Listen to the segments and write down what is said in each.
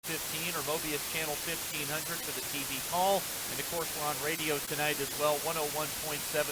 15 or Mobius Channel 1500 for the TV call. And of course, we're on radio tonight as well, 101.7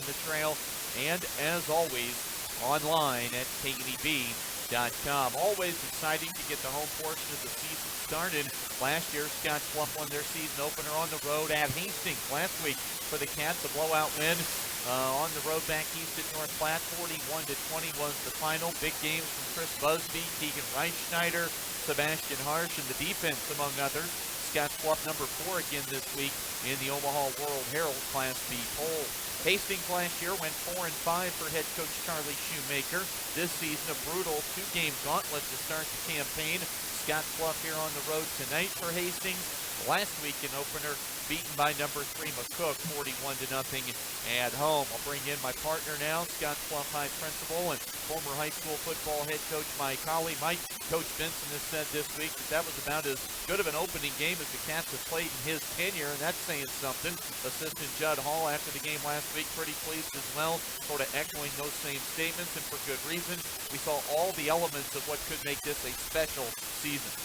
The Trail. And as always, online at KNEB.com. Always exciting to get the home portion of the season started. Last year, Scottsbluff won their season opener on the road at Hastings last week for the Cats. A blowout win on the road back east at North Platte. 41-20 was the final. Big games from Chris Busby, Keegan Reichschneider, Sebastian Harsh, and the defense, among others. Scottsbluff number 4 again this week in the Omaha World Herald Class B poll. Hastings last year went 4-5 for head coach Charlie Shoemaker. This season, a brutal 2-game gauntlet to start the campaign. Scottsbluff here on the road tonight for Hastings. Last weekend opener beaten by number 3 McCook 41-0 at home. I'll bring in my partner now, Scottsbluff High principal and former high school football head coach Mike Holly. Mike, Coach Benson has said this week that was about as good of an opening game as the Cats have played in his tenure, and that's saying something. Assistant Judd Hall after the game last week pretty pleased as well, sort of echoing those same statements, and for good reason. We saw all the elements of what could make this a special season.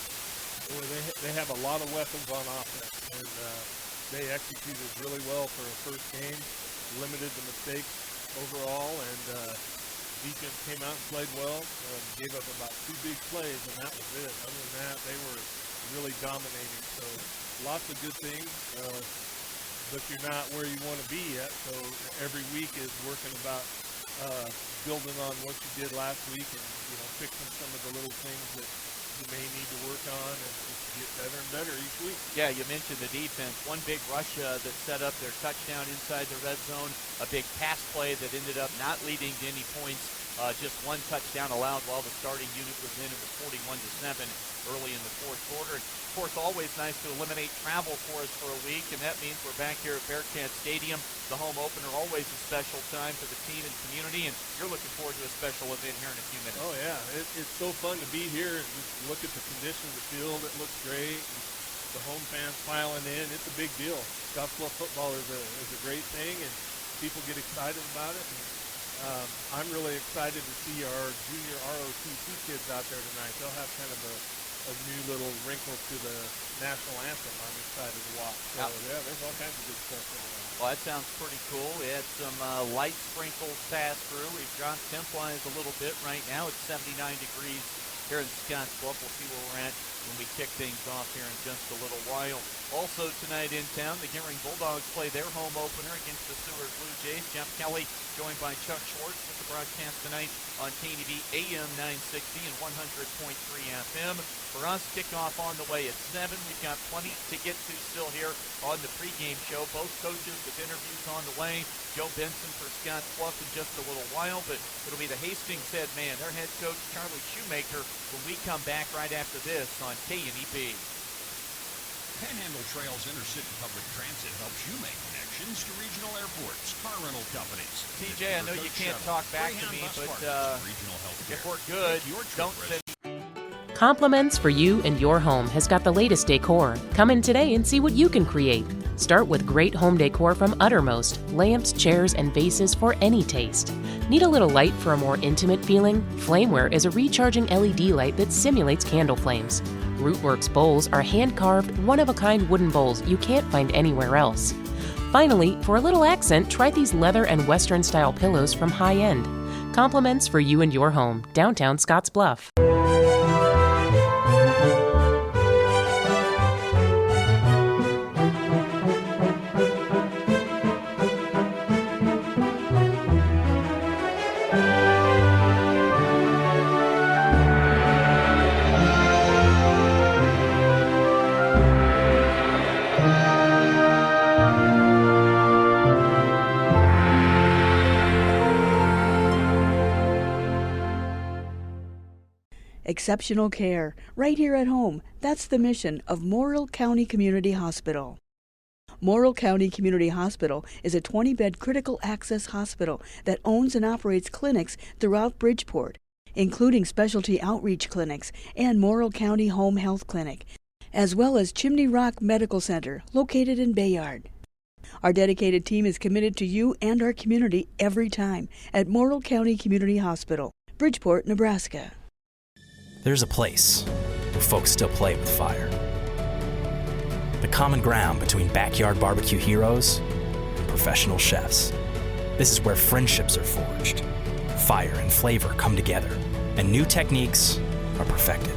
Boy, they have a lot of weapons on offense, and they executed really well for a first game, limited the mistakes overall, and defense came out and played well, gave up about 2 big plays, and that was it. Other than that, they were really dominating. So lots of good things, but you're not where you want to be yet. So every week is working about building on what you did last week and, fixing some of the little things that you may need to work on and just get better and better each week. Yeah, you mentioned the defense. One big rush that set up their touchdown inside the red zone. A big pass play that ended up not leading to any points. Just one touchdown allowed while the starting unit was in. It was 41-7 early in the fourth quarter. Of course, always nice to eliminate travel for us for a week, and that means we're back here at Bearcat Stadium. The home opener, always a special time for the team and community, and you're looking forward to a special event here in a few minutes. Oh, yeah. It's so fun to be here and just look at the condition of the field. It looks great. The home fans piling in. It's a big deal. Scottsbluff football is a great thing, and people get excited about it. And, I'm really excited to see our junior ROTC kids out there tonight. They'll have kind of a new little wrinkle to the national anthem I'm excited to watch. So, yeah, there's all kinds of good stuff going on. Well, that sounds pretty cool. We had some light sprinkles pass through. We've dropped temp-wise a little bit right now. It's 79 degrees here in Scottsbluff. We'll see where we're at when we kick things off here in just a little while. Also tonight in town, the Gimmering Bulldogs play their home opener against the Seward Blue Jays. Jeff Kelly joined by Chuck Schwartz with the broadcast tonight on KNEB AM 960 and 100.3 FM. For us, kickoff on the way at 7. We've got plenty to get to still here on the pregame show. Both coaches with interviews on the way. Joe Benson for Scottsbluff in just a little while, but it'll be the Hastings head man, their head coach Charlie Shoemaker, when we come back right after this on KNEB. Panhandle Trails Intercity Public Transit helps you make connections to regional airports, car rental companies. TJ, I know you can't talk back to me, but if we're good, don't send. Compliments for you and your home has got the latest decor. Come in today and see what you can create. Start with great home decor from Uttermost. Lamps, chairs, and vases for any taste. Need a little light for a more intimate feeling? Flameware is a recharging LED light that simulates candle flames. Rootworks bowls are hand-carved, one-of-a-kind wooden bowls you can't find anywhere else. Finally, for a little accent, try these leather and Western-style pillows from High End. Compliments for you and your home. Downtown Scottsbluff. Exceptional care, right here at home. That's the mission of Morrill County Community Hospital. Morrill County Community Hospital is a 20-bed critical access hospital that owns and operates clinics throughout Bridgeport, including specialty outreach clinics and Morrill County Home Health Clinic, as well as Chimney Rock Medical Center, located in Bayard. Our dedicated team is committed to you and our community every time at Morrill County Community Hospital, Bridgeport, Nebraska. There's a place where folks still play with fire. the common ground between backyard barbecue heroes and professional chefs. This is where friendships are forged, fire and flavor come together, and new techniques are perfected.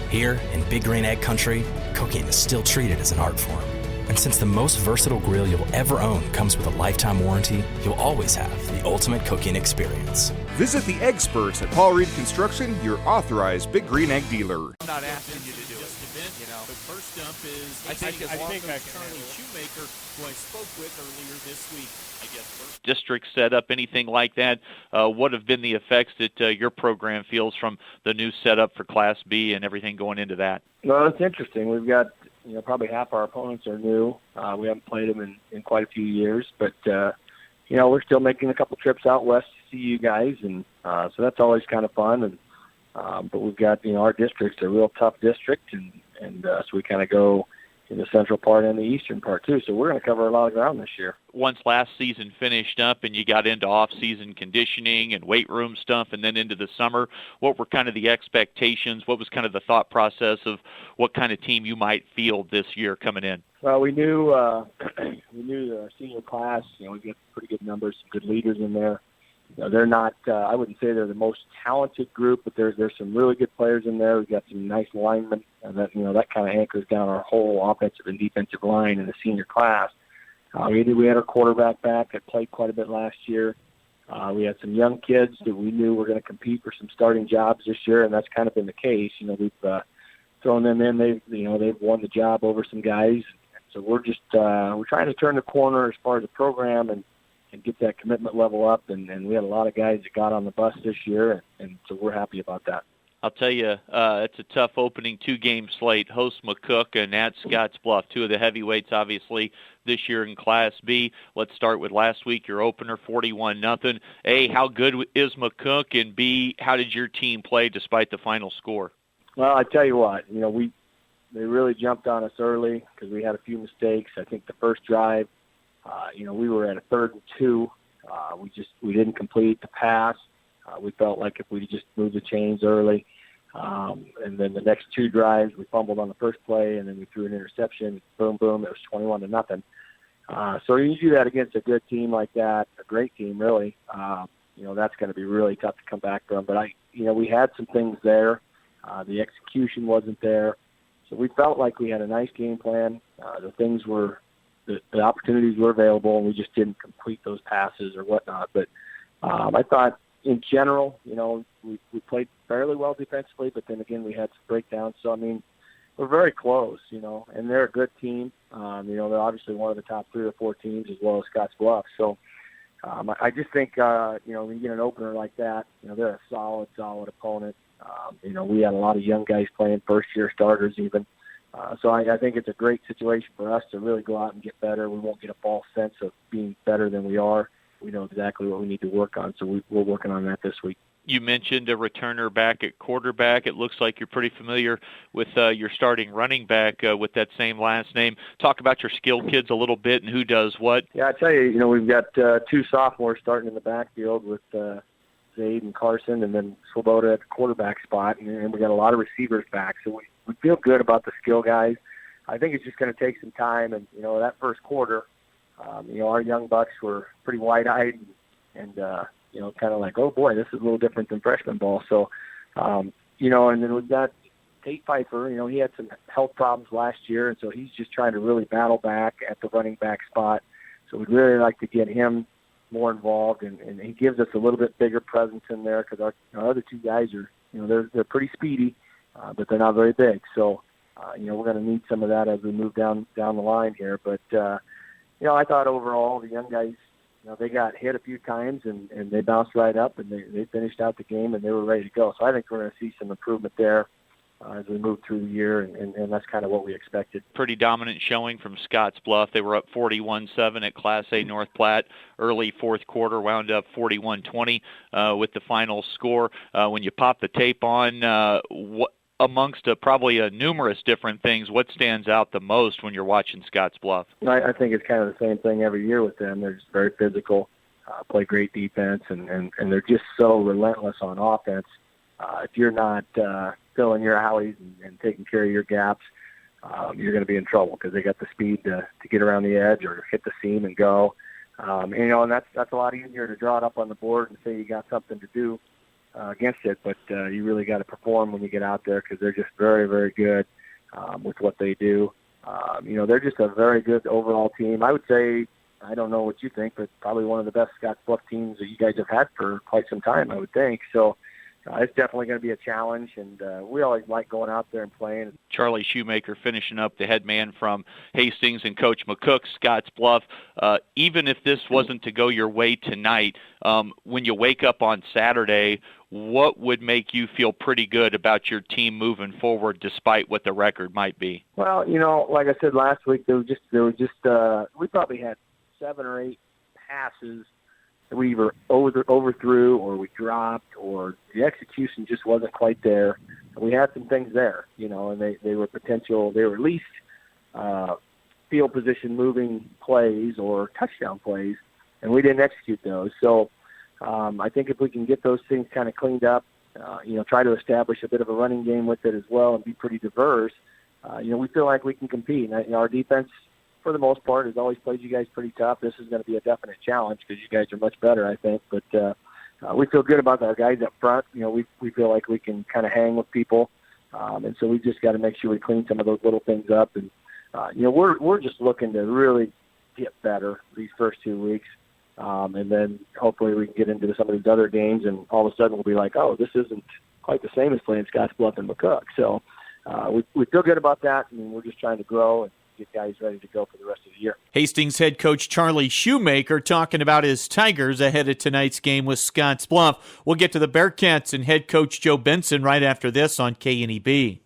Here in Big Green Egg Country, cooking is still treated as an art form. And since the most versatile grill you'll ever own comes with a lifetime warranty, you'll always have the ultimate cooking experience. Visit the experts at Paul Reed Construction, your authorized Big Green Egg dealer. I'm not asking you to do it. Just a bit, you know. But first up is I think Charlie Shoemaker, who I spoke with earlier this week. I guess first District setup, anything like that, what have been the effects that your program feels from the new setup for Class B and everything going into that? Well, it's interesting. We've got, probably half our opponents are new. We haven't played them in quite a few years, but, we're still making a couple trips out west to see you guys, and so that's always kind of fun. And but we've got, our district's a real tough district, and so we kind of go in the central part and the eastern part too. So we're going to cover a lot of ground this year. Once last season finished up and you got into off-season conditioning and weight room stuff and then into the summer, what were kind of the expectations? What was kind of the thought process of what kind of team you might field this year coming in? Well, we knew our senior class, we've got pretty good numbers, some good leaders in there. They're not, I wouldn't say they're the most talented group, but there's some really good players in there. We've got some nice linemen, and that kind of anchors down our whole offensive and defensive line in the senior class. We had our quarterback back that played quite a bit last year. We had some young kids that we knew were going to compete for some starting jobs this year, and that's kind of been the case. We've thrown them in. They've won the job over some guys. So we're just we're trying to turn the corner as far as the program and get that commitment level up. And we had a lot of guys that got on the bus this year, and so we're happy about that. I'll tell you, it's a tough opening two-game slate. Host McCook and at Scottsbluff, two of the heavyweights, obviously, this year in Class B. Let's start with last week, your opener, 41-0. A, how good is McCook? And B, how did your team play despite the final score? Well, I tell you what, they really jumped on us early because we had a few mistakes. I think the first drive, we were at a 3rd and 2. We didn't complete the pass. We felt like if we just moved the chains early, and then the next 2 drives, we fumbled on the first play, and then we threw an interception. Boom, boom, it was 21-0. So you do that against a good team like that, a great team, really. That's going to be really tough to come back from. But we had some things there. The execution wasn't there. So we felt like we had a nice game plan. The opportunities were available, and we just didn't complete those passes or whatnot. But I thought, in general, we played fairly well defensively, but then again, we had some breakdowns. So, we're very close, and they're a good team. They're obviously one of the top 3 or 4 teams as well as Scottsbluff. So I just think, when you get an opener like that, they're a solid opponent. We had a lot of young guys playing, first-year starters even. So I think it's a great situation for us to really go out and get better. We won't get a false sense of being better than we are. We know exactly what we need to work on, so we're working on that this week. You mentioned a returner back at quarterback. It looks like you're pretty familiar with your starting running back with that same last name. Talk about your skill kids a little bit and who does what. Yeah, I tell you, we've got 2 sophomores starting in the backfield with Zaid and Carson, and then Swoboda at the quarterback spot, and we got a lot of receivers back. So we feel good about the skill guys. I think it's just going to take some time, and that first quarter, our young bucks were pretty wide-eyed and kind of like, oh boy, this is a little different than freshman ball. So, and then we've got Tate Pfeiffer. He had some health problems last year, and so he's just trying to really battle back at the running back spot. So we'd really like to get him more involved, and he gives us a little bit bigger presence in there because our other 2 guys are, they're pretty speedy, but they're not very big. So, we're going to need some of that as we move down the line here. But, I thought overall the young guys, they got hit a few times and they bounced right up and they finished out the game and they were ready to go. So I think we're going to see some improvement there as we move through the year, and that's kind of what we expected. Pretty dominant showing from Scottsbluff. They were up 41-7 at Class A North Platte. Early fourth quarter wound up 41-20 with the final score. When you pop the tape on, what amongst probably numerous different things, what stands out the most when you're watching Scottsbluff? I think it's kind of the same thing every year with them. They're just very physical, play great defense, and they're just so relentless on offense. If you're not filling your alleys and taking care of your gaps, you're going to be in trouble because they got the speed to get around the edge or hit the seam and go. And that's a lot easier to draw it up on the board and say you got something to do against it, but you really got to perform when you get out there because they're just very, very good with what they do. They're just a very good overall team. I would say, I don't know what you think, but probably one of the best Scottsbluff teams that you guys have had for quite some time, I would think. So it's definitely going to be a challenge, and we always like going out there and playing. Charlie Shoemaker finishing up, the head man from Hastings, and Coach McCook, Scottsbluff. Even if this wasn't to go your way tonight, when you wake up on Saturday, what would make you feel pretty good about your team moving forward despite what the record might be? Well, like I said last week, we probably had 7 or 8 passes that we either overthrew or we dropped, or the execution just wasn't quite there. We had some things there, and they were potential. They were at least field position moving plays or touchdown plays, and we didn't execute those. So I think if we can get those things kind of cleaned up, try to establish a bit of a running game with it as well and be pretty diverse, we feel like we can compete. And, our defense, for the most part, has always played you guys pretty tough. This is going to be a definite challenge because you guys are much better, I think. But we feel good about our guys up front. We feel like we can kind of hang with people. And so we just got to make sure we clean some of those little things up. And, we're just looking to really get better these first 2 weeks. And then hopefully we can get into some of these other games, and all of a sudden we'll be like, oh, this isn't quite the same as playing Scottsbluff and McCook. So we feel good about that. We're just trying to grow and get guys ready to go for the rest of the year. Hastings head coach Charlie Shoemaker talking about his Tigers ahead of tonight's game with Scottsbluff. We'll get to the Bearcats and head coach Joe Benson right after this on KNEB.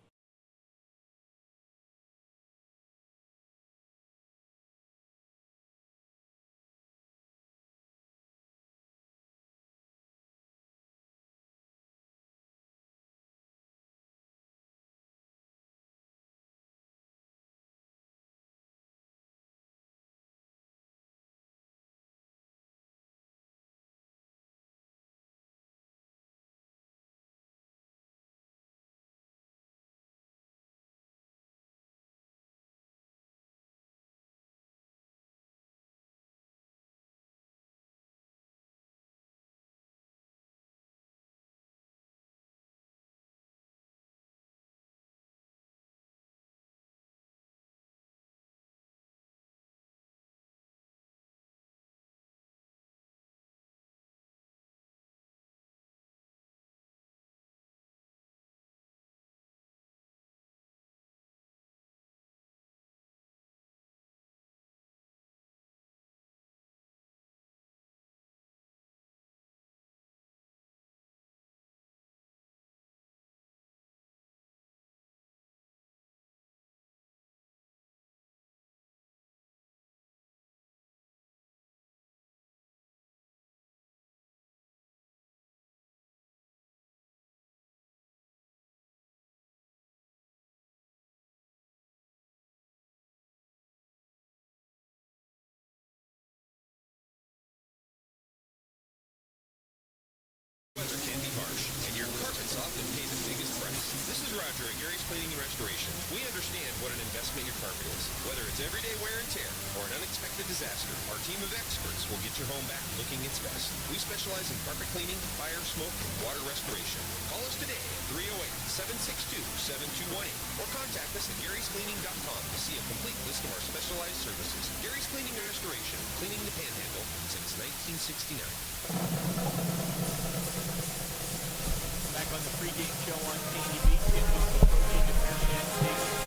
Weather can be harsh, and your carpets often pay the biggest price. This is Roger at Gary's Cleaning and Restoration. We understand what an investment your carpet is. Whether it's everyday wear and tear or an unexpected disaster, our team of experts will get your home back looking its best. We specialize in carpet cleaning, fire, smoke, and water restoration. Call us today at 308-762-7218 or contact us at garyscleaning.com to see a complete list of our specialized services. Gary's Cleaning and Restoration, cleaning the Panhandle since 1969.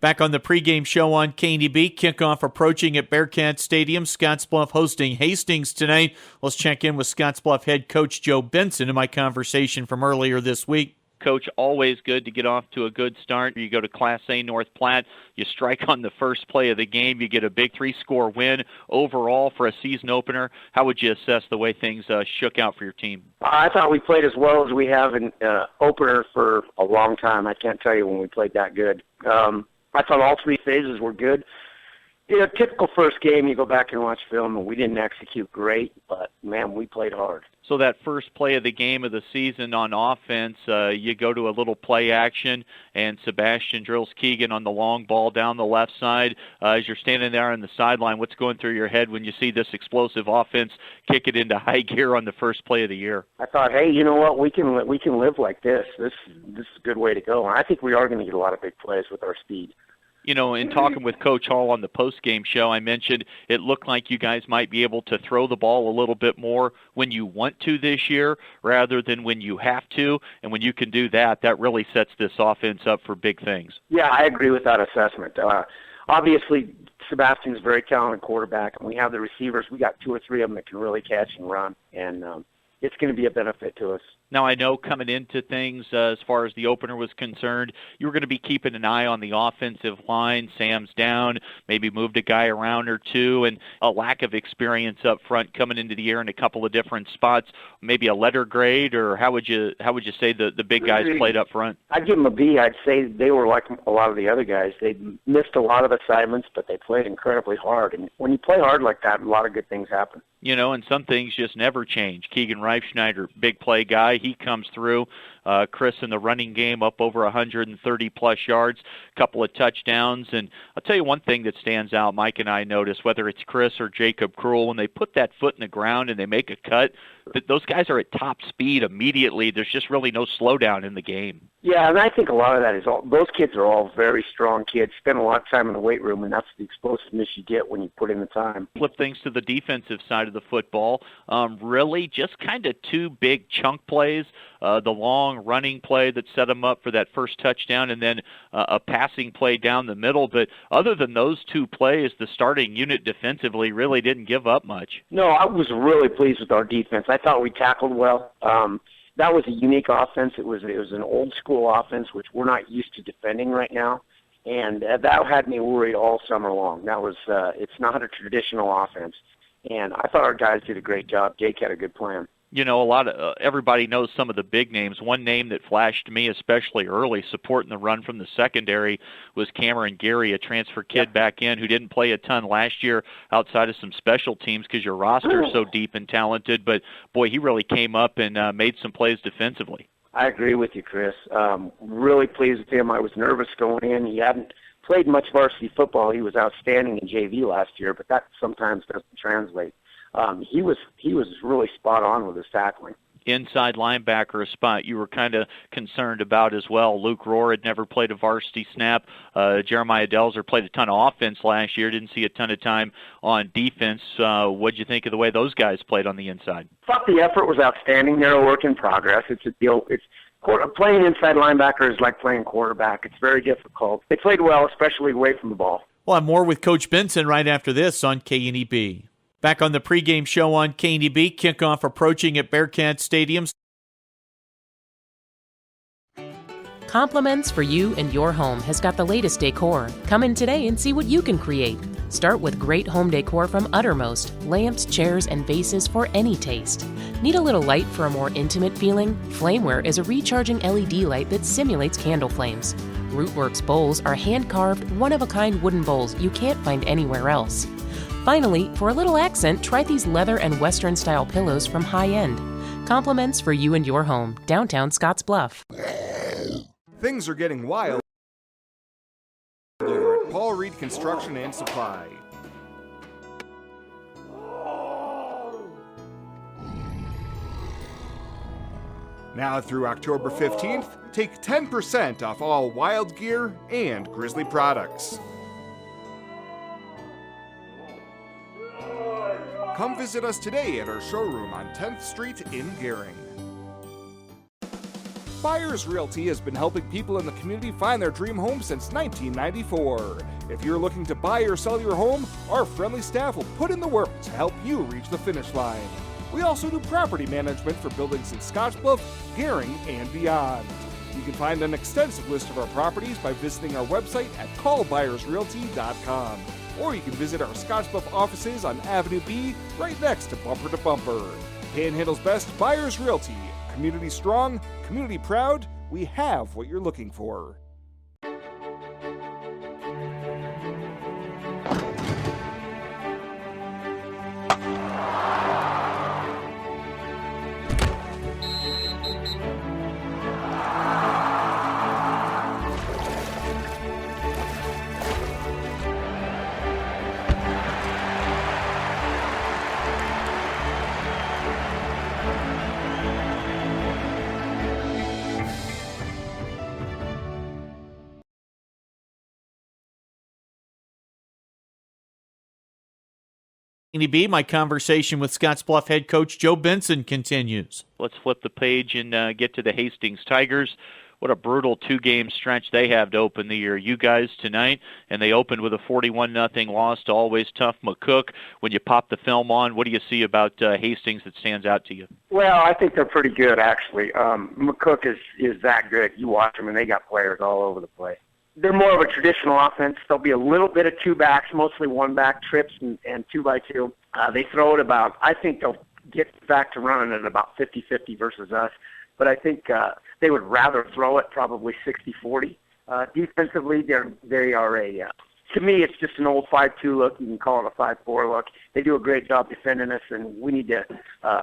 Back on the pregame show on KNEB, kickoff approaching at Bearcat Stadium. Scottsbluff hosting Hastings tonight. Let's check in with Scottsbluff head coach Joe Benson in my conversation from earlier this week. Coach, always good to get off to a good start. You go to Class A North Platte, you strike on the first play of the game, you get a big 3-score win overall for a season opener. How would you assess the way things shook out for your team? I thought we played as well as we have in opener for a long time. I can't tell you when we played that good. I thought all 3 phases were good. Typical first game, you go back and watch film, and we didn't execute great, but, man, we played hard. So that first play of the game of the season on offense, you go to a little play action, and Sebastian drills Keegan on the long ball down the left side. As you're standing there on the sideline, what's going through your head when you see this explosive offense kick it into high gear on the first play of the year? I thought, hey, you know what? We can live like this. This is a good way to go. And I think we are going to get a lot of big plays with our speed. You know, in talking with Coach Hall on the postgame show, I mentioned it looked like you guys might be able to throw the ball a little bit more when you want to this year rather than when you have to. And when you can do that, that really sets this offense up for big things. Yeah, I agree with that assessment. Obviously, Sebastian's a very talented quarterback, and we have the receivers. We got 2 or 3 of them that can really catch and run, and it's going to be a benefit to us. Now, I know coming into things, as far as the opener was concerned, you were going to be keeping an eye on the offensive line. Sam's down, maybe moved a guy around or two, and a lack of experience up front coming into the year in a couple of different spots. Maybe a letter grade, or how would you say the big guys played up front? I'd give them a B. I'd say they were like a lot of the other guys. They missed a lot of assignments, but they played incredibly hard. And when you play hard like that, a lot of good things happen. You know, and some things just never change. Keegan Reifschneider, big play guy, he comes through. Chris in the running game up over 130-plus yards, couple of touchdowns. And I'll tell you one thing that stands out, Mike and I notice, whether it's Chris or Jacob Krull, when they put that foot in the ground and they make a cut, those guys are at top speed immediately. There's just really no slowdown in the game. Yeah, and I think a lot of that is those kids are all very strong kids, spend a lot of time in the weight room, and that's the explosiveness you get when you put in the time. Flip things to the defensive side of the football. Really just kind of 2 big chunk plays, the long running play that set them up for that first touchdown, and then a passing play down the middle. But other than those 2 plays, the starting unit defensively really didn't give up much. No, I was really pleased with our defense. I thought we tackled well. That was a unique offense. It was an old school offense, which we're not used to defending right now, and that had me worried all summer long. That was it's not a traditional offense, and I thought our guys did a great job. Jake had a good plan. You know, everybody knows some of the big names. One name that flashed to me, especially early, supporting the run from the secondary, was Cameron Gary, a transfer kid back in who didn't play a ton last year outside of some special teams because your roster is so deep and talented. But, boy, he really came up and made some plays defensively. I agree with you, Chris. Really pleased with him. I was nervous going in. He hadn't played much varsity football. He was outstanding in JV last year, but that sometimes doesn't translate. He was really spot on with his tackling. Inside linebacker, a spot you were kind of concerned about as well. Luke Rohr had never played a varsity snap. Jeremiah Delzer played a ton of offense last year. Didn't see a ton of time on defense. What'd you think of the way those guys played on the inside? I thought the effort was outstanding. They're a work in progress. It's a deal. Playing inside linebacker is like playing quarterback. It's very difficult. They played well, especially away from the ball. Well, I'm more with Coach Benson right after this on KNEB. Back on the pregame show on KNEB, kickoff approaching at Bearcat Stadium. Compliments for you and your home has got the latest decor. Come in today and see what you can create. Start with great home decor from Uttermost, lamps, chairs, and vases for any taste. Need a little light for a more intimate feeling? Flameware is a recharging LED light that simulates candle flames. Rootworks bowls are hand-carved, one-of-a-kind wooden bowls you can't find anywhere else. Finally, for a little accent, try these leather and Western-style pillows from High End. Compliments for you and your home, downtown Scottsbluff. Things are getting wild over at Paul Reed Construction and Supply. Now through October 15th, take 10% off all Wild gear and Grizzly products. Come visit us today at our showroom on 10th Street in Gering. Buyers Realty has been helping people in the community find their dream home since 1994. If you're looking to buy or sell your home, our friendly staff will put in the work to help you reach the finish line. We also do property management for buildings in Scottsbluff, Gering, and beyond. You can find an extensive list of our properties by visiting our website at callbuyersrealty.com. Or you can visit our Scottsbluff offices on Avenue B, right next to Bumper to Bumper. Panhandle's best, Buyers Realty. Community strong, community proud, we have what you're looking for. B, my conversation with Scottsbluff head coach Joe Benson continues. Let's flip the page and get to the Hastings Tigers. What a brutal two-game stretch they have to open the year. You guys tonight, and they opened with a 41-0 loss to always tough McCook. When you pop the film on, what do you see about Hastings that stands out to you? Well, I think they're pretty good, actually. McCook is that good. You watch them, and they got players all over the place. They're more of a traditional offense. There'll be a little bit of two backs, mostly one back trips and 2x2. They throw it about, I think they'll get back to running at about 50-50 versus us. But I think they would rather throw it probably 60-40. Defensively, they are to me, it's just an old 5-2 look. You can call it a 5-4 look. They do a great job defending us, and we need to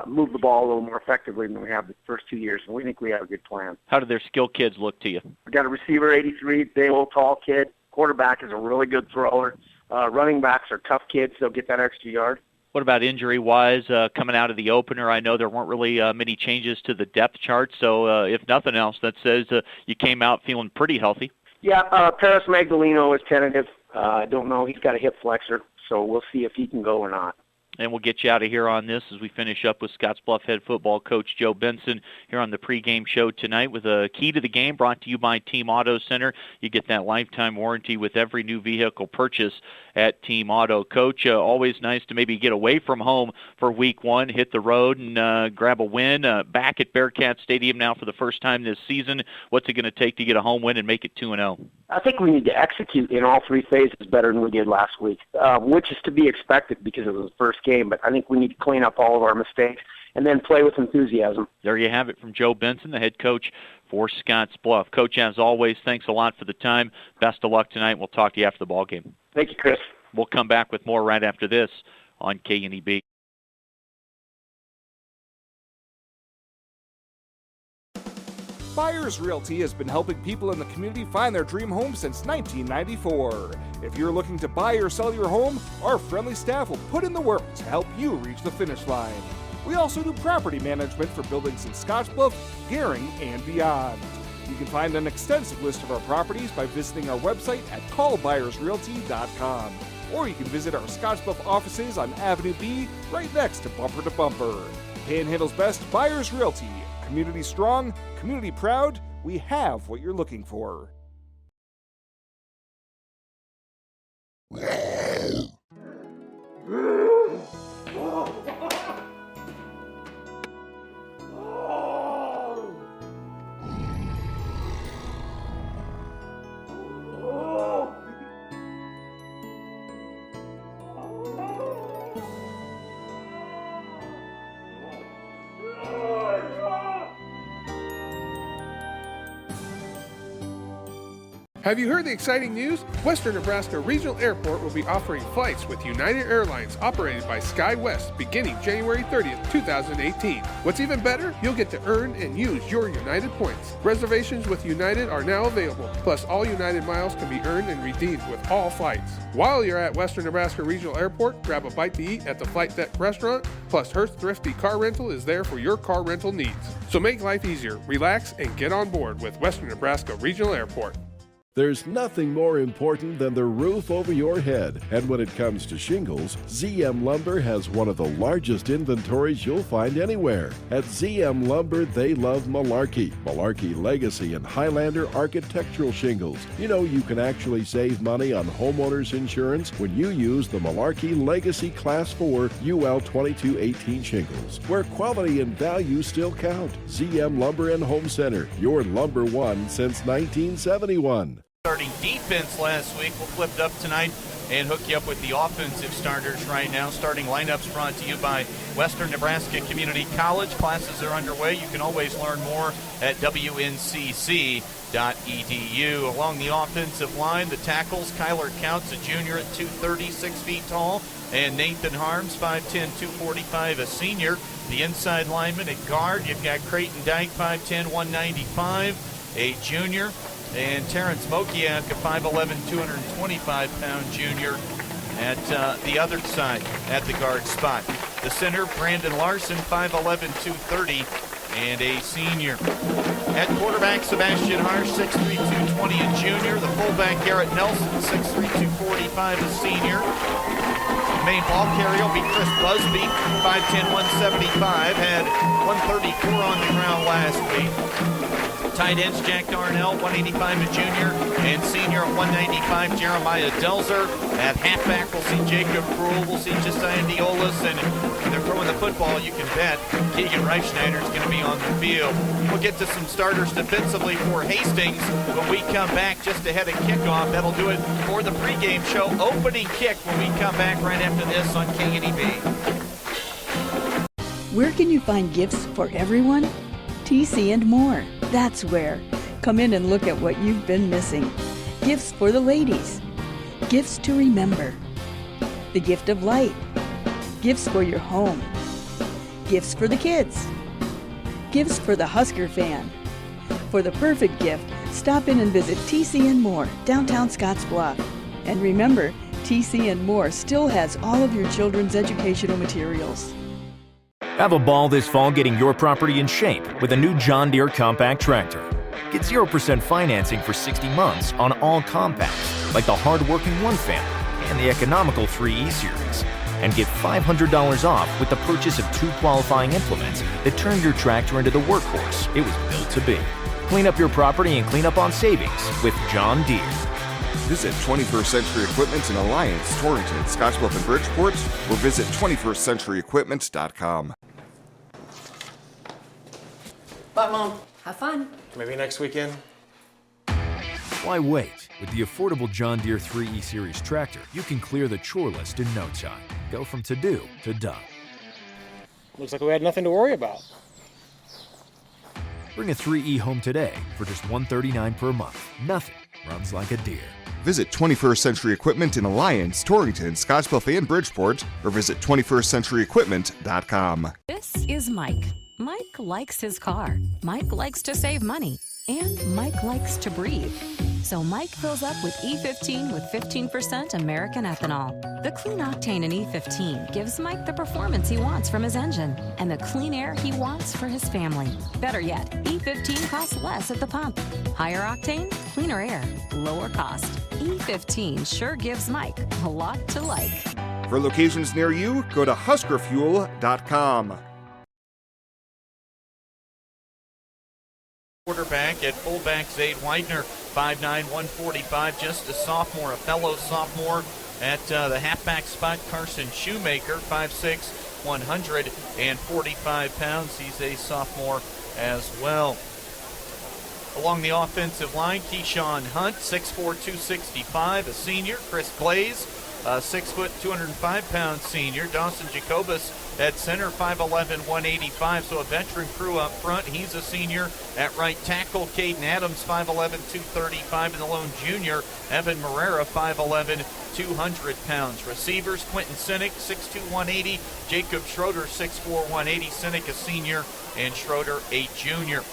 move the ball a little more effectively than we have the first 2 years, and we think we have a good plan. How do their skill kids look to you? We got a receiver, 83, big old tall kid. Quarterback is a really good thrower. Running backs are tough kids. They'll get that extra yard. What about injury-wise coming out of the opener? I know there weren't really many changes to the depth chart, so if nothing else, that says you came out feeling pretty healthy. Yeah, Paris Magdaleno is tentative. I don't know. He's got a hip flexor, so we'll see if he can go or not. And we'll get you out of here on this as we finish up with Scottsbluff head football coach Joe Benson here on the pregame show tonight with a key to the game brought to you by Team Auto Center. You get that lifetime warranty with every new vehicle purchase at Team Auto. Coach, always nice to maybe get away from home for week one, hit the road and grab a win. Back at Bearcat Stadium now for the first time this season. What's it going to take to get a home win and make it 2-0? I think we need to execute in all three phases better than we did last week, which is to be expected because it was the first game. But I think we need to clean up all of our mistakes and then play with enthusiasm. There you have it from Joe Benson, the head coach for Scottsbluff. Coach, as always, thanks a lot for the time. Best of luck tonight. We'll talk to you after the ball game. Thank you, Chris. We'll come back with more right after this on KNEB. Byers Realty has been helping people in the community find their dream home since 1994. If you're looking to buy or sell your home, our friendly staff will put in the work to help you reach the finish line. We also do property management for buildings in Scottsbluff, Gering, and beyond. You can find an extensive list of our properties by visiting our website at callbyersrealty.com. Or you can visit our Scottsbluff offices on Avenue B, right next to Bumper to Bumper. Panhandle's best, Byers Realty. Community strong, community proud, we have what you're looking for. Have you heard the exciting news? Western Nebraska Regional Airport will be offering flights with United Airlines operated by SkyWest beginning January 30th, 2018. What's even better? You'll get to earn and use your United points. Reservations with United are now available, plus all United miles can be earned and redeemed with all flights. While you're at Western Nebraska Regional Airport, grab a bite to eat at the Flight Deck restaurant, plus Hearst Thrifty Car Rental is there for your car rental needs. So make life easier, relax, and get on board with Western Nebraska Regional Airport. There's nothing more important than the roof over your head. And when it comes to shingles, ZM Lumber has one of the largest inventories you'll find anywhere. At ZM Lumber, they love Malarkey Legacy, and Highlander architectural shingles. You know, you can actually save money on homeowners insurance when you use the Malarkey Legacy Class 4 UL 2218 shingles, where quality and value still count. ZM Lumber and Home Center, your lumber one since 1971. Starting defense last week. We'll flip it up tonight and hook you up with the offensive starters right now. Starting lineups brought to you by Western Nebraska Community College. Classes are underway. You can always learn more at wncc.edu. Along the offensive line, the tackles, Kyler Counts, a junior at 230, 6 feet tall, and Nathan Harms, 5'10", 245, a senior. The inside lineman at guard, you've got Creighton Dyke, 5'10", 195, a junior. And Terrence Mokiak, a 5'11", 225-pound junior at the other side at the guard spot. The center, Brandon Larson, 5'11", 230, and a senior. At quarterback, Sebastian Harsh, 6'3", 220, a junior. The fullback, Garrett Nelson, 6'3", 245, a senior. Main ball carrier will be Chris Busby, 5'10", 175, had 134 on the ground last week. Tight ends, Jack Darnell, 185, a junior, and senior at 195, Jeremiah Delzer. At halfback, we'll see Jacob Krull, we'll see Josiah Diolis, and when they're throwing the football, you can bet Keegan Reifschneider is going to be on the field. We'll get to some starters defensively for Hastings when we come back just ahead of kickoff. That'll do it for the pregame show. Opening kick when we come back right after this on KNEB. Where can you find gifts for everyone? TC and More. That's where. Come in and look at what you've been missing. Gifts for the ladies. Gifts to remember. The gift of light. Gifts for your home. Gifts for the kids. Gifts for the Husker fan. For the perfect gift, stop in and visit TC and More, downtown Scottsbluff. And remember, TC and More still has all of your children's educational materials. Have a ball this fall getting your property in shape with a new John Deere compact tractor. Get 0% financing for 60 months on all compacts, like the hard-working 1 family and the economical 3E series. And get $500 off with the purchase of 2 qualifying implements that turn your tractor into the workhorse it was built to be. Clean up your property and clean up on savings with John Deere. Visit 21st Century Equipment in Alliance, Torrington, Scottsbluff, and Bridgeport, or visit 21stcenturyequipment.com. Bye, Mom. Have fun. Maybe next weekend. Why wait? With the affordable John Deere 3E Series tractor, you can clear the chore list in no time. Go from to-do to done. Looks like we had nothing to worry about. Bring a 3E home today for just $139 per month. Nothing runs like a Deere. Visit 21st Century Equipment in Alliance, Torrington, Scottsbluff, and Bridgeport, or visit 21stcenturyequipment.com. This is Mike. Mike likes his car. Mike likes to save money. And Mike likes to breathe. So Mike fills up with E15 with 15% American ethanol. The clean octane in E15 gives Mike the performance he wants from his engine and the clean air he wants for his family. Better yet, E15 costs less at the pump. Higher octane, cleaner air, lower cost. E15 sure gives Mike a lot to like. For locations near you, go to huskerfuel.com. Quarterback at fullback, Zayd Widener, 5'9", 145, just a sophomore, a fellow sophomore. At the halfback spot, Carson Shoemaker, 5'6", 145 pounds. He's a sophomore as well. Along the offensive line, Keyshawn Hunt, 6'4", 265, a senior. Chris Glaze, 6 foot, 205-pound senior. Dawson Jacobus at center, 5'11", 185, so a veteran crew up front. He's a senior. At right tackle, Caden Adams, 5'11", 235, and the lone junior, Evan Marrera, 5'11", 200 pounds. Receivers, Quentin Sinek, 6'2", 180, Jacob Schroeder, 6'4", 180, Sinek a senior, and Schroeder a junior.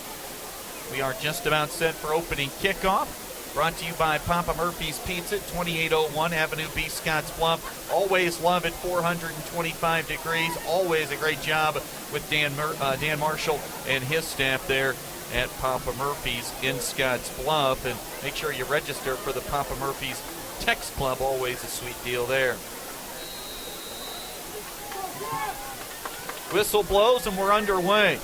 We are just about set for opening kickoff. Brought to you by Papa Murphy's Pizza, 2801 Avenue B, Scottsbluff. Always love it, 425 degrees. Always a great job with Dan Marshall and his staff there at Papa Murphy's in Scottsbluff. And make sure you register for the Papa Murphy's Text Club. Always a sweet deal there. Whistle blows and we're underway.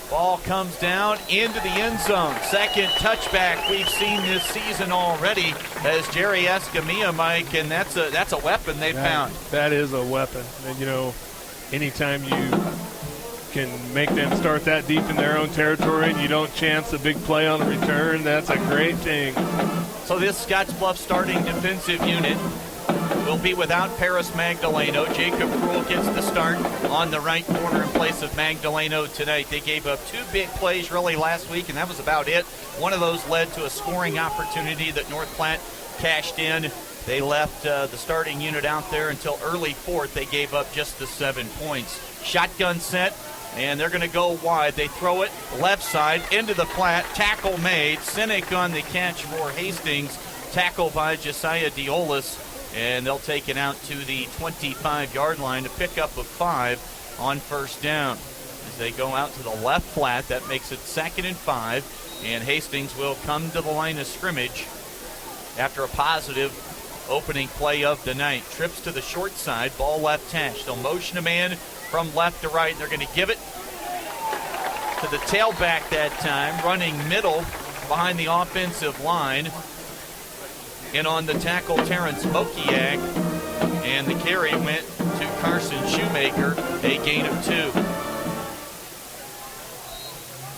Ball comes down into the end zone. Second touchback we've seen this season already as Jerry Escamilla, Mike, and that's a weapon they found. That is a weapon. And, you know, anytime you can make them start that deep in their own territory and you don't chance a big play on a return, that's a great thing. So this Scottsbluff starting defensive unit will be without Paris Magdaleno. Jacob Krull gets the start on the right corner in place of Magdaleno tonight. They gave up 2 big plays really last week, and that was about it. One of those led to a scoring opportunity that North Platte cashed in. They left the starting unit out there until early fourth. They gave up just the 7 points. Shotgun set, and they're going to go wide. They throw it left side into the flat. Tackle made. Sinek on the catch for Hastings. Tackle by Josiah Diolis. And they'll take it out to the 25-yard line to pick up a 5 on first down. As they go out to the left flat, that makes it 2nd and 5. And Hastings will come to the line of scrimmage after a positive opening play of the night. Trips to the short side, ball left hash. They'll motion a man from left to right, and they're going to give it to the tailback that time, running middle behind the offensive line. And on the tackle, Terrence Mokiak, and the carry went to Carson Shoemaker, a gain of 2.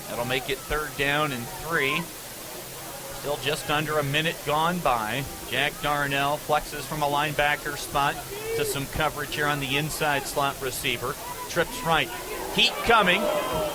That'll make it 3rd down and 3. Still just under a minute gone by. Jack Darnell flexes from a linebacker spot to some coverage here on the inside slot receiver. Trips right. Heat coming.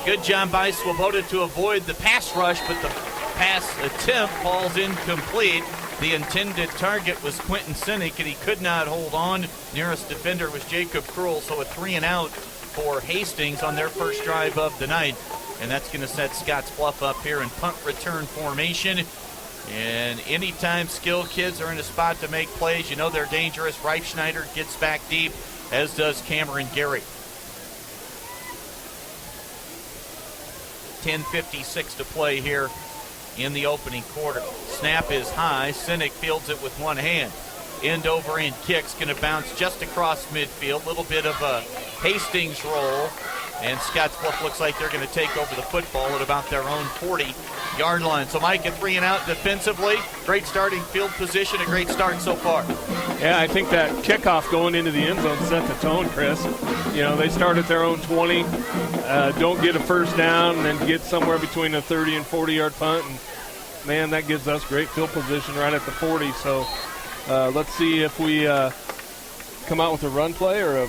Good job by Swoboda to avoid the pass rush, but the pass attempt falls incomplete. The intended target was Quentin Sinek, and he could not hold on. Nearest defender was Jacob Krull, so a 3-and-out for Hastings on their first drive of the night. And that's going to set Scottsbluff up here in punt return formation. And anytime skilled kids are in a spot to make plays, you know they're dangerous. Reifschneider gets back deep, as does Cameron Gary. 10:56 to play here in the opening quarter. Snap is high. Sinek fields it with one hand. End over end kick's going to bounce just across midfield. Little bit of a Hastings roll. And Scottsbluff looks like they're going to take over the football at about their own 40-yard line. So, Mike, a 3-and-out defensively. Great starting field position, a great start so far. Yeah, I think that kickoff going into the end zone set the tone, Chris. You know, they start at their own 20, don't get a first down, and then get somewhere between a 30 and 40-yard punt. And, man, that gives us great field position right at the 40. So let's see if we come out with a run play or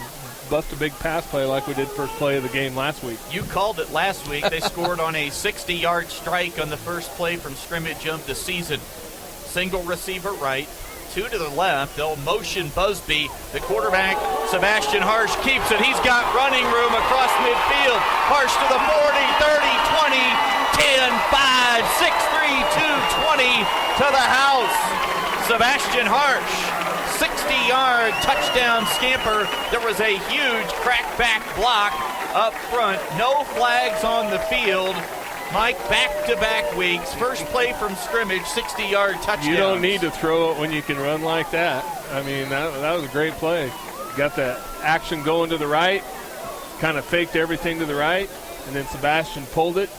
bust a big pass play like we did first play of the game last week. You called it last week. They scored on a 60-yard strike on the first play from scrimmage of the season. Single receiver right, 2 to the left. They'll motion Busby. The quarterback, Sebastian Harsh, keeps it. He's got running room across midfield. Harsh to the 40, 30, 20, 10, 5, 6, 3, 2, 20 to the house. Sebastian Harsh, 60-yard touchdown scamper. There was a huge crackback block up front. No flags on the field. Mike, back-to-back weeks. First play from scrimmage, 60-yard touchdown. You don't need to throw it when you can run like that. I mean, that was a great play. Got the action going to the right, kind of faked everything to the right, and then Sebastian pulled it,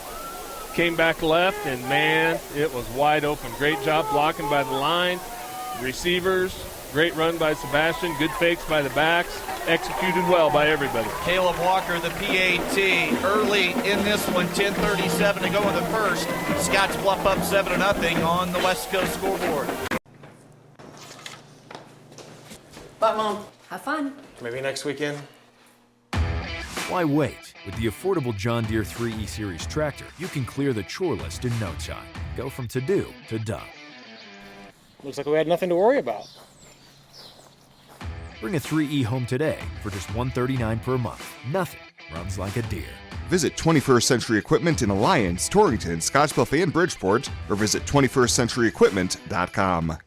came back left, and, man, it was wide open. Great job blocking by the line. Receivers, great run by Sebastian, good fakes by the backs, executed well by everybody. Caleb Walker, the PAT, early in this one, 10:37 to go in the first. Scottsbluff up 7-0 on the West Coast scoreboard. Bye, Mom. Have fun. Maybe next weekend. Why wait? With the affordable John Deere 3E Series tractor, you can clear the chore list in no time. Go from to-do to done. Looks like we had nothing to worry about. Bring a 3E home today for just $139 per month. Nothing runs like a Deere. Visit 21st Century Equipment in Alliance, Torrington, Scottsbluff, and Bridgeport, or visit 21stcenturyequipment.com.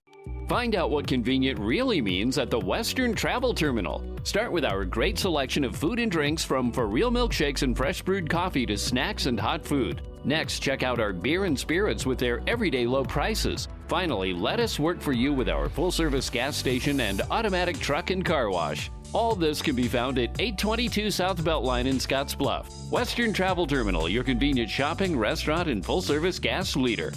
Find out what convenient really means at the Western Travel Terminal. Start with our great selection of food and drinks, from for real milkshakes and fresh brewed coffee to snacks and hot food. Next, check out our beer and spirits with their everyday low prices. Finally, let us work for you with our full-service gas station and automatic truck and car wash. All this can be found at 822 South Beltline in Scottsbluff. Western Travel Terminal, your convenient shopping, restaurant, and full-service gas leader.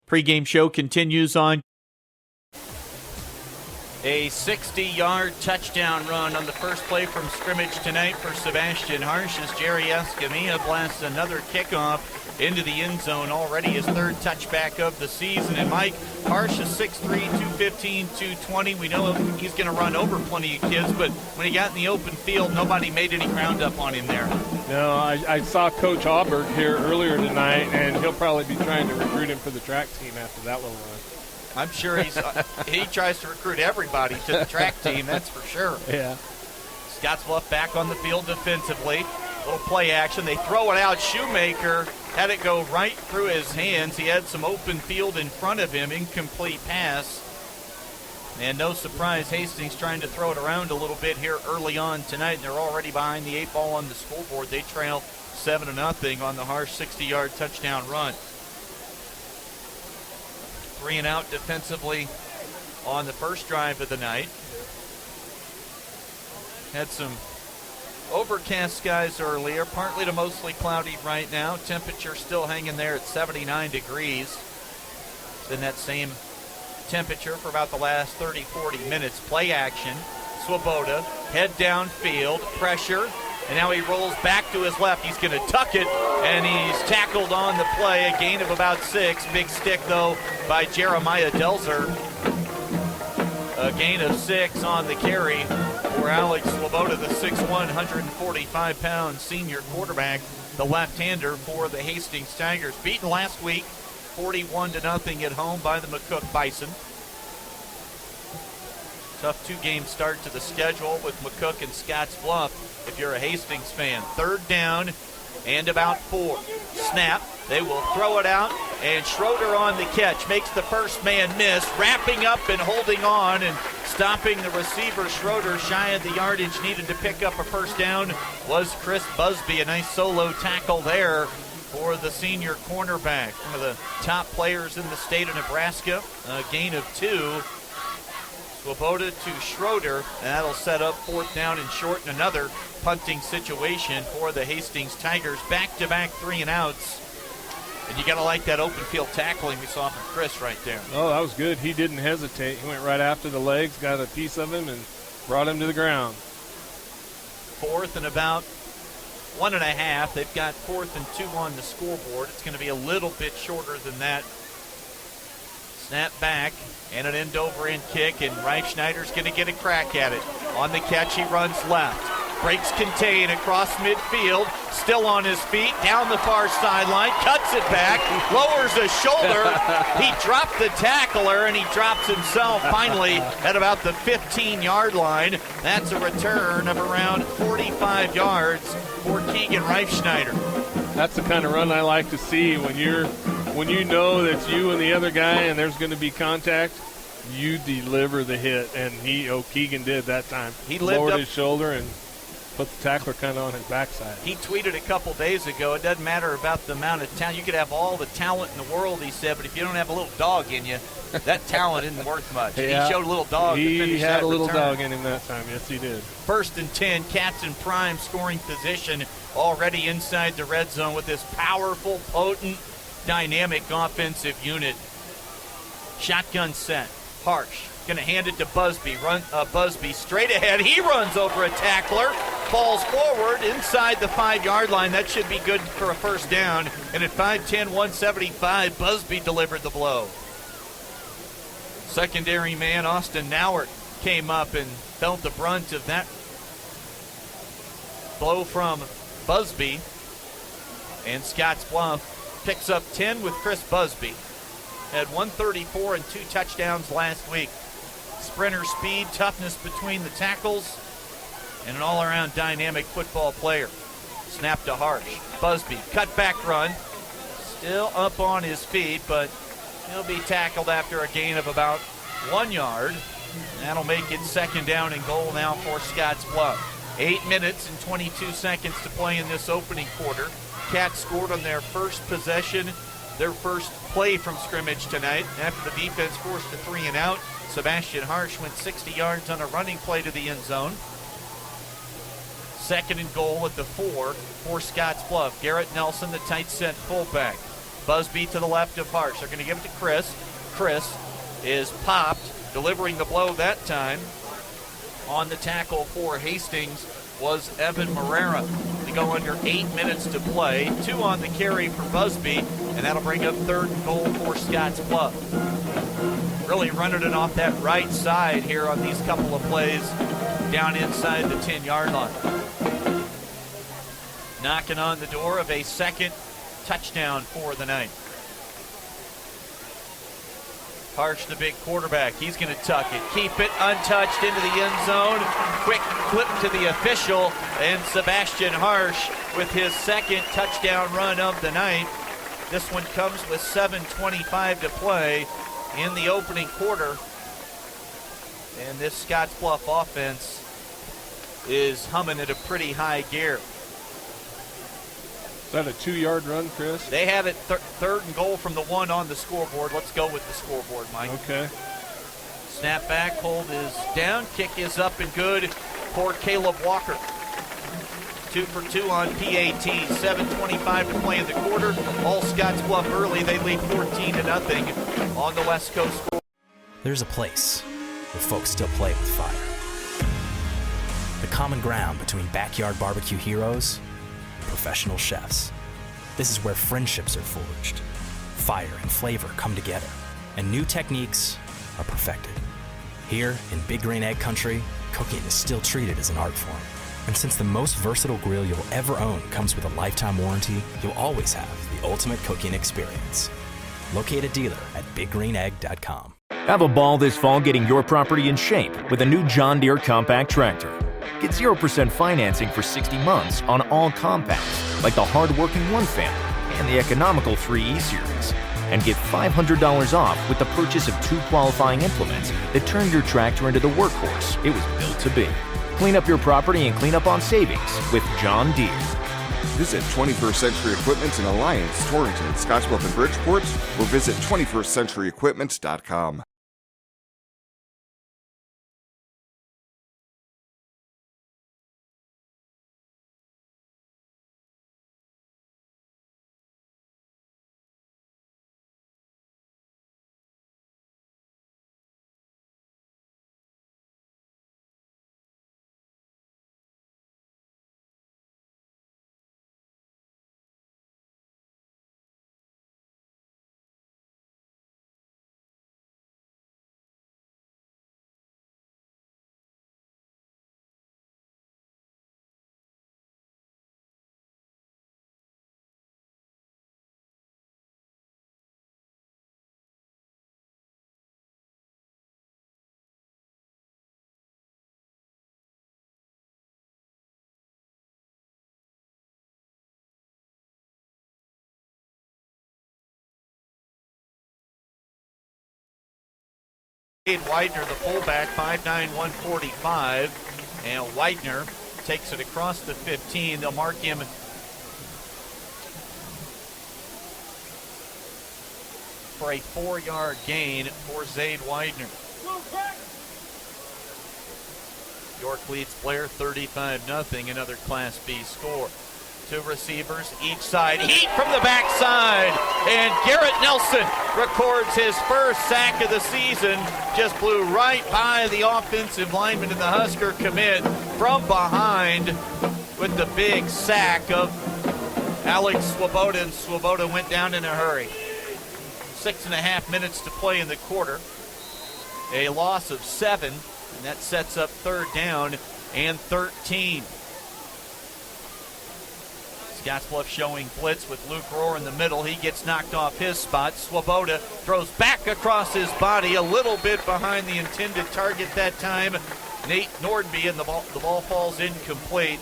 Pre-game show continues on. A 60-yard touchdown run on the first play from scrimmage tonight for Sebastian Harsh as Jerry Escamilla blasts another kickoff into the end zone. Already his third touchback of the season. And Mike, Harsh is 6'3", 215, 220. We know he's going to run over plenty of kids, but when he got in the open field, nobody made any ground up on him there. No, I saw Coach Auberg here earlier tonight, and he'll probably be trying to recruit him for the track team after that little run. I'm sure he tries to recruit everybody to the track team, that's for sure. Yeah. Scottsbluff back on the field defensively. Little play action. They throw it out. Shoemaker had it go right through his hands. He had some open field in front of him. Incomplete pass. And no surprise, Hastings trying to throw it around a little bit here early on tonight. And they're already behind the 8 ball on the scoreboard. They trail 7-0 on the Harsh 60-yard touchdown run. 3 and out defensively on the first drive of the night. Had some overcast skies earlier, partly to mostly cloudy right now. Temperature still hanging there at 79 degrees. Been that same temperature for about the last 30, 40 minutes. Play action. Swoboda, head downfield, pressure, and now he rolls back to his left. He's going to tuck it, and he's tackled on the play. A gain of about 6. Big stick, though, by Jeremiah Delzer. A gain of 6 on the carry for Alex Swoboda, the 6'1", 145-pound senior quarterback, the left-hander for the Hastings Tigers. Beaten last week, 41-0 at home by the McCook Bison. Tough 2-game start to the schedule with McCook and Scottsbluff if you're a Hastings fan. 3rd down and about 4. Snap. They will throw it out, and Schroeder on the catch. Makes the first man miss. Wrapping up and holding on and stopping the receiver. Schroeder shy of the yardage needed to pick up a first down was Chris Busby. A nice solo tackle there for the senior cornerback. One of the top players in the state of Nebraska. A gain of 2. Swoboda to Schroeder, and that'll set up 4th down and short, and another punting situation for the Hastings Tigers. Back-to-back 3 and outs. And you got to like that open field tackling we saw from Chris right there. Oh, that was good. He didn't hesitate. He went right after the legs, got a piece of him, and brought him to the ground. 4th and about 1.5. They've got 4th and 2 on the scoreboard. It's going to be a little bit shorter than that. Snap back and an end-over-end kick, and Reifschneider's going to get a crack at it. On the catch, he runs left. Breaks contain across midfield, still on his feet, down the far sideline, cuts it back, lowers a shoulder. He dropped the tackler, and he drops himself finally at about the 15-yard line. That's a return of around 45 yards for Keegan Reifschneider. That's the kind of run I like to see when you know that's you and the other guy and there's going to be contact. You deliver the hit, and Keegan did that time. He lowered his shoulder and put the tackler kind of on his backside. He tweeted a couple days ago, it doesn't matter about the amount of talent. You could have all the talent in the world, he said, but if you don't have a little dog in you, that talent isn't worth much. Yeah, he showed a little dog to finish He had that a little return. dog in him that time. Yes, he did. 1st and 10, Cats in prime scoring position, already inside the red zone with this powerful, potent, dynamic offensive unit. Shotgun set. Harsh. Going to hand it to Busby. Busby straight ahead. He runs over a tackler. Falls forward inside the 5-yard line. That should be good for a first down. And at 5'10", 175, Busby delivered the blow. Secondary man Austin Nauert came up and felt the brunt of that blow from Busby. And Scottsbluff picks up 10 with Chris Busby. Had 134 and 2 touchdowns last week. Sprinter speed, toughness between the tackles, and an all-around dynamic football player. Snap to Harsh. Busby, cutback run. Still up on his feet, but he'll be tackled after a gain of about 1 yard. That'll make it 2nd down and goal now for Scottsbluff. 8 minutes and 22 seconds to play in this opening quarter. Cats scored on their first possession, their first play from scrimmage tonight. After the defense forced a 3 and out, Sebastian Harsh went 60 yards on a running play to the end zone. 2nd and goal at the 4 for Scottsbluff. Garrett Nelson, the tight set fullback. Busby to the left of Harsh. They're going to give it to Chris. Chris is popped, delivering the blow that time. On the tackle for Hastings was Evan Marrera. They go under 8 minutes to play. 2 on the carry for Busby, and that'll bring up 3rd and goal for Scottsbluff. Really running it off that right side here on these couple of plays down inside the 10-yard line. Knocking on the door of a 2nd touchdown for the night. Harsh, the big quarterback, he's going to tuck it, keep it untouched into the end zone. Quick clip to the official, and Sebastian Harsh with his 2nd touchdown run of the night. This one comes with 7:25 to play in the opening quarter. And this Scottsbluff offense is humming at a pretty high gear. Is that a 2-yard run, Chris? They have it third and goal from the 1 on the scoreboard. Let's go with the scoreboard, Mike. Okay. Snap back, hold is down, kick is up and good for Caleb Walker. 2 for 2 on PAT. 7:25 to play in the quarter. All Scottsbluff early. They lead 14-0 on the West Coast score. There's a place where folks still play with fire. The common ground between backyard barbecue heroes and professional chefs. This is where friendships are forged, fire and flavor come together, and new techniques are perfected. Here in Big Green Egg Country, cooking is still treated as an art form. And since the most versatile grill you'll ever own comes with a lifetime warranty, you'll always have the ultimate cooking experience. Locate a dealer at biggreenegg.com. Have a ball this fall getting your property in shape with a new John Deere compact tractor. Get 0% financing for 60 months on all compacts, like the hard-working 1 family and the economical 3E series. And get $500 off with the purchase of 2 qualifying implements that turn your tractor into the workhorse it was built to be. Clean up your property and clean up on savings with John Deere. Visit 21st Century Equipment in Alliance, Torrington, Scottsbluff, and Bridgeport, or visit 21stcenturyequipment.com. Widener, the fullback, 5'9", 145, and Widener takes it across the 15. They'll mark him for a 4-yard gain for Zade Widener. York leads Blair 35-0, another Class B score. 2 receivers each side. Heat from the backside. And Garrett Nelson records his first sack of the season. Just blew right by the offensive lineman and the Husker commit from behind with the big sack of Alex Swoboda. And Swoboda went down in a hurry. 6.5 minutes to play in the quarter. A loss of 7, and that sets up 3rd down and 13. Scottsbluff showing blitz with Luke Rohr in the middle. He gets knocked off his spot. Swoboda throws back across his body, a little bit behind the intended target that time. Nate Nordby, and the ball falls incomplete.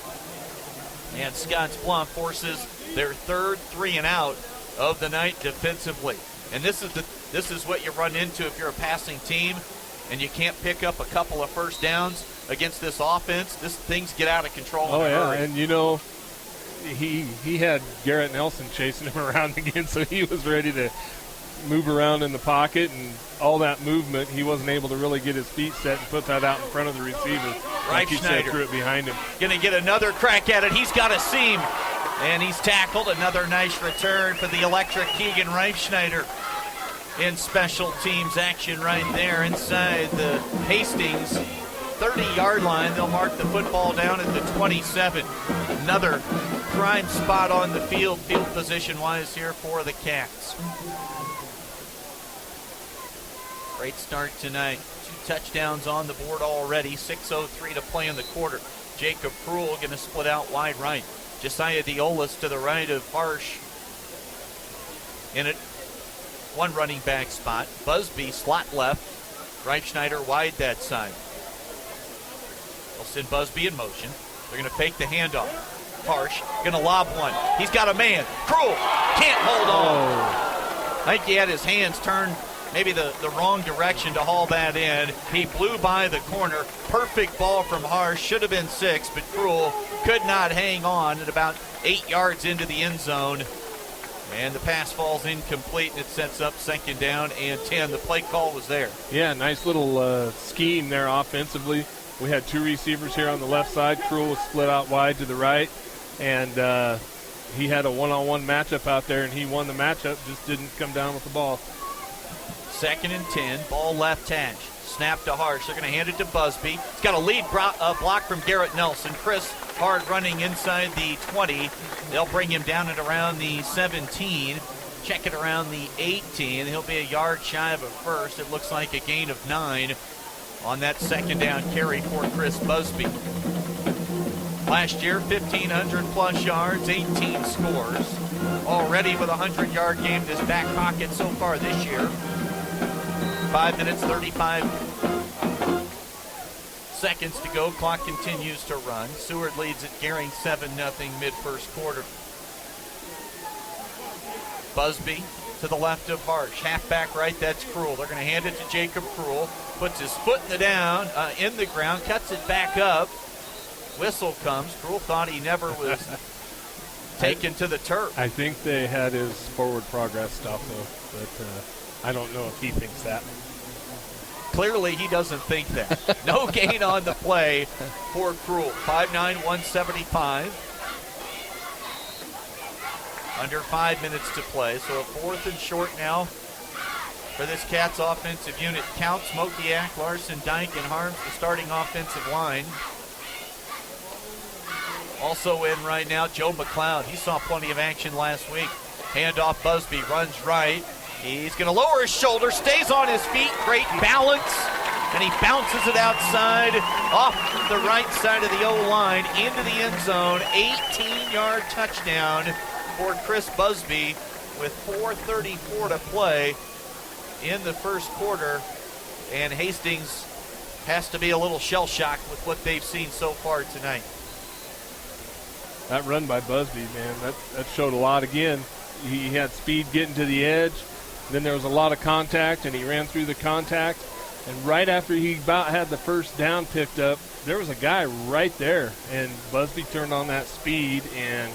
And Scottsbluff forces their 3rd 3-and-out of the night defensively. And this is what you run into if you're a passing team and you can't pick up a couple of first downs against this offense. Things get out of control. Oh, in a yeah, hurry. and you know, he had Garrett Nelson chasing him around again, so he was ready to move around in the pocket, and all that movement, he wasn't able to really get his feet set and put that out in front of the receiver. Like he said, threw it behind him. Going to get another crack at it. He's got a seam, and he's tackled. Another nice return for the electric Keegan Reifschneider in special teams action right there inside the Hastings 30-yard line. They'll mark the football down at the 27. Another prime spot on the field position-wise here for the Cats. Great start tonight. 2 touchdowns on the board already. 6:03 to play in the quarter. Jacob Pruill going to split out wide right. Josiah Diolas to the right of Harsh in it. 1 running back spot. Busby slot left. Reifschneider wide that side. They'll send Busby in motion. They're going to fake the handoff. Harsh going to lob one. He's got a man. Pruill can't hold on. I think he had his hands turned maybe the wrong direction to haul that in. He blew by the corner. Perfect ball from Harsh. Should have been 6, but Cruel could not hang on at about 8 yards into the end zone. And the pass falls incomplete, and it sets up 2nd down and 10. The play call was there. Yeah, nice little scheme there offensively. We had 2 receivers here on the left side. Cruel was split out wide to the right, and he had a one-on-one matchup out there, and he won the matchup, just didn't come down with the ball. 2nd and 10, ball left hash. Snap to Harsh. They're going to hand it to Busby. He's got a lead block from Garrett Nelson. Chris Hard running inside the 20. They'll bring him down at around the 17. Check it around the 18. He'll be a yard shy of a first. It looks like a gain of 9 on that 2nd down carry for Chris Busby. Last year, 1,500-plus yards, 18 scores. Already with a 100-yard game in his back pocket so far this year. 5 minutes, 35 seconds to go. Clock continues to run. Seward leads at Gehring 7-0 mid-first quarter. Busby to the left of Harsh. Halfback right, that's Cruel. They're going to hand it to Jacob Cruel. Puts his foot in the ground, cuts it back up. Whistle comes. Cruel thought he never was taken to the turf. I think they had his forward progress stopped, though, but I don't know if he thinks that. Clearly, he doesn't think that. No gain on the play for Cruel. 5'9", 175. Under 5 minutes to play, so a 4th and short now for this Cats offensive unit. Count, Smokiak, Larson, Dyke, and Harms, the starting offensive line. Also in right now, Joe McLeod. He saw plenty of action last week. Handoff, Busby runs right. He's going to lower his shoulder, stays on his feet, great balance, and he bounces it outside off the right side of the O-line into the end zone. 18-yard touchdown for Chris Busby with 4:34 to play in the first quarter, and Hastings has to be a little shell-shocked with what they've seen so far tonight. That run by Busby, man, that showed a lot again. He had speed getting to the edge. Then there was a lot of contact, and he ran through the contact. And right after he about had the first down picked up, there was a guy right there, and Busby turned on that speed, and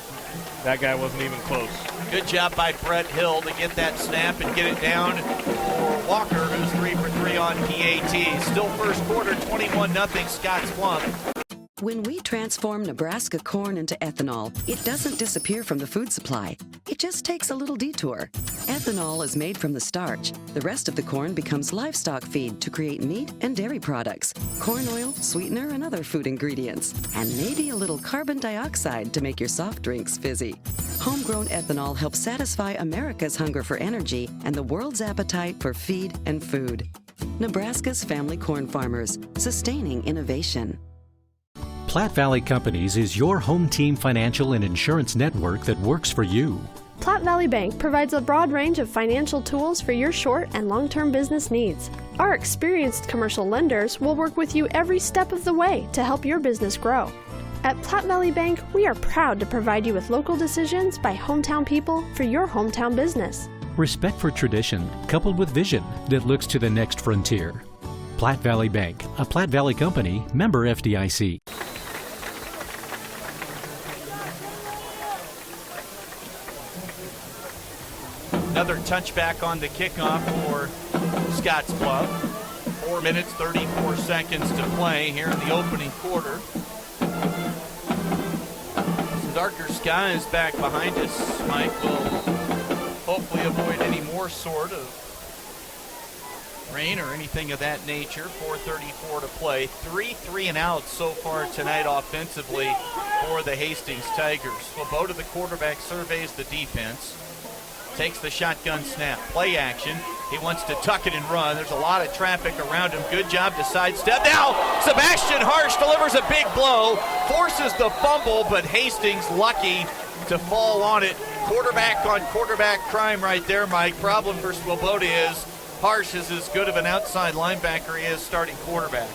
that guy wasn't even close. Good job by Brett Hill to get that snap and get it down for Walker, who's 3 for 3 on PAT. Still first quarter, 21-0 Scottsbluff. When we transform Nebraska corn into ethanol, it doesn't disappear from the food supply. It just takes a little detour. Ethanol is made from the starch. The rest of the corn becomes livestock feed to create meat and dairy products, corn oil, sweetener, and other food ingredients, and maybe a little carbon dioxide to make your soft drinks fizzy. Homegrown ethanol helps satisfy America's hunger for energy and the world's appetite for feed and food. Nebraska's family corn farmers, sustaining innovation. Platte Valley Companies is your home team financial and insurance network that works for you. Platte Valley Bank provides a broad range of financial tools for your short and long-term business needs. Our experienced commercial lenders will work with you every step of the way to help your business grow. At Platte Valley Bank, we are proud to provide you with local decisions by hometown people for your hometown business. Respect for tradition, coupled with vision that looks to the next frontier. Platte Valley Bank, a Platte Valley company, member FDIC. Another touchback on the kickoff for Scottsbluff. 4 minutes, 34 seconds to play here in the opening quarter. Some darker skies back behind us. Mike will hopefully avoid any more sort of rain or anything of that nature. 4:34 to play. 3 and outs so far tonight offensively for the Hastings Tigers. Swoboda, the quarterback, surveys the defense. Takes the shotgun snap. Play action. He wants to tuck it and run. There's a lot of traffic around him. Good job to sidestep. Now, Sebastian Harsh delivers a big blow. Forces the fumble, but Hastings lucky to fall on it. Quarterback on quarterback crime right there, Mike. Problem for Swoboda is Harsh is as good of an outside linebacker he is starting quarterback.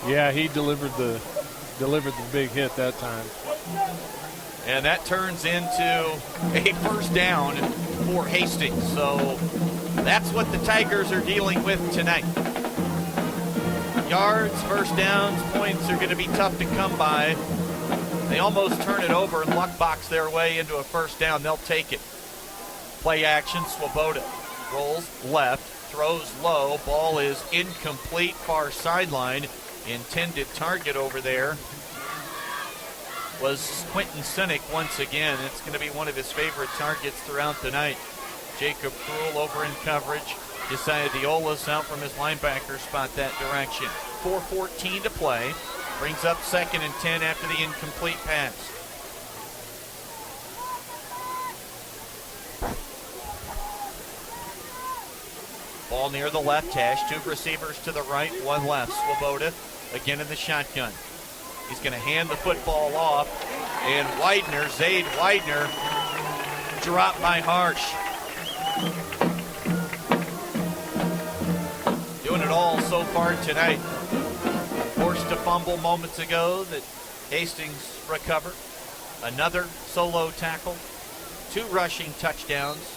Yeah, he delivered the big hit that time. And that turns into a first down for Hastings. So That's what the Tigers are dealing with tonight. Yards, first downs, points are going to be tough to come by. They almost turn it over and luck box their way into a first down. They'll take it. Play action, Swoboda rolls left, throws low. Ball is incomplete, far sideline. Intended target over there was Quentin Sinek once again. It's going to be one of his favorite targets throughout the night. Jacob Krul over in coverage. Decided Diolas out from his linebacker spot that direction. 4:14 to play. Brings up 2nd and 10 after the incomplete pass. Ball near the left hash. 2 receivers to the right, 1 left. Swoboda again in the shotgun. He's going to hand the football off. And Widener, Zaid Widener, dropped by Harsh. Doing it all so far tonight. Forced a fumble moments ago that Hastings recovered. Another solo tackle. 2 rushing touchdowns.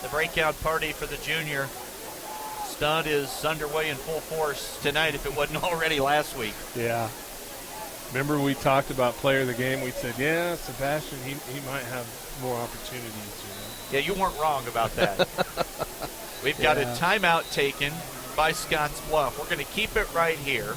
The breakout party for the junior stud is underway in full force tonight if it wasn't already last week. Yeah. Remember we talked about player of the game. We said, yeah, Sebastian, he might have more opportunities. Yeah, you weren't wrong about that. We've got a timeout taken by Scottsbluff. We're going to keep it right here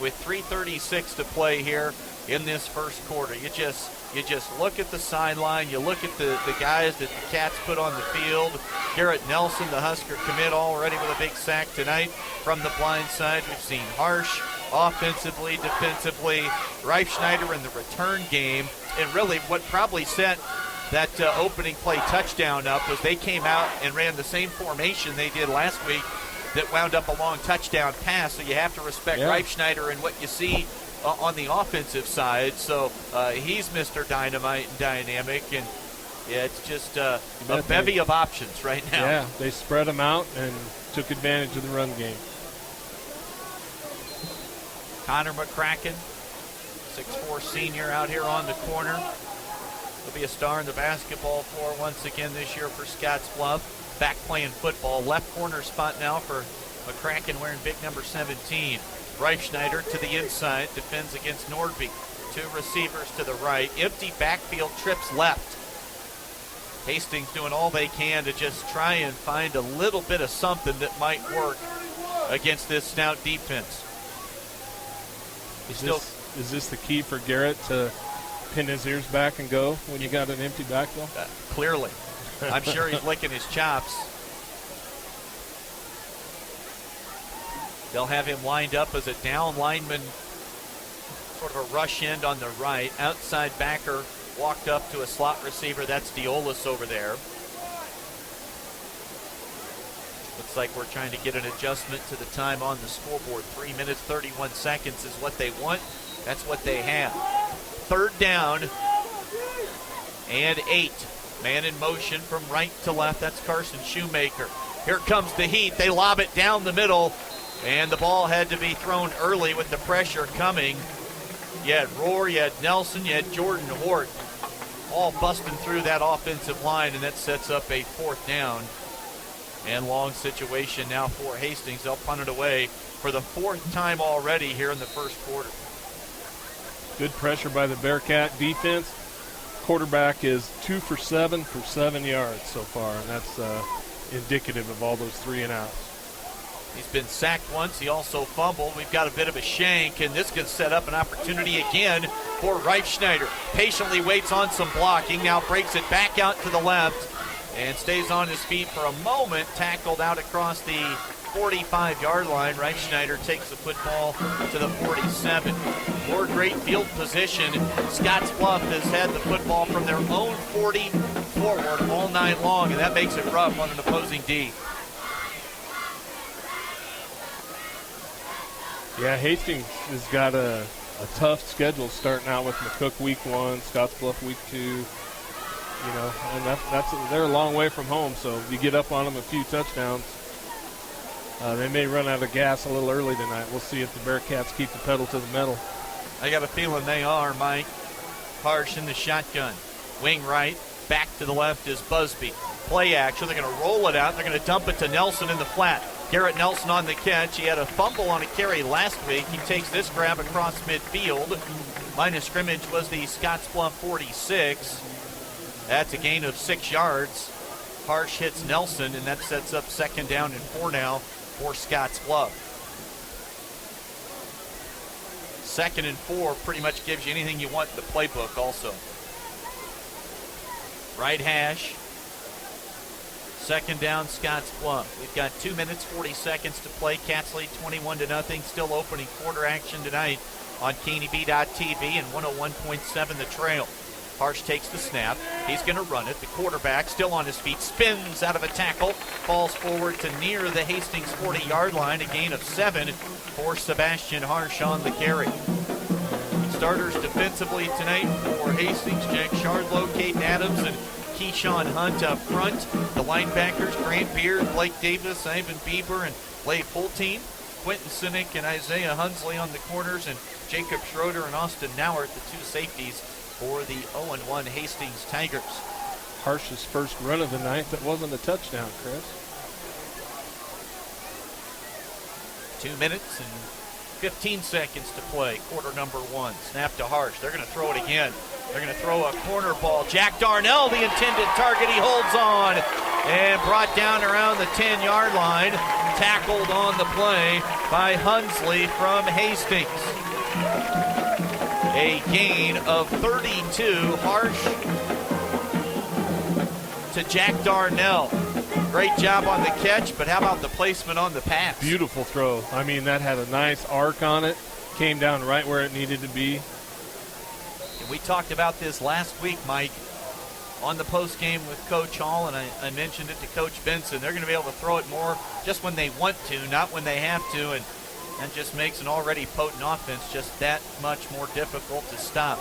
with 3:36 to play here in this first quarter. You just look at the sideline. You look at the guys that the Cats put on the field. Garrett Nelson, the Husker commit, already with a big sack tonight from the blind side. We've seen Harsh offensively, defensively. Reifschneider in the return game. And really what probably set that opening play touchdown up was they came out and ran the same formation they did last week that wound up a long touchdown pass. So you have to respect Reifschneider and what you see on the offensive side. So he's Mr. Dynamite and dynamic, and it's just a bevy of options right now. Yeah, they spread them out and took advantage of the run game. Connor McCracken, 6'4" senior out here on the corner. He'll be a star in the basketball floor once again this year for Scottsbluff. Back playing football. Left corner spot now for McCracken wearing big number 17. Reifschneider to the inside, defends against Nordby. 2 receivers to the right. Empty backfield, trips left. Hastings doing all they can to just try and find a little bit of something that might work against this stout defense. Is this the key for Garrett to pin his ears back and go when you got an empty backfield? Clearly. I'm sure he's licking his chops. They'll have him lined up as a down lineman, sort of a rush end on the right. Outside backer walked up to a slot receiver. That's Diolas over there. Looks like we're trying to get an adjustment to the time on the scoreboard. 3 minutes, 31 seconds is what they want. That's what they have. 3rd down and 8. Man in motion from right to left. That's Carson Shoemaker. Here comes the heat. They lob it down the middle, and the ball had to be thrown early with the pressure coming. You had Rohr, you had Nelson, you had Jordan Hort, all busting through that offensive line, and that sets up a 4th down and long situation now for Hastings. They'll punt it away for the 4th time already here in the first quarter. Good pressure by the Bearcat defense. Quarterback is 2 for 7 for 7 yards so far, and that's indicative of all those 3 and outs. He's been sacked once. He also fumbled. We've got a bit of a shank, and this can set up an opportunity again for Reifschneider. Patiently waits on some blocking, now breaks it back out to the left and stays on his feet for a moment, tackled out across the 45-yard line. Reifschneider takes the football to the 47. More great field position. Scottsbluff has had the football from their own 40 forward all night long, and that makes it rough on an opposing D. Yeah, Hastings has got a tough schedule starting out with McCook week 1, Scottsbluff week 2. You know, and they're a long way from home, so if you get up on them a few touchdowns, they may run out of gas a little early tonight. We'll see if the Bearcats keep the pedal to the metal. I got a feeling they are, Mike. Harsh in the shotgun. Wing right, Back to the left is Busby. Play action. They're going to roll it out. They're going to dump it to Nelson in the flat. Garrett Nelson on the catch. He had a fumble on a carry last week. He takes this grab across midfield. Line of scrimmage was the Scottsbluff 46. That's a gain of 6 yards. Harsh hits Nelson, and that sets up 2nd down and 4 now for Scottsbluff. 2nd and 4 pretty much gives you anything you want in the playbook also. Right hash. 2nd down, Scottsbluff. We've got 2 minutes, 40 seconds to play. Cats lead 21-0. Still opening quarter action tonight on KNEB.TV and 101.7 The Trail. Harsh takes the snap. He's going to run it. The quarterback still on his feet, spins out of a tackle, falls forward to near the Hastings 40-yard line. A gain of 7 for Sebastian Harsh on the carry. Starters defensively tonight for Hastings: Jack Shardlow, Caden Adams, and Keyshawn Hunt up front. The linebackers: Grant Beard, Blake Davis, Ivan Bieber, and Leigh Pultine. Quentin Sinek and Isaiah Hunsley on the corners, and Jacob Schroeder and Austin Nauert, the 2 safeties for the 0-1 Hastings Tigers. Harsh's first run of the night that wasn't a touchdown, Chris. 2 minutes and 15 seconds to play, quarter number 1. Snap to Harsh. They're going to throw it again. They're going to throw a corner ball. Jack Darnell, the intended target. He holds on and brought down around the 10-yard line. Tackled on the play by Hunsley from Hastings. A gain of 32. Harsh to Jack Darnell. Great job on the catch, but how about the placement on the pass? Beautiful throw. I mean, that had a nice arc on it. Came down right where it needed to be. And we talked about this last week, Mike, on the postgame with Coach Hall, and I mentioned it to Coach Benson. They're going to be able to throw it more just when they want to, not when they have to, and that just makes an already potent offense just that much more difficult to stop.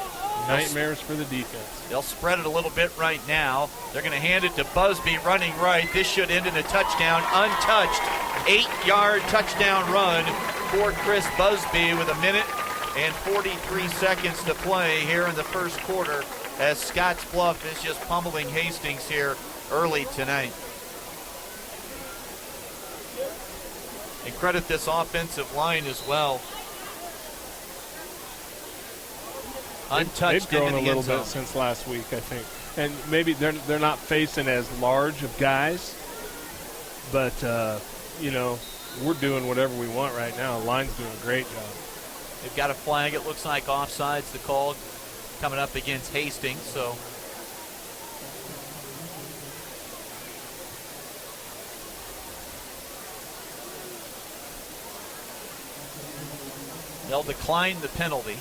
Nightmares for the defense. They'll spread it a little bit right now. They're going to hand it to Busby running right. This should end in a touchdown, untouched. 8-yard touchdown run for Chris Busby with 1 minute and 43 seconds to play here in the first quarter, as Scottsbluff is just pummeling Hastings here early tonight. And credit this offensive line as well. Untouched They've grown into the a little end zone. bit since last week, I think. And maybe they're not facing as large of guys, but, you know, we're doing whatever we want right now. The line's doing a great job. They've got a flag. It looks like offsides, the call coming up against Hastings. So they'll decline the penalty.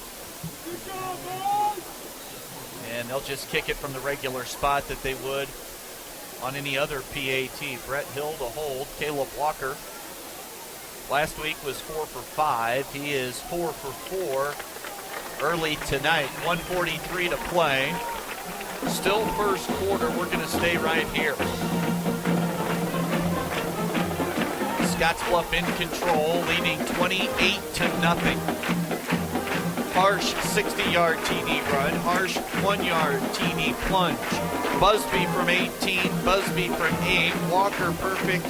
And they'll just kick it from the regular spot that they would on any other PAT. Brett Hill to hold. Caleb Walker last week was 4 for 5. He is 4 for 4 early tonight. 1:43 to play. Still first quarter. We're going to stay right here. Scottsbluff in control, leading 28-0. Harsh 60-yard TD run. Harsh 1-yard TD plunge. Busby from 18. Busby from 8. Walker perfect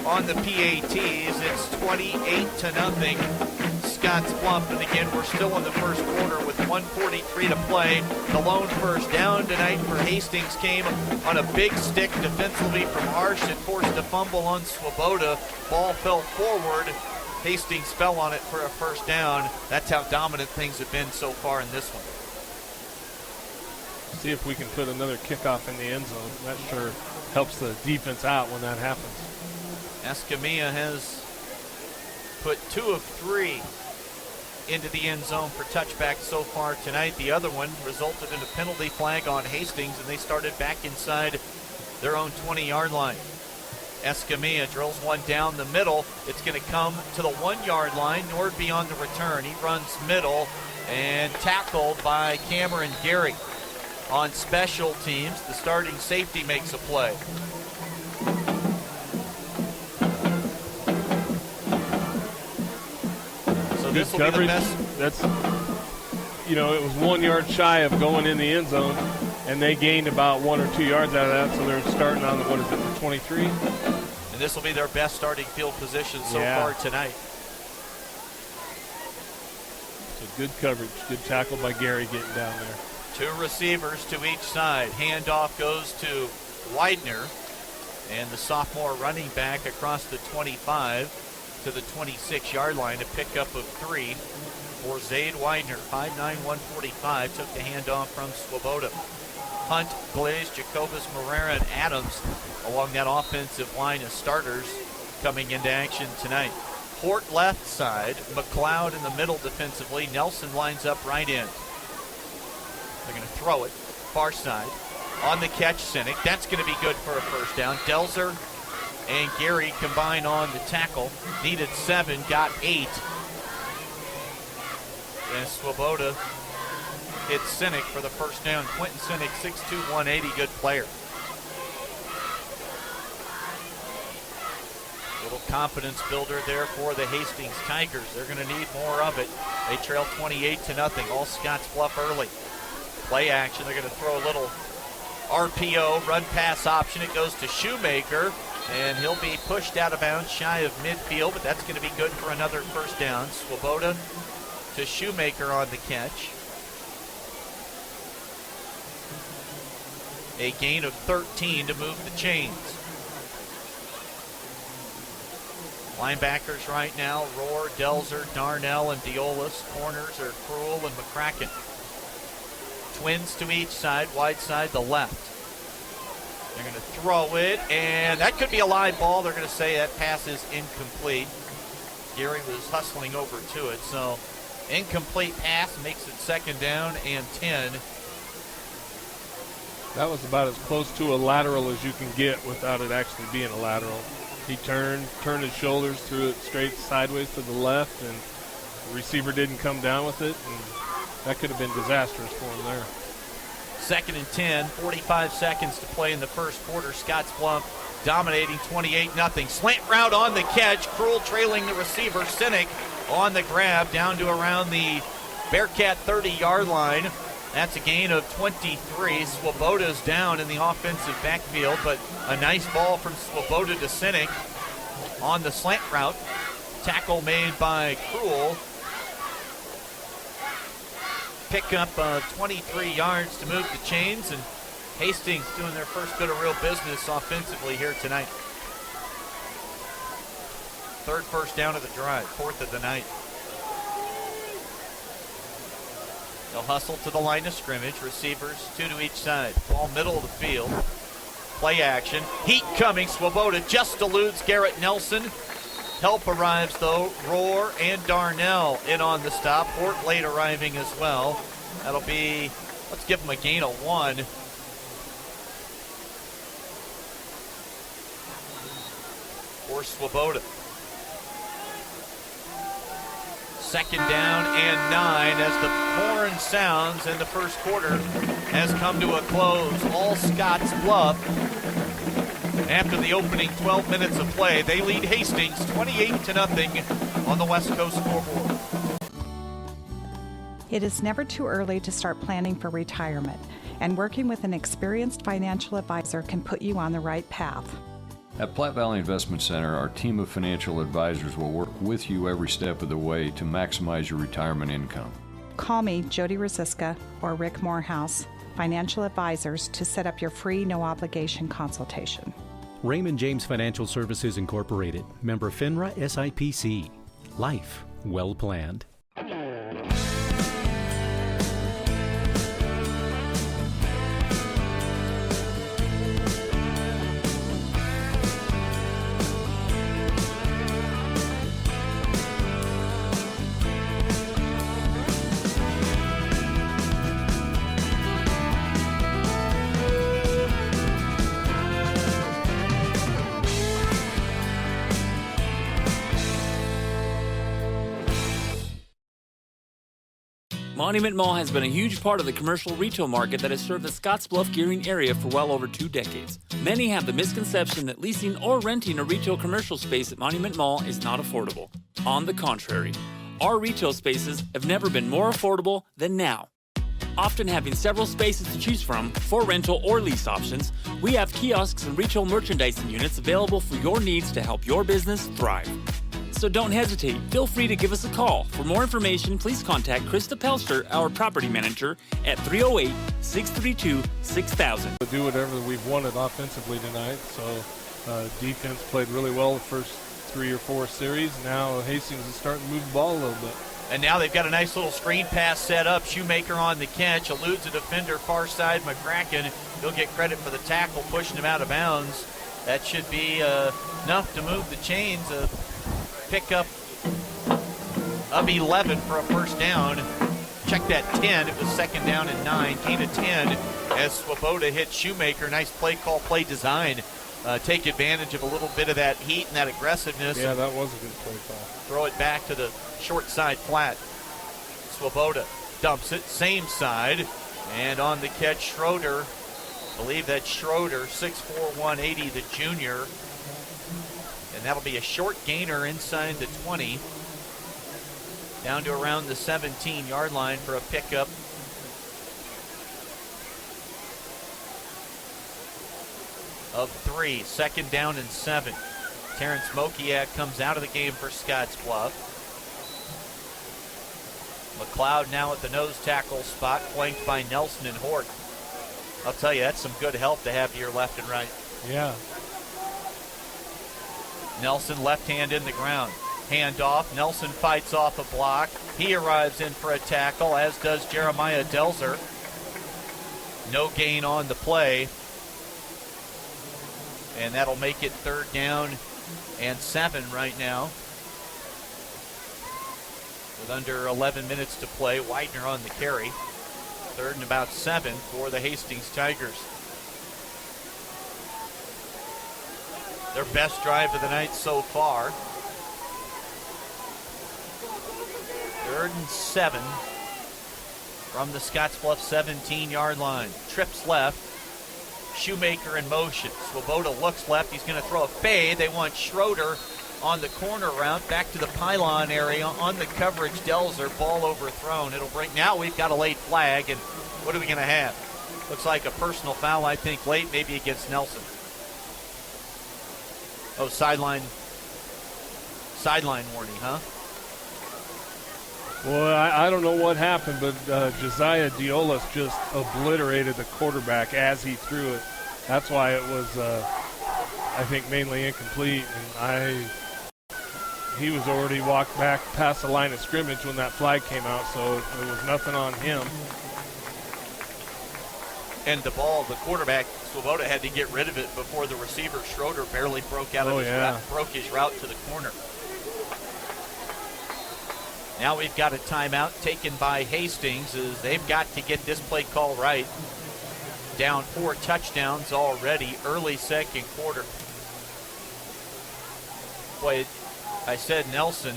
on the PATs. It's 28-0. Scottsbluff, and again, we're still in the first quarter with 1:43 to play. The lone first down tonight for Hastings came on a big stick defensively from Harsh. It forced a fumble on Swoboda. Ball fell forward. Hastings fell on it for a first down. That's how dominant things have been so far in this one. See if we can put another kickoff in the end zone. That sure helps the defense out when that happens. Escamilla has put 2 of 3 into the end zone for touchbacks so far tonight. The other one resulted in a penalty flag on Hastings, and they started back inside their own 20-yard line. Escamilla drills one down the middle. It's going to come to the 1-yard line. Nordby on the return. He runs middle and tackled by Cameron Gary. On special teams, the starting safety makes a play. So this will be the best. That's, you know, it was 1 yard shy of going in the end zone, and they gained about 1 or 2 yards out of that, so they're starting on the 23. And this will be their best starting field position so far tonight. So good coverage, good tackle by Gary getting down there. 2 receivers to each side. Handoff goes to Widener, and the sophomore running back across the 25 to the 26-yard line. A pickup of 3 for Zaid Widener. 5'9", 145, took the handoff from Swoboda. Hunt, Glaze, Jacobus, Morera, and Adams along that offensive line of starters coming into action tonight. Port left side, McLeod in the middle defensively. Nelson lines up right in. They're going to throw it, far side. On the catch, Sinek. That's going to be good for a first down. Delzer and Gary combine on the tackle. Needed 7, got 8. And Swoboda hits Sinek for the first down. Quentin Sinek, 6'2", 180, good player. Little confidence builder there for the Hastings Tigers. They're going to need more of it. They trail 28-0. All Scottsbluff early. Play action. They're going to throw a little RPO, run pass option. It goes to Shoemaker, and he'll be pushed out of bounds shy of midfield, but that's going to be good for another first down. Swoboda to Shoemaker on the catch. A gain of 13 to move the chains. Linebackers right now, Rohr, Delzer, Darnell, and Diolas. Corners are Cruel and McCracken. Twins to each side, wide side, the left. They're going to throw it, and that could be a live ball. They're going to say that pass is incomplete. Gary was hustling over to it, so incomplete pass makes it second down and 10. That was about as close to a lateral as you can get without it actually being a lateral. He turned his shoulders, threw it straight sideways to the left, and the receiver didn't come down with it, and that could have been disastrous for him there. Second and 10, 45 seconds to play in the first quarter. Scottsbluff dominating 28-0. Slant route on the catch. Cruel trailing the receiver. Sinek on the grab down to around the Bearcat 30-yard line. That's a gain of 23. Swoboda's down in the offensive backfield, but a nice ball from Swoboda to Sinek on the slant route. Tackle made by Cruel. Pickup of 23 yards to move the chains, and Hastings doing their first bit of real business offensively here tonight. Third first down of the drive, 4th of the night. They'll hustle to the line of scrimmage. Receivers, 2 to each side. Ball middle of the field. Play action. Heat coming. Swoboda just eludes Garrett Nelson. Help arrives, though. Rohr and Darnell in on the stop. Port late arriving as well. That'll be, let's give them a gain of 1. For Swoboda. Second down and 9 as the horn sounds, and the first quarter has come to a close. All Scottsbluff, after the opening 12 minutes of play, they lead Hastings 28-0 on the West Coast scoreboard. It is never too early to start planning for retirement, and working with an experienced financial advisor can put you on the right path. At Platte Valley Investment Center, our team of financial advisors will work with you every step of the way to maximize your retirement income. Call me, Jody Rosiska, or Rick Morehouse, financial advisors, to set up your free, no-obligation consultation. Raymond James Financial Services Incorporated, member FINRA SIPC. Life well planned. Monument Mall has been a huge part of the commercial retail market that has served the Scottsbluff Gearing area for well over 2 decades. Many have the misconception that leasing or renting a retail commercial space at Monument Mall is not affordable. On the contrary, our retail spaces have never been more affordable than now. Often having several spaces to choose from for rental or lease options, we have kiosks and retail merchandising units available for your needs to help your business thrive. So don't hesitate. Feel free to give us a call. For more information, please contact Krista Pelster, our property manager, at 308-632-6000. We'll do whatever we've wanted offensively tonight. So defense played really well the first 3 or 4 series. Now Hastings is starting to move the ball a little bit. And now they've got a nice little screen pass set up. Shoemaker on the catch, eludes a defender far side. McCracken, he'll get credit for the tackle, pushing him out of bounds. That should be enough to move the chains. Pick up of 11 for a first down. Check that 10. It was second down and 9. Gain of 10 as Swoboda hit Shoemaker. Nice play call, play design. Take advantage of a little bit of that heat and that aggressiveness. Yeah, that was a good play call. Throw it back to the short side flat. Swoboda dumps it, same side. And on the catch, Schroeder. I believe that's Schroeder, 6'4", 180, the junior. And that'll be a short gainer inside the 20. Down to around the 17-yard line for a pickup. Of 3, second down and 7. Terrence Mokiak comes out of the game for Scottsbluff. McLeod now at the nose tackle spot, flanked by Nelson and Hort. I'll tell you, that's some good help to have to your left and right. Yeah. Nelson left hand in the ground. Hand off. Nelson fights off a block. He arrives in for a tackle, as does Jeremiah Delzer. No gain on the play. And that'll make it third down and 7 right now. With under 11 minutes to play, Widener on the carry. Third and about 7 for the Hastings Tigers. Their best drive of the night so far. Third and 7 from the Scottsbluff 17-yard line. Trips left. Shoemaker in motion. Swoboda looks left. He's going to throw a fade. They want Schroeder on the corner route. Back to the pylon area on the coverage. Delzer, ball overthrown. It'll bring. Now we've got a late flag, and what are we going to have? Looks like a personal foul, I think, late, maybe against Nelson. Oh, sideline warning, huh? Well, I don't know what happened, but Josiah Diolas just obliterated the quarterback as he threw it. That's why it was, I think, mainly incomplete. And he was already walked back past the line of scrimmage when that flag came out, so there was nothing on him. And the ball, the quarterback, Swoboda had to get rid of it before the receiver, Schroeder, barely broke out of his route, broke his route to the corner. Now we've got a timeout taken by Hastings as they've got to get this play call right. Down 4 touchdowns already, early second quarter. Boy, I said Nelson,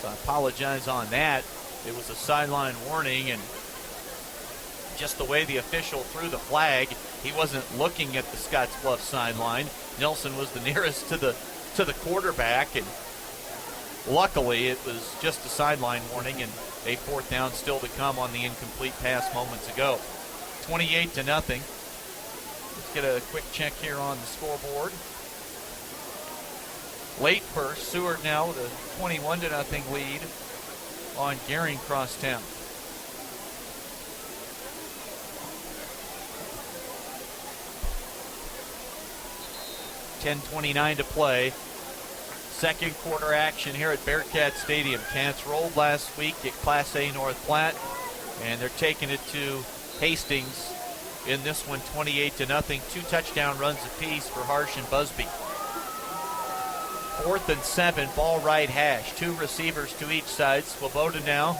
so I apologize on that. It was a sideline warning, and just the way the official threw the flag, he wasn't looking at the Scottsbluff sideline. Nelson was the nearest to the quarterback, and luckily it was just a sideline warning, and a fourth down still to come on the incomplete pass moments ago. 28-0. Let's get a quick check here on the scoreboard. Late first, Seward now with a 21-0 lead on Gehring Crosstown. .29 to play. Second quarter action here at Bearcat Stadium. Cats rolled last week at Class A North Platte, and they're taking it to Hastings in this one, 28-0. 2 touchdown runs apiece for Harsh and Busby. 4th and 7, ball right hash. 2 receivers to each side. Swoboda now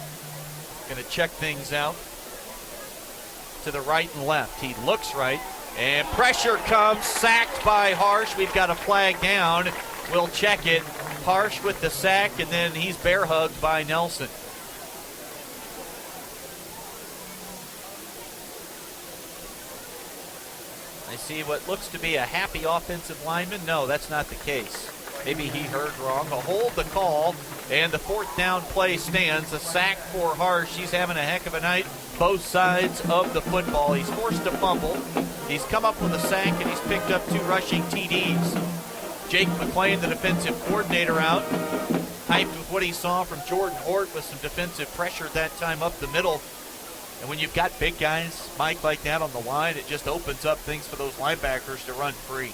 going to check things out to the right and left. He looks right, and pressure comes, sacked by Harsh. We've got a flag down. We'll check it. Harsh with the sack, and then he's bear hugged by Nelson. I see what looks to be a happy offensive lineman. No, that's not the case. Maybe he heard wrong. A hold the call, and the fourth down play stands. A sack for Harsh. He's having a heck of a night. Both sides of the football. He's forced a fumble. He's come up with a sack, and he's picked up 2 rushing TDs. Jake McClain, the defensive coordinator, out. Hyped with what he saw from Jordan Hort with some defensive pressure that time up the middle. And when you've got big guys, Mike, like that on the line, it just opens up things for those linebackers to run free.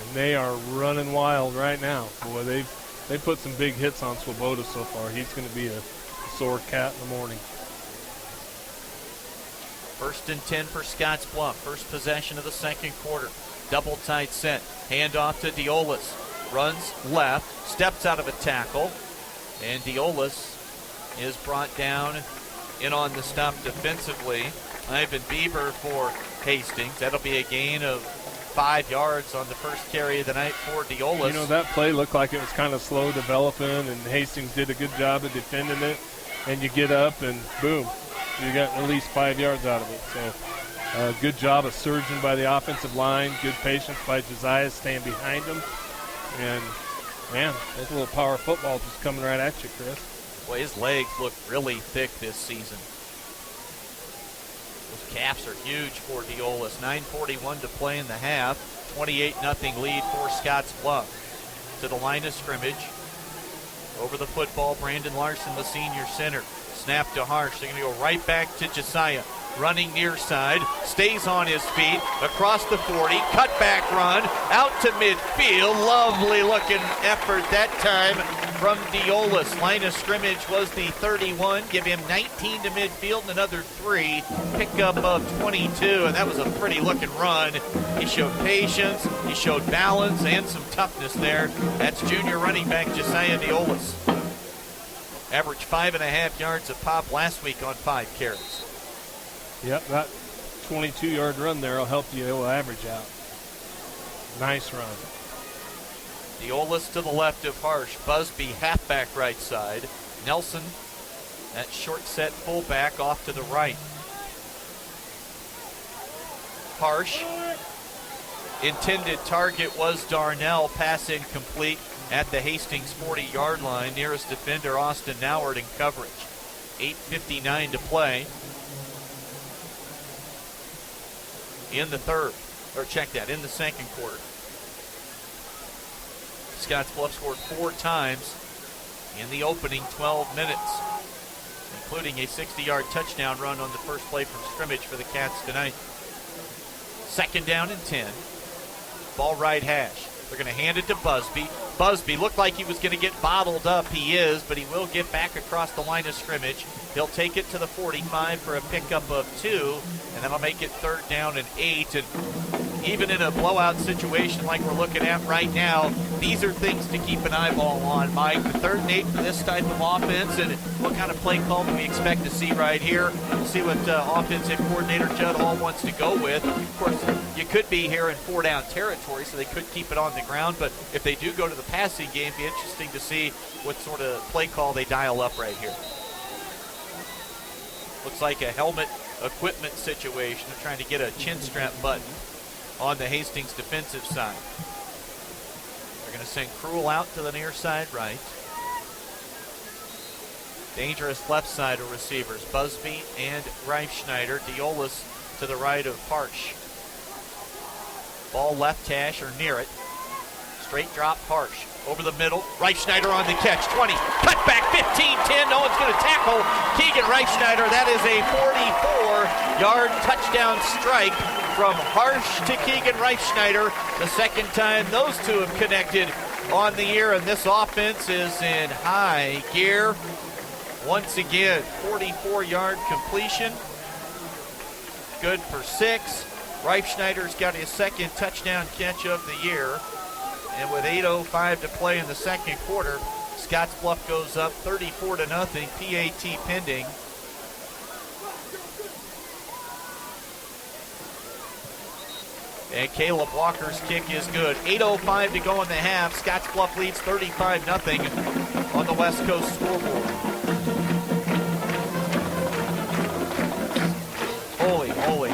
And they are running wild right now. Boy, they put some big hits on Swoboda so far. He's going to be a sore cat in the morning. 1st and 10 for Scottsbluff. First possession of the second quarter. Double tight set. Handoff to Diolis. Runs left. Steps out of a tackle. And Diolis is brought down in on the stop defensively. Ivan Bieber for Hastings. That'll be a gain of 5 yards on the first carry of the night for Diolis. You know, that play looked like it was kind of slow developing, and Hastings did a good job of defending it. And you get up, and boom, you got at least 5 yards out of it. So good job of surging by the offensive line. Good patience by Josiah staying behind him. And, man, that's a little power football just coming right at you, Chris. Boy, his legs look really thick this season. Those calves are huge for Diolis. 9:41 to play in the half. 28-0 lead for Scottsbluff. To the line of scrimmage. Over the football, Brandon Larson, the senior center. Snap to Harsh. They're going to go right back to Josiah. Running near side, stays on his feet, across the 40, cutback run, out to midfield. Lovely looking effort that time from Diolis. Line of scrimmage was the 31. Give him 19 to midfield and another 3. Pickup of 22, and that was a pretty looking run. He showed patience, he showed balance, and some toughness there. That's junior running back Josiah Diolis. Averaged 5.5 yards a pop last week on 5 carries. Yep, that 22-yard run there will help you average out. Nice run. Diolis to the left of Harsh. Busby halfback right side. Nelson, that short set fullback, off to the right. Harsh. Intended target was Darnell. Pass incomplete at the Hastings 40-yard line. Nearest defender, Austin Noward, in coverage. 8:59 to play in the third. Or check that, in the second quarter. Scottsbluff scored 4 times in the opening 12 minutes, including a 60-yard touchdown run on the first play from scrimmage for the Cats tonight. 2nd down and 10. Ball right hash. They're going to hand it to Busby. Busby looked like he was going to get bottled up. He is, but he will get back across the line of scrimmage. He'll take it to the 45 for a pickup of 2, and that'll make it 3rd down and 8. And even in a blowout situation like we're looking at right now, these are things to keep an eyeball on, Mike. The 3rd and 8 for this type of offense, and what kind of play call do we expect to see right here? We'll see what offensive coordinator Judd Hall wants to go with. Of course, you could be here in 4-down territory, so they could keep it on the ground, but if they do go to the passing game, it'd be interesting to see what sort of play call they dial up right here. Looks like a helmet equipment situation. They're trying to get a chin strap button on the Hastings defensive side. They're going to send Krul out to the near side right. Dangerous left side of receivers, Busby and Reifschneider. Diolis to the right of Harsh. Ball left hash or near it. Straight drop, Harsh. Over the middle, Reifschneider on the catch. 20, cut back, 15, 10. No one's going to tackle Keegan Reifschneider. That is a 44-yard touchdown strike from Harsh to Keegan Reifschneider. The second time those two have connected on the year, and this offense is in high gear. Once again, 44-yard completion. Good for 6. Reifschneider's got his 2nd touchdown catch of the year. And with 8:05 to play in the second quarter, Scottsbluff goes up 34-0, PAT pending. And Caleb Walker's kick is good. 8:05 to go in the half. Scottsbluff leads 35-0 on the West Coast scoreboard. Holy moly.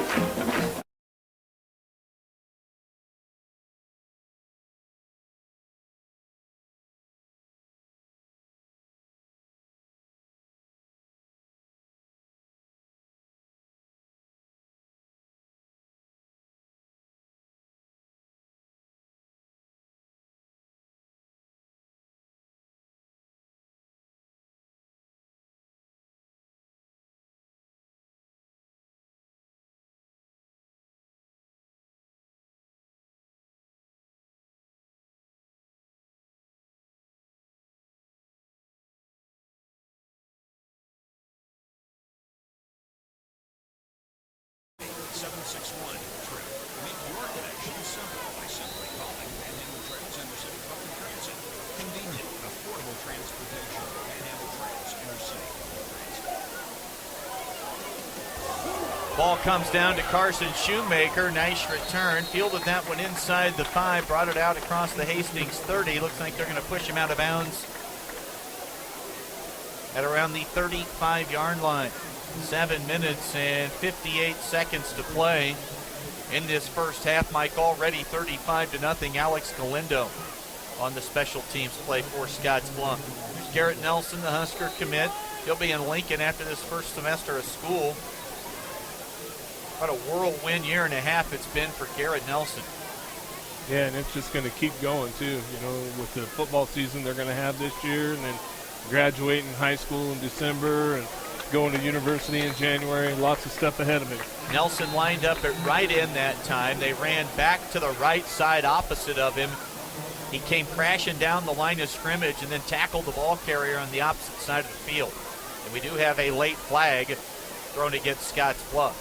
761 Trail. Make your connection simple by simply calling Panhandle Trail Center City Public Transit. Convenient, affordable transportation. Panhandle Trail Center City Public Transit. Ball comes down to Carson Shoemaker. Nice return. Fielded that one inside the 5. Brought it out across the Hastings 30. Looks like they're going to push him out of bounds at around the 35-yard line. 7 minutes and 58 seconds to play in this first half. Mike, already 35-0. Alex Galindo on the special teams play for Scottsbluff. There's Garrett Nelson, the Husker commit. He'll be in Lincoln after this first semester of school. What a whirlwind year and a half it's been for Garrett Nelson. Yeah, and it's just going to keep going, too. You know, with the football season they're going to have this year, and then graduating high school in December and going to university in January. Lots of stuff ahead of him. Nelson lined up at right end that time. They ran back to the right side opposite of him. He came crashing down the line of scrimmage and then tackled the ball carrier on the opposite side of the field. And we do have a late flag thrown against Scottsbluff,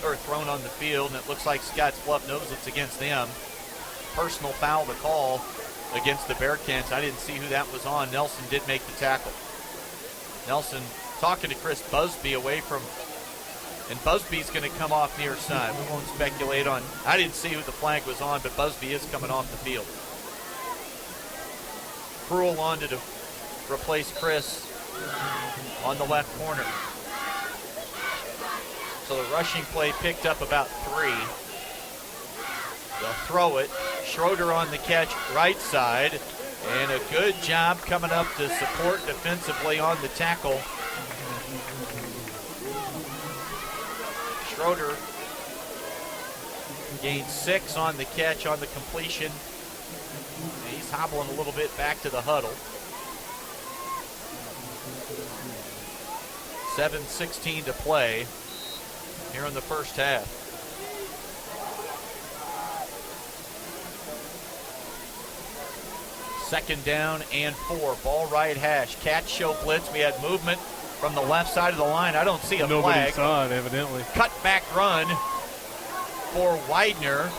or thrown on the field, and it looks like Scottsbluff knows it's against them. Personal foul to call against the Bearcats. I didn't see who that was on. Nelson did make the tackle. Nelson talking to Chris Busby away from, and Busby's going to come off near side. We won't speculate on, I didn't see who the flag was on, but Busby is coming off the field. Cruel on to replace Chris on the left corner. So the rushing play picked up about 3. They'll throw it. Schroeder on the catch, right side. And a good job coming up to support defensively on the tackle. Schroeder gained 6 on the catch on the completion. And he's hobbling a little bit back to the huddle. 7:16 to play here in the first half. Second down and 4. Ball right hash. Cats show blitz. We had movement from the left side of the line. I don't see a Nobody flag. saw it, evidently. Cut back run for Widener.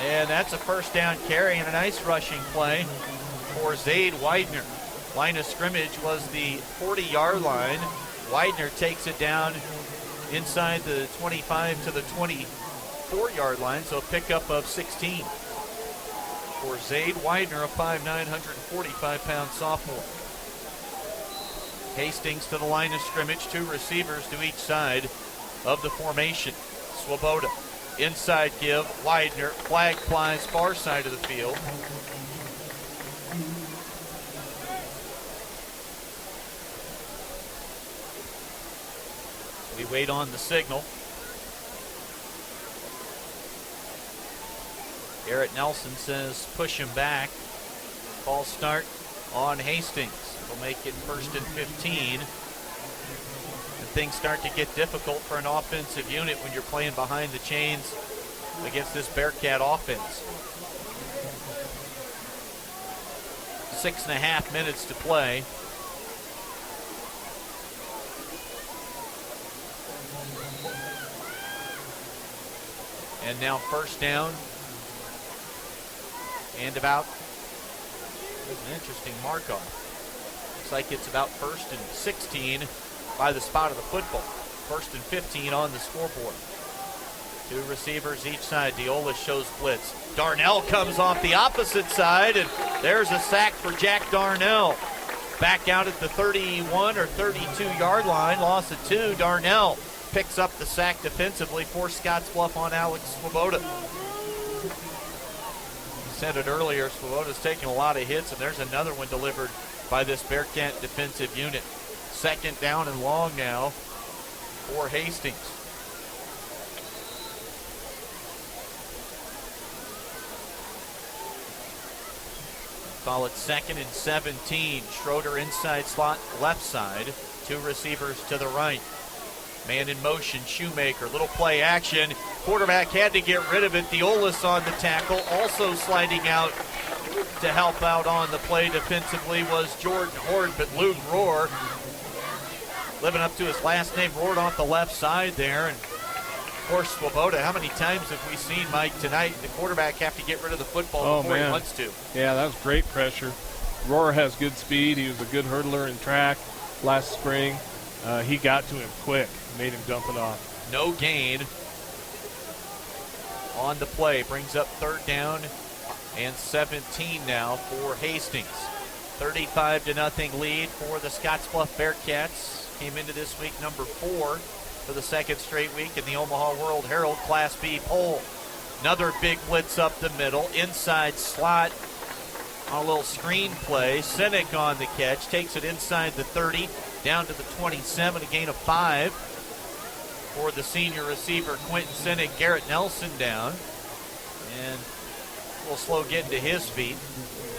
And that's a first down carry and a nice rushing play for Zaid Widener. Line of scrimmage was the 40-yard line. Widener takes it down inside the 25 to the 24-yard line, so a pickup of 16 for Zaid Widener, a 5'9", 145-pound sophomore. Hastings to the line of scrimmage, 2 receivers to each side of the formation. Swoboda, inside give, Widener, flag flies far side of the field. We wait on the signal. Garrett Nelson says push him back. Ball start on Hastings. We'll make it 1st and 15. And things start to get difficult for an offensive unit when you're playing behind the chains against this Bearcat offense. 6.5 minutes to play. And now first down and about, there's an interesting mark off. Looks like it's about 1st and 16 by the spot of the football. 1st and 15 on the scoreboard. 2 receivers each side. Diola shows blitz. Darnell comes off the opposite side, and there's a sack for Jack Darnell. Back out at the 31 or 32-yard line. Loss of 2. Darnell picks up the sack defensively for Scottsbluff on Alex Swoboda. Said it earlier, Swoboda's taking a lot of hits, and there's another one delivered by this Bearcat defensive unit. 2nd down and long now for Hastings. Call it 2nd and 17. Schroeder inside slot, left side. 2 receivers to the right. Man in motion, Shoemaker, little play action. Quarterback had to get rid of it. Diolis on the tackle, also sliding out to help out on the play defensively was Jordan Hort, but Luke Rohr, living up to his last name, roared off the left side there and course, Swoboda, how many times have we seen, Mike, tonight the quarterback have to get rid of the football before he wants to? Yeah, that was great pressure. Rohr has good speed. He was a good hurdler in track last spring. He got to him quick, made him dump it off. No gain on the play. Brings up 3rd down and 17 now for Hastings. 35-0 lead for the Scottsbluff Bearcats. Came into this week number 4 for the 2nd straight week in the Omaha World Herald Class B poll. Another big blitz up the middle. Inside slot on a little screen play. Sinek on the catch. Takes it inside the 30 down to the 27. A gain of 5 for the senior receiver Quentin Sinek. Garrett Nelson down. And a little slow getting to his feet.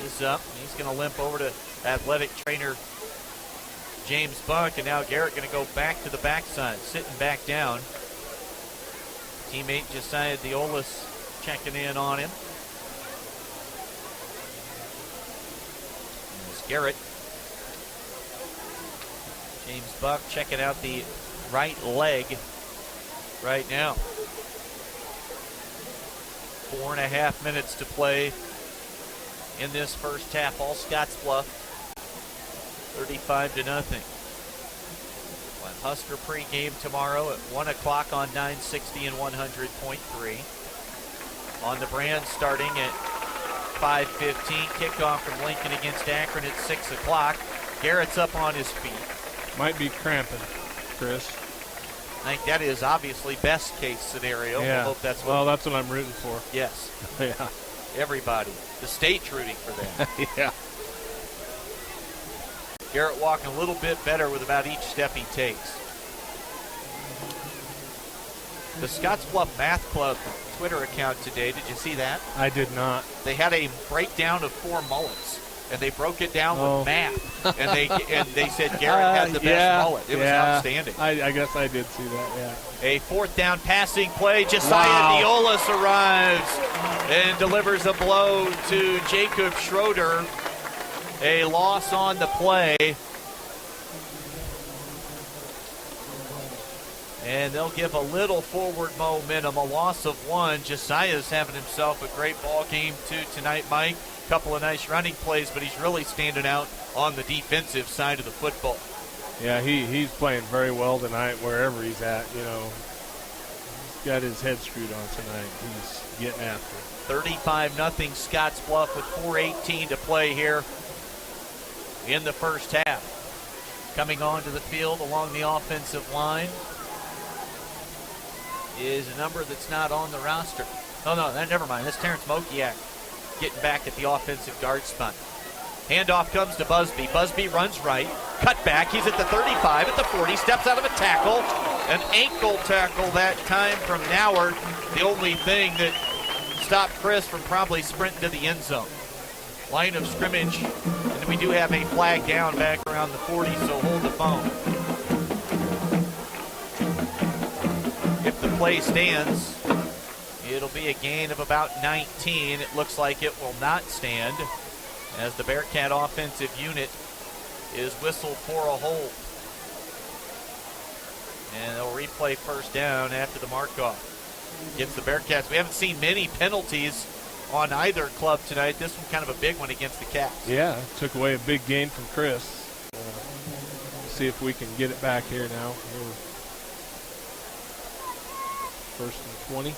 He's up. He's going to limp over to athletic trainer James Buck, and now Garrett going to go back to the backside, sitting back down. Teammate Josiah Diolis checking in on him. There's Garrett. James Buck checking out the right leg right now. 4.5 minutes to play in this first half. All Scottsbluff 35-0. Husker pregame tomorrow at 1 o'clock on 960 and 100.3. On the brand starting at 5:15. Kickoff from Lincoln against Akron at 6 o'clock. Garrett's up on his feet. Might be cramping, Chris. I think that is obviously best case scenario. Yeah. We'll hope that's what. Well, that's what I'm rooting for. Yes. Yeah. Everybody. The state's rooting for that. Yeah. Garrett walking a little bit better with about each step he takes. The Scottsbluff Math Club Twitter account today, did you see that? I did not. They had a breakdown of 4 mullets, and they broke it down with math. And they said Garrett had the best mullet. It was outstanding. I guess I did see that, yeah. A 4th down passing play. Josiah Diolis arrives and delivers a blow to Jacob Schroeder. A loss on the play. And they'll give a little forward momentum. A loss of 1. Josiah's having himself a great ball game too tonight, Mike. A couple of nice running plays, but he's really standing out on the defensive side of the football. Yeah, he's playing very well tonight wherever he's at. You know, he's got his head screwed on tonight. He's getting after it. 35-0 Scottsbluff with 4:18 to play here in the first half. Coming onto the field along the offensive line is a number that's not on the roster. Oh, no, never mind. That's Terrence Mokiak getting back at the offensive guard spot. Handoff comes to Busby. Busby runs right. Cut back. He's at the 35, at the 40. Steps out of a tackle. An ankle tackle that time from Nauert. The only thing that stopped Chris from probably sprinting to the end zone. Line of scrimmage. And we do have a flag down back around the 40, so hold the phone. If the play stands, it'll be a gain of about 19. It looks like it will not stand as the Bearcat offensive unit is whistled for a hold. And they'll replay first down after the mark-off. Against the Bearcats. We haven't seen many penalties on either club tonight. This one kind of a big one against the Cats. Yeah, took away a big gain from Chris. See if we can get it back here now. We're 1st and 20.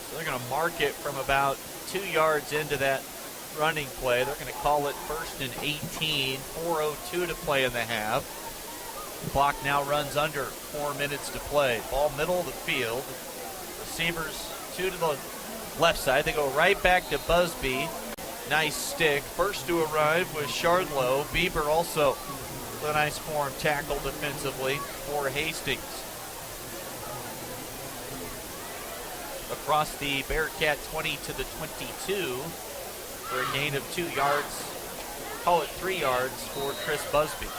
So they're going to mark it from about 2 yards into that running play. They're going to call it 1st and 18. 4:02 to play in the half. The clock now runs under 4 minutes to play. Ball middle of the field. Receivers 2 to the left side. They go right back to Busby. Nice stick. First to arrive was Shardlow. Bieber also with a nice form tackle defensively for Hastings. Across the Bearcat 20 to the 22 for a gain of 2 yards. Call it 3 yards for Chris Busby.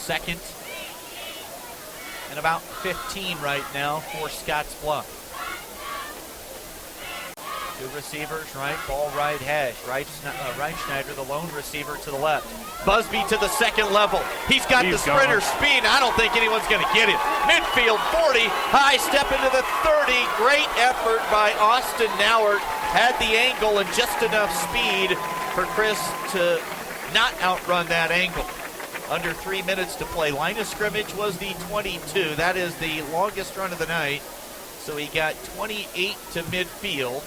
2nd and about 15 right now for Scottsbluff. Two receivers, right, ball right hash. Reitschneider, the lone receiver, to the left. Busby to the second level. He's got the sprinter speed. I don't think anyone's going to get it. Midfield 40, high step into the 30. Great effort by Austin Nauert. Had the angle and just enough speed for Chris to not outrun that angle. Under 3 minutes to play. Line of scrimmage was the 22. That is the longest run of the night. So he got 28 to midfield.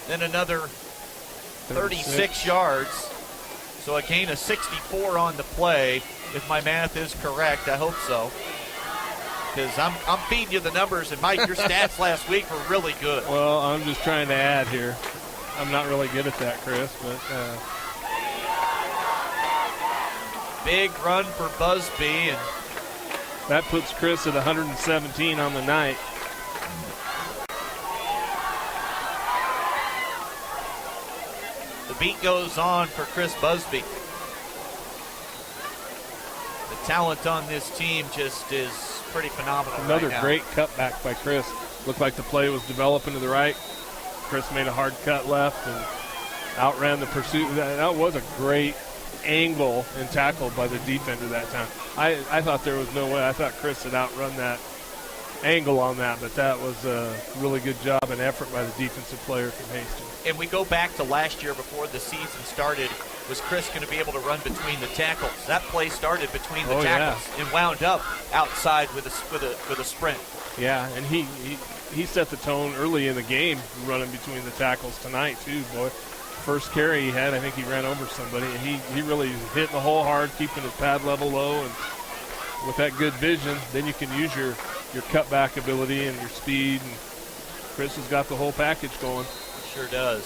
Then another 36 yards. So a gain of 64 on the play. If my math is correct, I hope so. Because I'm feeding you the numbers, and Mike, your stats last week were really good. Well, I'm just trying to add here. I'm not really good at that, Chris, but big run for Busby, and that puts Chris at 117 on the night. The beat goes on for Chris Busby. The talent on this team just is pretty phenomenal. Another right now. great cutback by Chris. Looked like the play was developing to the right. Chris made a hard cut left and outran the pursuit. That was a great angle and tackle by the defender that time. I thought there was no way. I thought Chris had outrun that angle on that, but that was a really good job and effort by the defensive player from Hastings. And we go back to last year before the season started. Was Chris going to be able to run between the tackles? That play started between the tackles and wound up outside with a sprint. Yeah, and he set the tone early in the game, running between the tackles tonight too, boy. First carry he had, I think he ran over somebody, and he really hit the hole hard, keeping his pad level low, and with that good vision, then you can use your cutback ability and your speed, and Chris has got the whole package going. Sure does.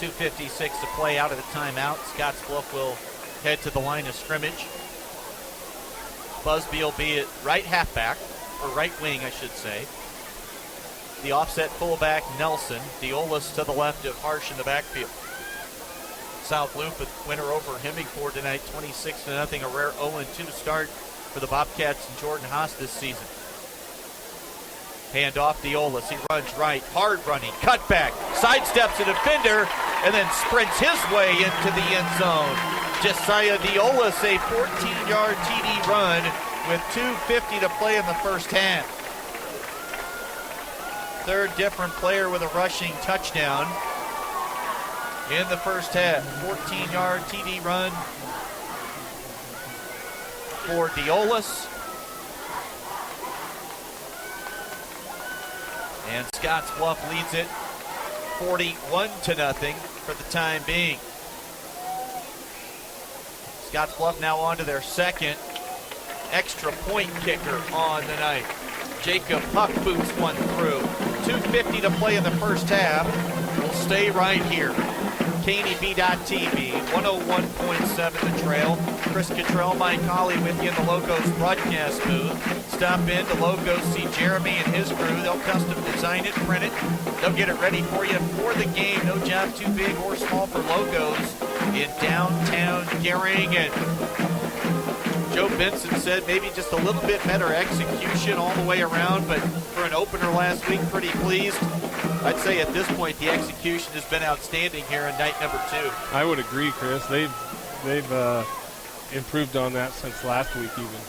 2:56 to play out of the timeout. Scottsbluff will head to the line of scrimmage. Busby will be at right halfback, or right wing, I should say. The offset fullback, Nelson. Diolas to the left of Harsh in the backfield. South Loop, a winner over Hemingford tonight, 26-0. A rare 0-2 start for the Bobcats and Jordan Haas this season. Hand off Diolas. He runs right. Hard running. Cutback. Sidesteps a defender and then sprints his way into the end zone. Josiah Diolas, a 14-yard TD run with 2:50 to play in the first half. Third different player with a rushing touchdown in the first half. 14-yard TD run for Diolas. And Scottsbluff leads it 41-0 for the time being. Scottsbluff now on to their second extra point kicker on the night. Jacob Huck boots one through. 2:50 to play in the first half. We'll stay right here. KNEB.TV, 101.7 The Trail. Chris Cottrell, Mike Colley with you in the Logos broadcast booth. Stop in to Logos, see Jeremy and his crew. They'll custom design it, print it. They'll get it ready for you for the game. No job too big or small for Logos in downtown Gering. And Joe Benson said maybe just a little bit better execution all the way around, but for an opener last week, pretty pleased. I'd say at this point the execution has been outstanding here in night number 2. I would agree, Chris. They've improved on that since last week even.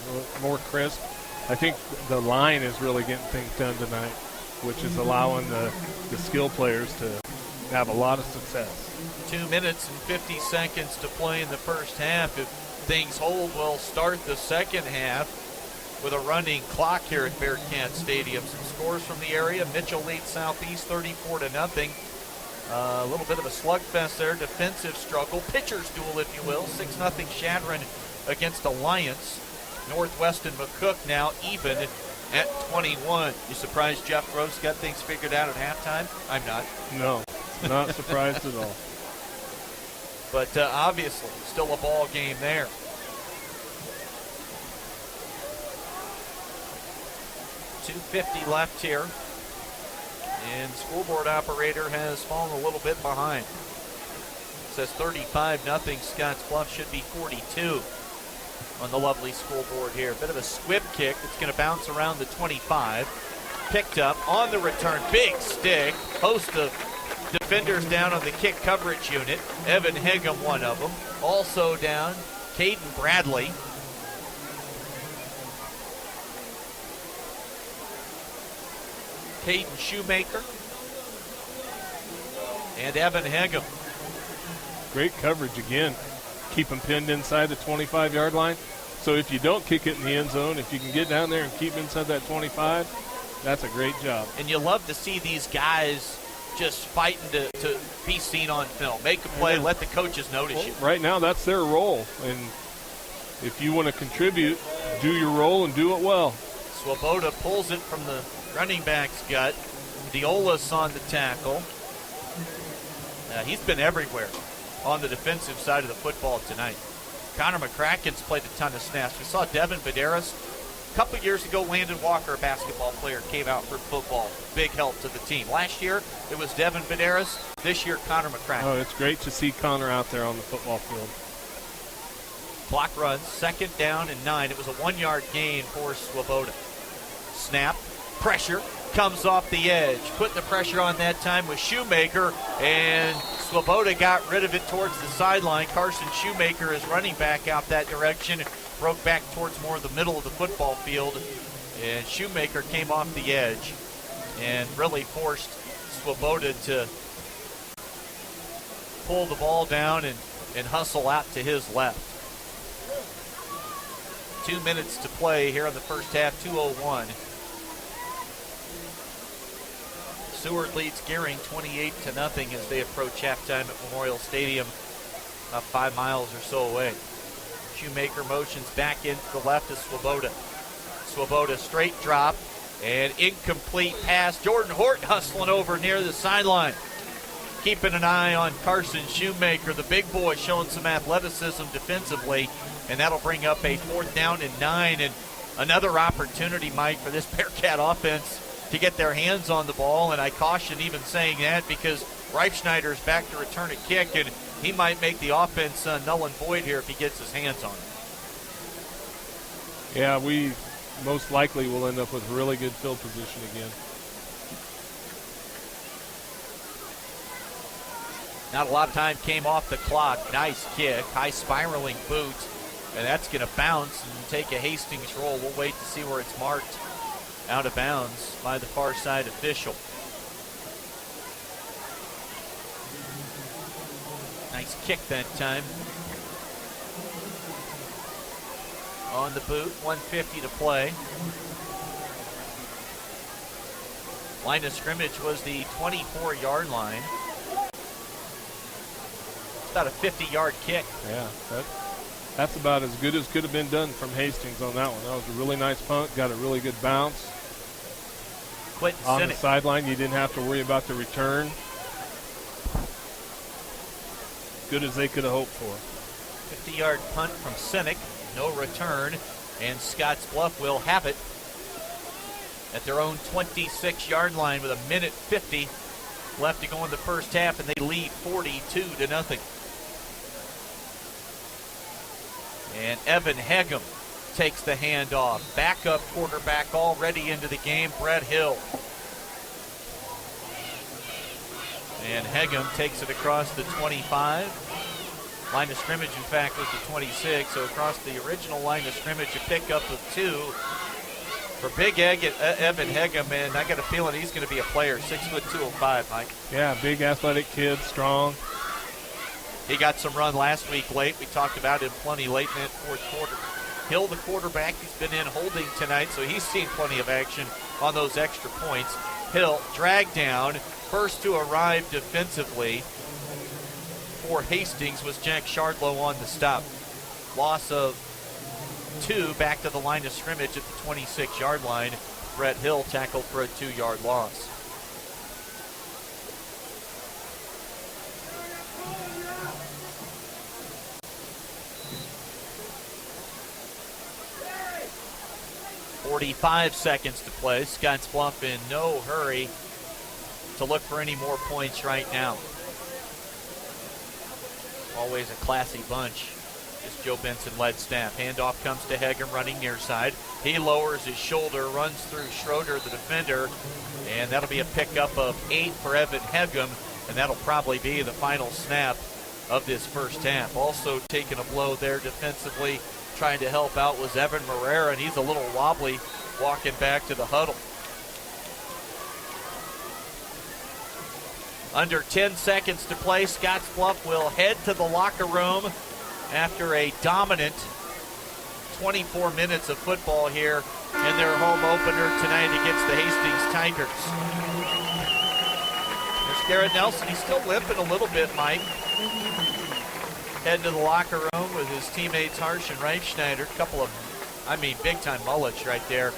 More crisp. I think the line is really getting things done tonight, which is allowing the skill players to have a lot of success. 2 minutes and 50 seconds to play in the first half. If things hold, we'll start the second half with a running clock here at Bearcat Stadium. Some scores from the area. Mitchell leads Southeast 34-0. A little bit of a slugfest there. Defensive struggle. Pitcher's duel, if you will. 6-0 Shadron against Alliance. Northwest and McCook now even at 21. You surprised Jeff Gross got things figured out at halftime? I'm not. No, not surprised at all. But obviously, still a ball game there. .250 left here. And the scoreboard operator has fallen a little bit behind. It says 35-0. Scottsbluff should be 42 on the lovely scoreboard here. A bit of a squib kick. It's going to bounce around the 25. picked up on the return. Big stick. Host of defenders down on the kick coverage unit. Evan Hegum, one of them. Also down, Caden Bradley. Caden Shoemaker. And Evan Hegum. Great coverage again. Keep them pinned inside the 25-yard line. So if you don't kick it in the end zone, if you can get down there and keep inside that 25, that's a great job. And you love to see these guys just fighting to be seen on film. Make a play, let the coaches notice you. Right now, that's their role. And if you want to contribute, do your role and do it well. Swoboda pulls it from the running back's gut. Diolas on the tackle. He's been everywhere on the defensive side of the football tonight. Connor McCracken's played a ton of snaps. We saw Devin Baderas a couple years ago. Landon Walker, a basketball player, came out for football. Big help to the team. Last year, it was Devin Baderas. This year, Connor McCracken. Oh, it's great to see Connor out there on the football field. Clock runs, 2nd down and 9. It was a 1-yard gain for Swoboda. Snap, pressure, comes off the edge. Putting the pressure on that time was Shoemaker, and Swoboda got rid of it towards the sideline. Carson Shoemaker is running back out that direction. Broke back towards more of the middle of the football field, and Shoemaker came off the edge and really forced Swoboda to pull the ball down and hustle out to his left. 2 minutes to play here in the first half, 2:01. Seward leads Gearing 28-0 as they approach halftime at Memorial Stadium, about 5 miles or so away. Shoemaker motions back into the left of Swoboda. Swoboda straight drop and incomplete pass. Jordan Hort hustling over near the sideline. Keeping an eye on Carson Shoemaker, the big boy, showing some athleticism defensively, and that'll bring up a 4th down and 9, and another opportunity, Mike, for this Bearcat offense to get their hands on the ball. And I caution even saying that because Reifschneider's back to return a kick, and he might make the offense null and void here if he gets his hands on it. Yeah, we most likely will end up with really good field position again. Not a lot of time came off the clock. Nice kick, high spiraling boot, and that's going to bounce and take a Hastings roll. We'll wait to see where it's marked out of bounds by the far side official. Nice kick that time. On the boot, 1:50 to play. Line of scrimmage was the 24-yard line. It's about a 50-yard kick. Yeah, that's about as good as could have been done from Hastings on that one. That was a really nice punt, got a really good bounce. On the sideline, you didn't have to worry about the return. Good as they could have hoped for. 50-yard punt from Sinek, no return, and Scottsbluff will have it at their own 26-yard line with 1:50 left to go in the first half, and they lead 42-0. And Evan Hegum takes the handoff. Backup quarterback already into the game, Brett Hill. And Hegum takes it across the 25. Line of scrimmage, in fact, was the 26. So across the original line of scrimmage, a pickup of 2 for Big Evan Hegum. And I got a feeling he's going to be a player. 6'2", 205, Mike. Yeah, big athletic kid, strong. He got some run last week late. We talked about him plenty late in that 4th quarter. Hill, the quarterback, he's been in holding tonight, so he's seen plenty of action on those extra points. Hill dragged down. First to arrive defensively for Hastings was Jack Shardlow on the stop. Loss of 2 back to the line of scrimmage at the 26-yard line. Brett Hill tackled for a 2-yard loss. .45 seconds to play. Scottsbluff in no hurry to look for any more points right now. Always a classy bunch. This Joe Benson-led staff. Handoff comes to Hegum running near side. He lowers his shoulder, runs through Schroeder, the defender, and that'll be a pickup of 8 for Evan Hegum, and that'll probably be the final snap of this first half. Also taking a blow there defensively, trying to help out was Evan Marrera, and he's a little wobbly walking back to the huddle. Under 10 seconds to play, Scottsbluff will head to the locker room after a dominant 24 minutes of football here in their home opener tonight against the Hastings Tigers. There's Garrett Nelson. He's still limping a little bit, Mike. Heading to the locker room with his teammates Harsh and Reifschneider. Couple of, big-time mullets right there.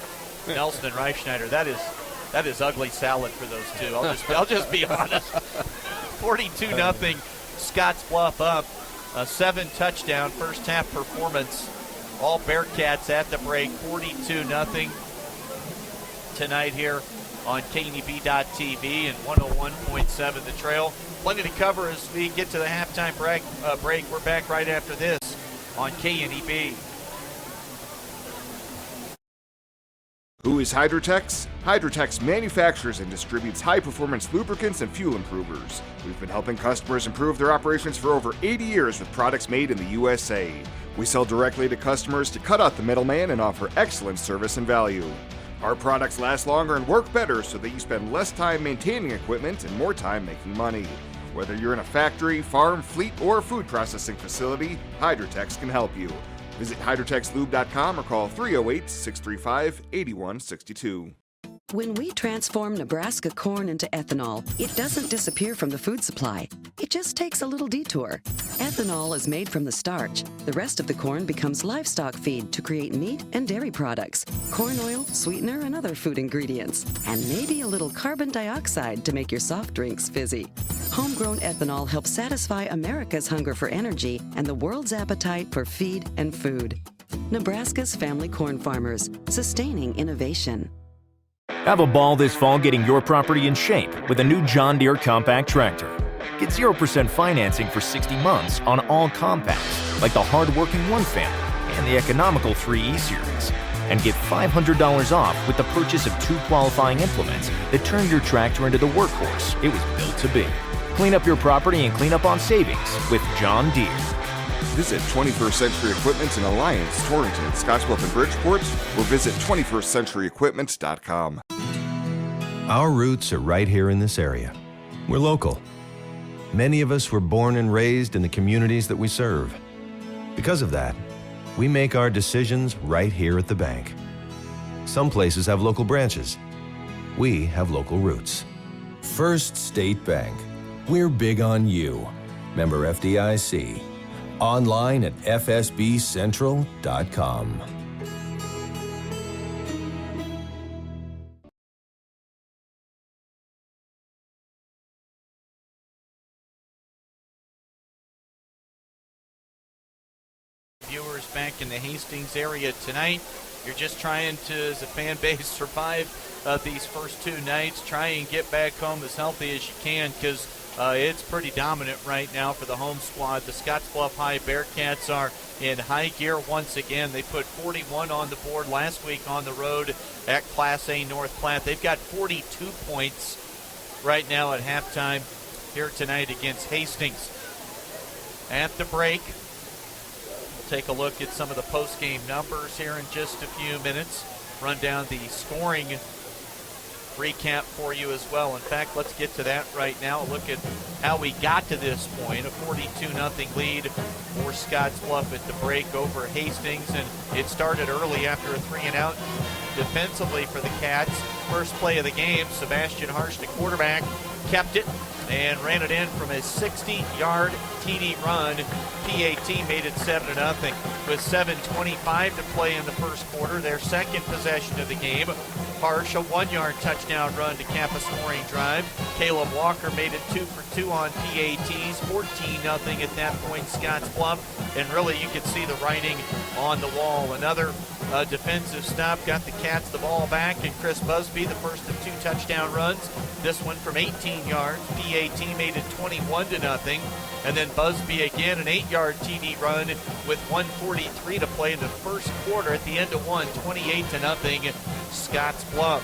Nelson and Reifschneider. That is ugly salad for those two. I'll just be honest. 42-0. Scottsbluff up. A 7-touchdown first half performance. All Bearcats at the break. 42-0 tonight here on KNEB.TV and 101.7 The Trail. Plenty to cover as we get to the halftime break. We're back right after this on KNEB. Who is Hydrotex? Hydrotex manufactures and distributes high-performance lubricants and fuel improvers. We've been helping customers improve their operations for over 80 years with products made in the USA. We sell directly to customers to cut out the middleman and offer excellent service and value. Our products last longer and work better so that you spend less time maintaining equipment and more time making money. Whether you're in a factory, farm, fleet, or food processing facility, Hydrotex can help you. Visit hydrotexlube.com or call 308-635-8162. When we transform Nebraska corn into ethanol, it doesn't disappear from the food supply. It just takes a little detour. Ethanol is made from the starch. The rest of the corn becomes livestock feed to create meat and dairy products, corn oil, sweetener, and other food ingredients, and maybe a little carbon dioxide to make your soft drinks fizzy. Homegrown ethanol helps satisfy America's hunger for energy and the world's appetite for feed and food. Nebraska's family corn farmers, sustaining innovation. Have a ball this fall getting your property in shape with a new John Deere compact tractor. Get 0% financing for 60 months on all compacts, like the hard-working 1 family and the economical 3E series. And get $500 off with the purchase of 2 qualifying implements that turn your tractor into the workhorse it was built to be. Clean up your property and clean up on savings with John Deere. Visit 21st Century Equipment in Alliance, Torrington, Scottsbluff, and Bridgeport, or visit 21stcenturyequipment.com. Our roots are right here in this area. We're local. Many of us were born and raised in the communities that we serve. Because of that, we make our decisions right here at the bank. Some places have local branches. We have local roots. First State Bank. We're big on you. Member FDIC. Online at fsbcentral.com. Viewers back in the Hastings area tonight. You're just trying to, as a fan base, survive these first 2 nights. Try and get back home as healthy as you can, because it's pretty dominant right now for the home squad. The Scottsbluff High Bearcats are in high gear once again. They put 41 on the board last week on the road at Class A North Platte. They've got 42 points right now at halftime here tonight against Hastings. At the break, we'll take a look at some of the post-game numbers here in just a few minutes. Run down the scoring recap for you as well. In fact, let's get to that right now. Look at how we got to this point. A 42-0 lead for Scottsbluff at the break over Hastings, and it started early after a 3-and-out defensively for the Cats. First play of the game, Sebastian Harsh, the quarterback, kept it and ran it in from a 60-yard TD run. PAT made it 7-0 with 7:25 to play in the first quarter. Their second possession of the game, Harsh, a 1-yard touchdown run to cap a scoring drive. Caleb Walker made it 2 for 2 on PATs, 14-0 at that point, Scottsbluff. And really, you could see the writing on the wall. Another defensive stop got the Cats the ball back, and Chris Busby, the first of 2 touchdown runs This one from 18 yards. PAT made it 21-0. And then Busby again, an 8-yard TD run with 1:43 to play in the first quarter. At the end of one, 28-0 Scottsbluff.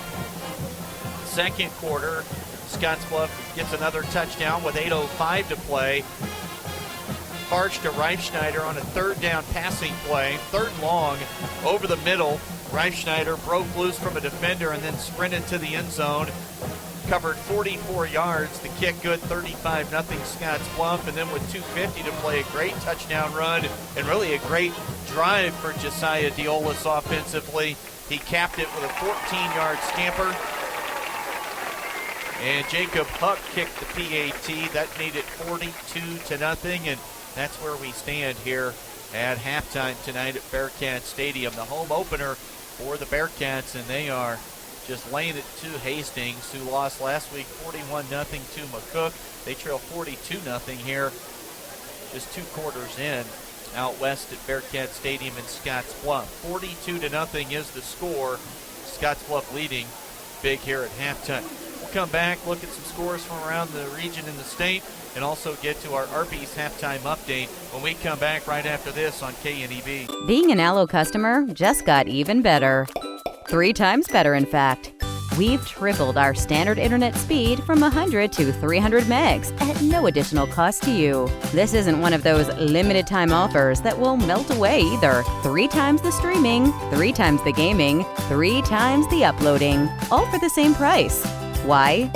Second quarter, Scottsbluff gets another touchdown with 8:05 to play. Harsh to Reifschneider on a third down passing play. Third and long over the middle. Reifschneider broke loose from a defender and then sprinted to the end zone. Covered 44 yards. The kick good, 35-0 Scottsbluff. And then with 2:50 to play, a great touchdown run and really a great drive for Josiah Diolas offensively. He capped it with a 14-yard scamper. And Jacob Huck kicked the PAT. That made it 42-0. And that's where we stand here at halftime tonight at Bearcat Stadium. The home opener for the Bearcats, and they are just laying it to Hastings, who lost last week 41-0 to McCook. They trail 42-0 here, just 2 quarters in, out west at Bearcat Stadium in Scottsbluff. 42-0 is the score. Scottsbluff leading big here at halftime. We'll come back, look at some scores from around the region and the state, and also get to our Arby's halftime update when we come back right after this on KNEB. Being an Allo customer just got even better. 3 times better, in fact. We've tripled our standard internet speed from 100 to 300 megs at no additional cost to you. This isn't one of those limited time offers that will melt away either. 3 times the streaming, 3 times the gaming, 3 times the uploading, all for the same price. Why?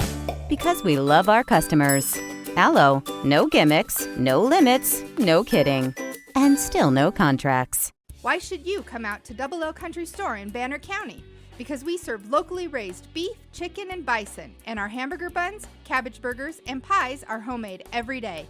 Because we love our customers. Allo, no gimmicks, no limits, no kidding, and still no contracts. Why should you come out to Double L Country Store in Banner County? Because we serve locally raised beef, chicken, and bison, and our hamburger buns, cabbage burgers, and pies are homemade every day.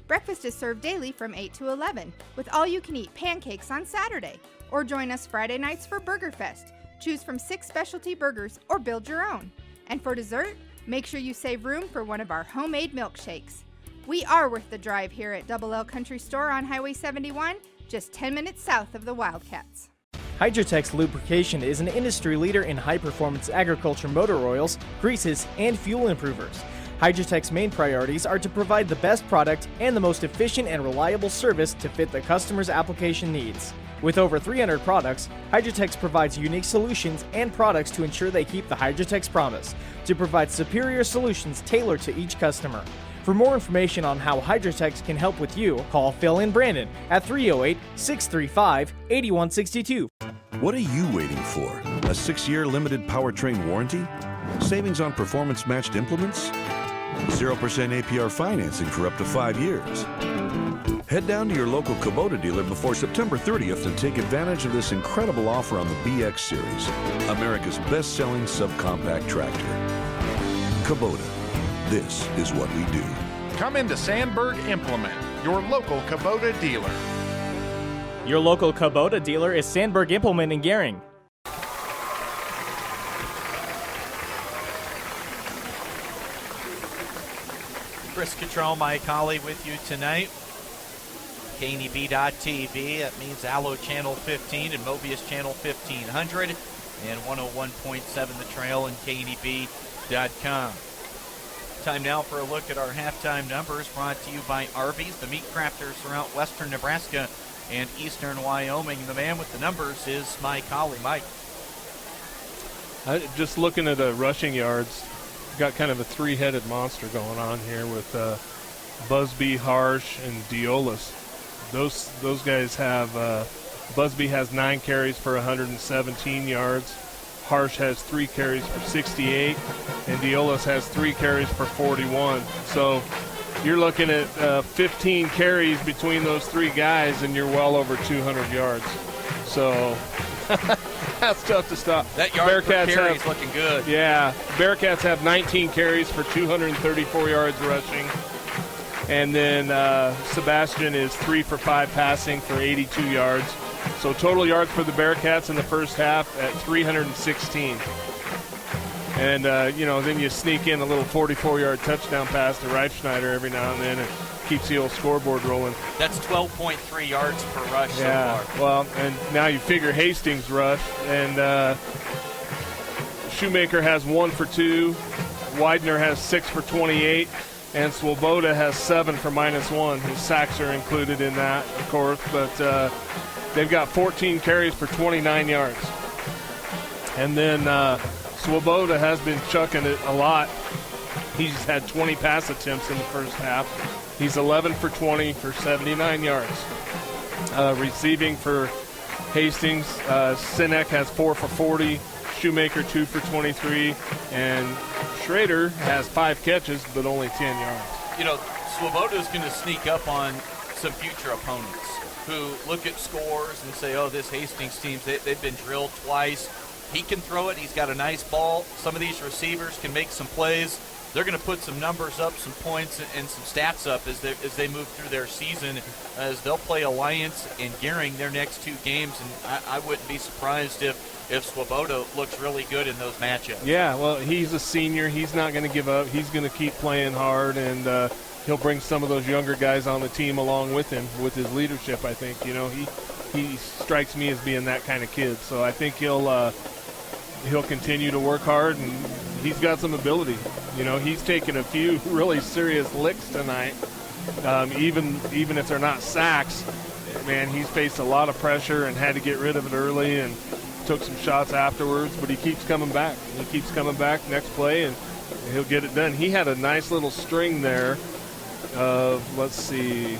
Breakfast is served daily from 8 to 11, with all-you-can-eat pancakes on Saturday. Or join us Friday nights for Burger Fest. Choose from 6 specialty burgers or build your own. And for dessert, make sure you save room for one of our homemade milkshakes. We are worth the drive here at Double L Country Store on Highway 71, just 10 minutes south of the Wildcats. Hydrotex Lubrication is an industry leader in high-performance agriculture motor oils, greases, and fuel improvers. Hydrotex's main priorities are to provide the best product and the most efficient and reliable service to fit the customer's application needs. With over 300 products, Hydrotex provides unique solutions and products to ensure they keep the Hydrotex promise, to provide superior solutions tailored to each customer. For more information on how Hydrotex can help with you, call Phil and Brandon at 308-635-8162. What are you waiting for? A 6-year limited powertrain warranty? Savings on performance-matched implements? 0% APR financing for up to 5 years? Head down to your local Kubota dealer before September 30th and take advantage of this incredible offer on the BX Series, America's best-selling subcompact tractor. Kubota. This is what we do. Come into Sandberg Implement, your local Kubota dealer. Your local Kubota dealer is Sandberg Implement in Gering. Chris Cottrell, Mike Holly with you tonight. KNEB.TV, that means Allo Channel 15 and Mobius Channel 1500, and 101.7 The Trail and KNEB.com. Time now for a look at our halftime numbers, brought to you by Arby's, the meat crafters throughout western Nebraska and eastern Wyoming. The man with the numbers is Mike Holly. Mike. Just looking at the rushing yards, got kind of a 3-headed monster going on here with Busby, Harsh, and Diolas. Those guys have, Busby has 9 carries for 117 yards. Harsh has 3 carries for 68, and Diolas has 3 carries for 41. So you're looking at 15 carries between those 3 guys, and you're well over 200 yards. So that's tough to stop. That yard per carry is looking good. Yeah, Bearcats have 19 carries for 234 yards rushing. And then Sebastian is 3 for 5 passing for 82 yards. So total yards for the Bearcats in the first half at 316. And, then you sneak in a little 44-yard touchdown pass to Reifschneider every now and then and keeps the old scoreboard rolling. That's 12.3 yards per rush so far. Well, and now you figure Hastings rush, and Shoemaker has 1 for 2. Widener has 6 for 28, and Swoboda has 7 for -1. His sacks are included in that, of course, but they've got 14 carries for 29 yards. And then Swoboda has been chucking it a lot. He's had 20 pass attempts in the first half. He's 11 for 20 for 79 yards. Receiving for Hastings, Sinek has 4 for 40, Shoemaker 2 for 23, and Schrader has 5 catches but only 10 yards. You know, Swoboda is going to sneak up on some future opponents who look at scores and say, oh, this Hastings team, they've been drilled twice. He can throw it. He's got a nice ball. Some of these receivers can make some plays. They're going to put some numbers up, some points, and some stats up as they move through their season, as they'll play Alliance and Gearing their next 2 games. And I wouldn't be surprised if Swoboda looks really good in those matchups. Yeah, well, he's a senior. He's not going to give up. He's going to keep playing hard, and he'll bring some of those younger guys on the team along with him with his leadership, I think. You know, he strikes me as being that kind of kid. So I think he'll continue to work hard, and he's got some ability. You know, he's taken a few really serious licks tonight. Even if they're not sacks, man, he's faced a lot of pressure and had to get rid of it early and took some shots afterwards, but he keeps coming back. He keeps coming back next play, and he'll get it done. He had a nice little string there of, let's see,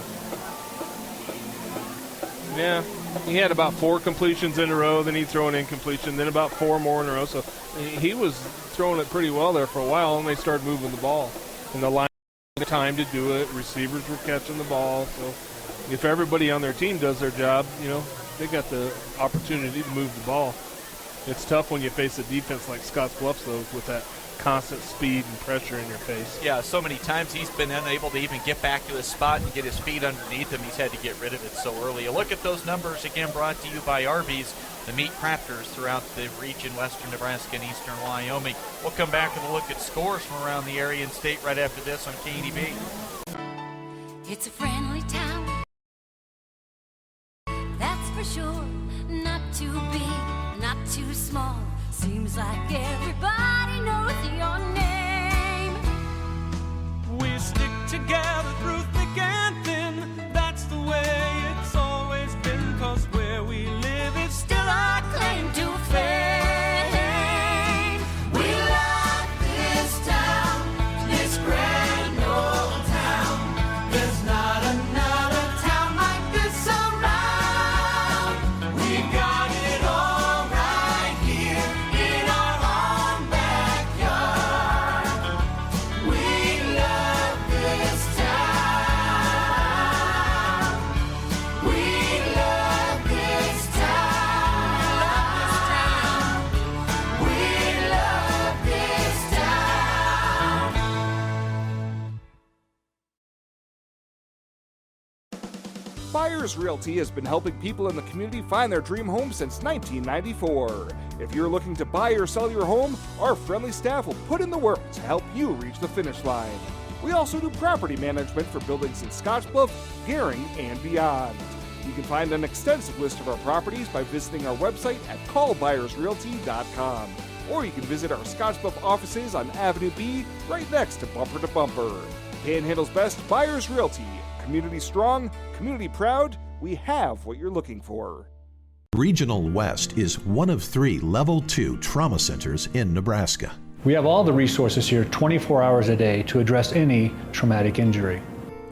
yeah, he had about 4 completions in a row, then he'd throw an incompletion, then about 4 more in a row. So he was throwing it pretty well there for a while, and they started moving the ball. And the line had time to do it. Receivers were catching the ball. So if everybody on their team does their job, you know, they got the opportunity to move the ball. It's tough when you face a defense like Scottsbluff, though, with that constant speed and pressure in your face. Yeah, so many times he's been unable to even get back to his spot and get his feet underneath him. He's had to get rid of it so early. A look at those numbers, again, brought to you by Arby's, the meat crafters throughout the region, western Nebraska and eastern Wyoming. We'll come back with a look at scores from around the area and state right after this on KDB. It's a friendly town, that's for sure. Not too big, not too small. Seems like everybody knows your name. We stick together through thick and thin. That's the way it's always been. 'Cause where we live is still our claim to fame. We love this town, this grand old town. There's not another town like this around. We've got it all right here in our own backyard. We love this town. We love this town. We love this town. Buyers Realty has been helping people in the community find their dream home since 1994. If you're looking to buy or sell your home, our friendly staff will put in the work to help you reach the finish line. We also do property management for buildings in Scottsbluff, Gearing, and beyond. You can find an extensive list of our properties by visiting our website at callbuyersrealty.com. Or you can visit our Scottsbluff offices on Avenue B, right next to Bumper to Bumper. Panhandle's best, Buyers Realty. Community strong, community proud, we have what you're looking for. Regional West is one of 3 Level 2 trauma centers in Nebraska. We have all the resources here 24 hours a day to address any traumatic injury.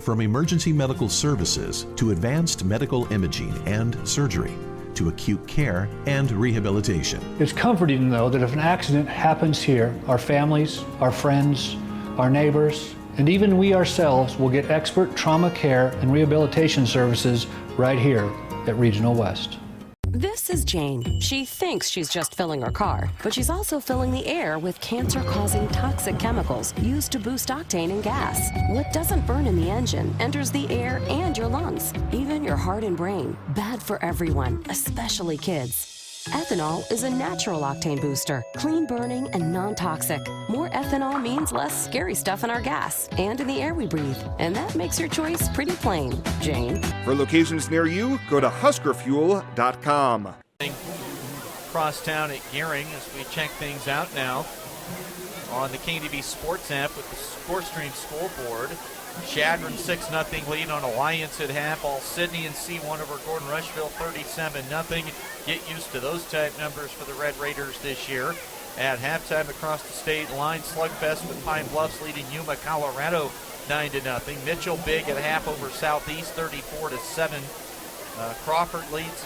From emergency medical services to advanced medical imaging and surgery to acute care and rehabilitation. It's comforting to know that if an accident happens here, our families, our friends, our neighbors, and even we ourselves will get expert trauma care and rehabilitation services right here at Regional West. This is Jane. She thinks she's just filling her car, but she's also filling the air with cancer-causing toxic chemicals used to boost octane in gas. What doesn't burn in the engine enters the air and your lungs, even your heart and brain. Bad for everyone, especially kids. Ethanol is a natural octane booster, clean burning and non-toxic. More ethanol means less scary stuff in our gas and in the air we breathe. And that makes your choice pretty plain, Jane. For locations near you, go to huskerfuel.com. Cross town at Gearing as we check things out now. on the KDB Sports app with the ScoreStream scoreboard. Chadron 6-0 lead on Alliance at half. All Sydney and C1 over Gordon Rushville 37-0. Get used to those type numbers for the Red Raiders this year. At halftime across the state line, slugfest with Pine Bluffs leading Yuma, Colorado 9-0. Mitchell big at half over Southeast 34-7. Crawford leads